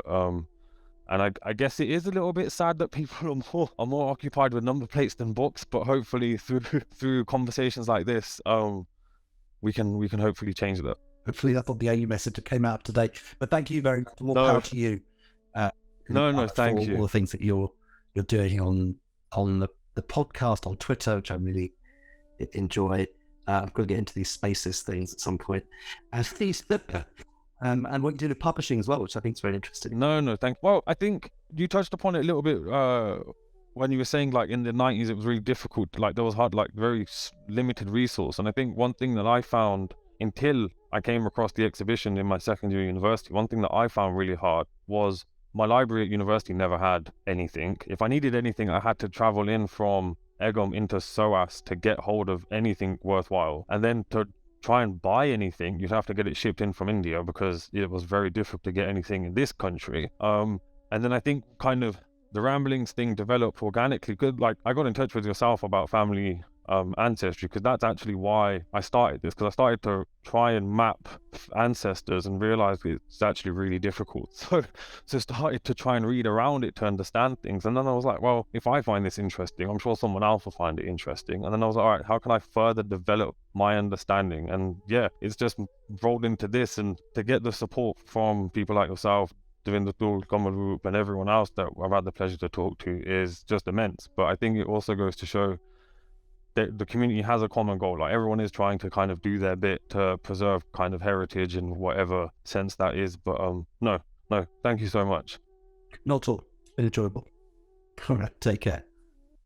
And I guess it is a little bit sad that people are more occupied with number plates than books, but hopefully through conversations like this, we can hopefully change that. Hopefully that's not the only message that came out today. But thank you very much. More power to you. Thank you. All the things that you're doing on the podcast, on Twitter, which I really enjoy. I'm going to get into these spaces things at some point. And what you do with publishing as well, which I think is very interesting. No, thank you. Well, I think you touched upon it a little bit when you were saying like in the 90s it was really difficult. Like there was very limited resource. And I think one thing that I found until I came across the exhibition in my second year of university, one thing that I found really hard was my library at university never had anything. If I needed anything, I had to travel in from Egom into SOAS to get hold of anything worthwhile. And then to try and buy anything, you'd have to get it shipped in from India because it was very difficult to get anything in this country. And then I think kind of the ramblings thing developed organically. Good, like I got in touch with yourself about family ancestry, because that's actually why I started this, because I started to try and map ancestors and realized it's actually really difficult. So started to try and read around it to understand things, and then I was like, well, if I find this interesting, I'm sure someone else will find it interesting. And then I was like, all right, how can I further develop my understanding? And yeah, it's just rolled into this, and to get the support from people like yourself, Devinder Tool, Commonwealth, and everyone else that I've had the pleasure to talk to is just immense. But I think it also goes to show the community has a common goal. Like everyone is trying to kind of do their bit to preserve kind of heritage in whatever sense that is. But no, thank you so much. Not at all. It's been enjoyable. All right, take care.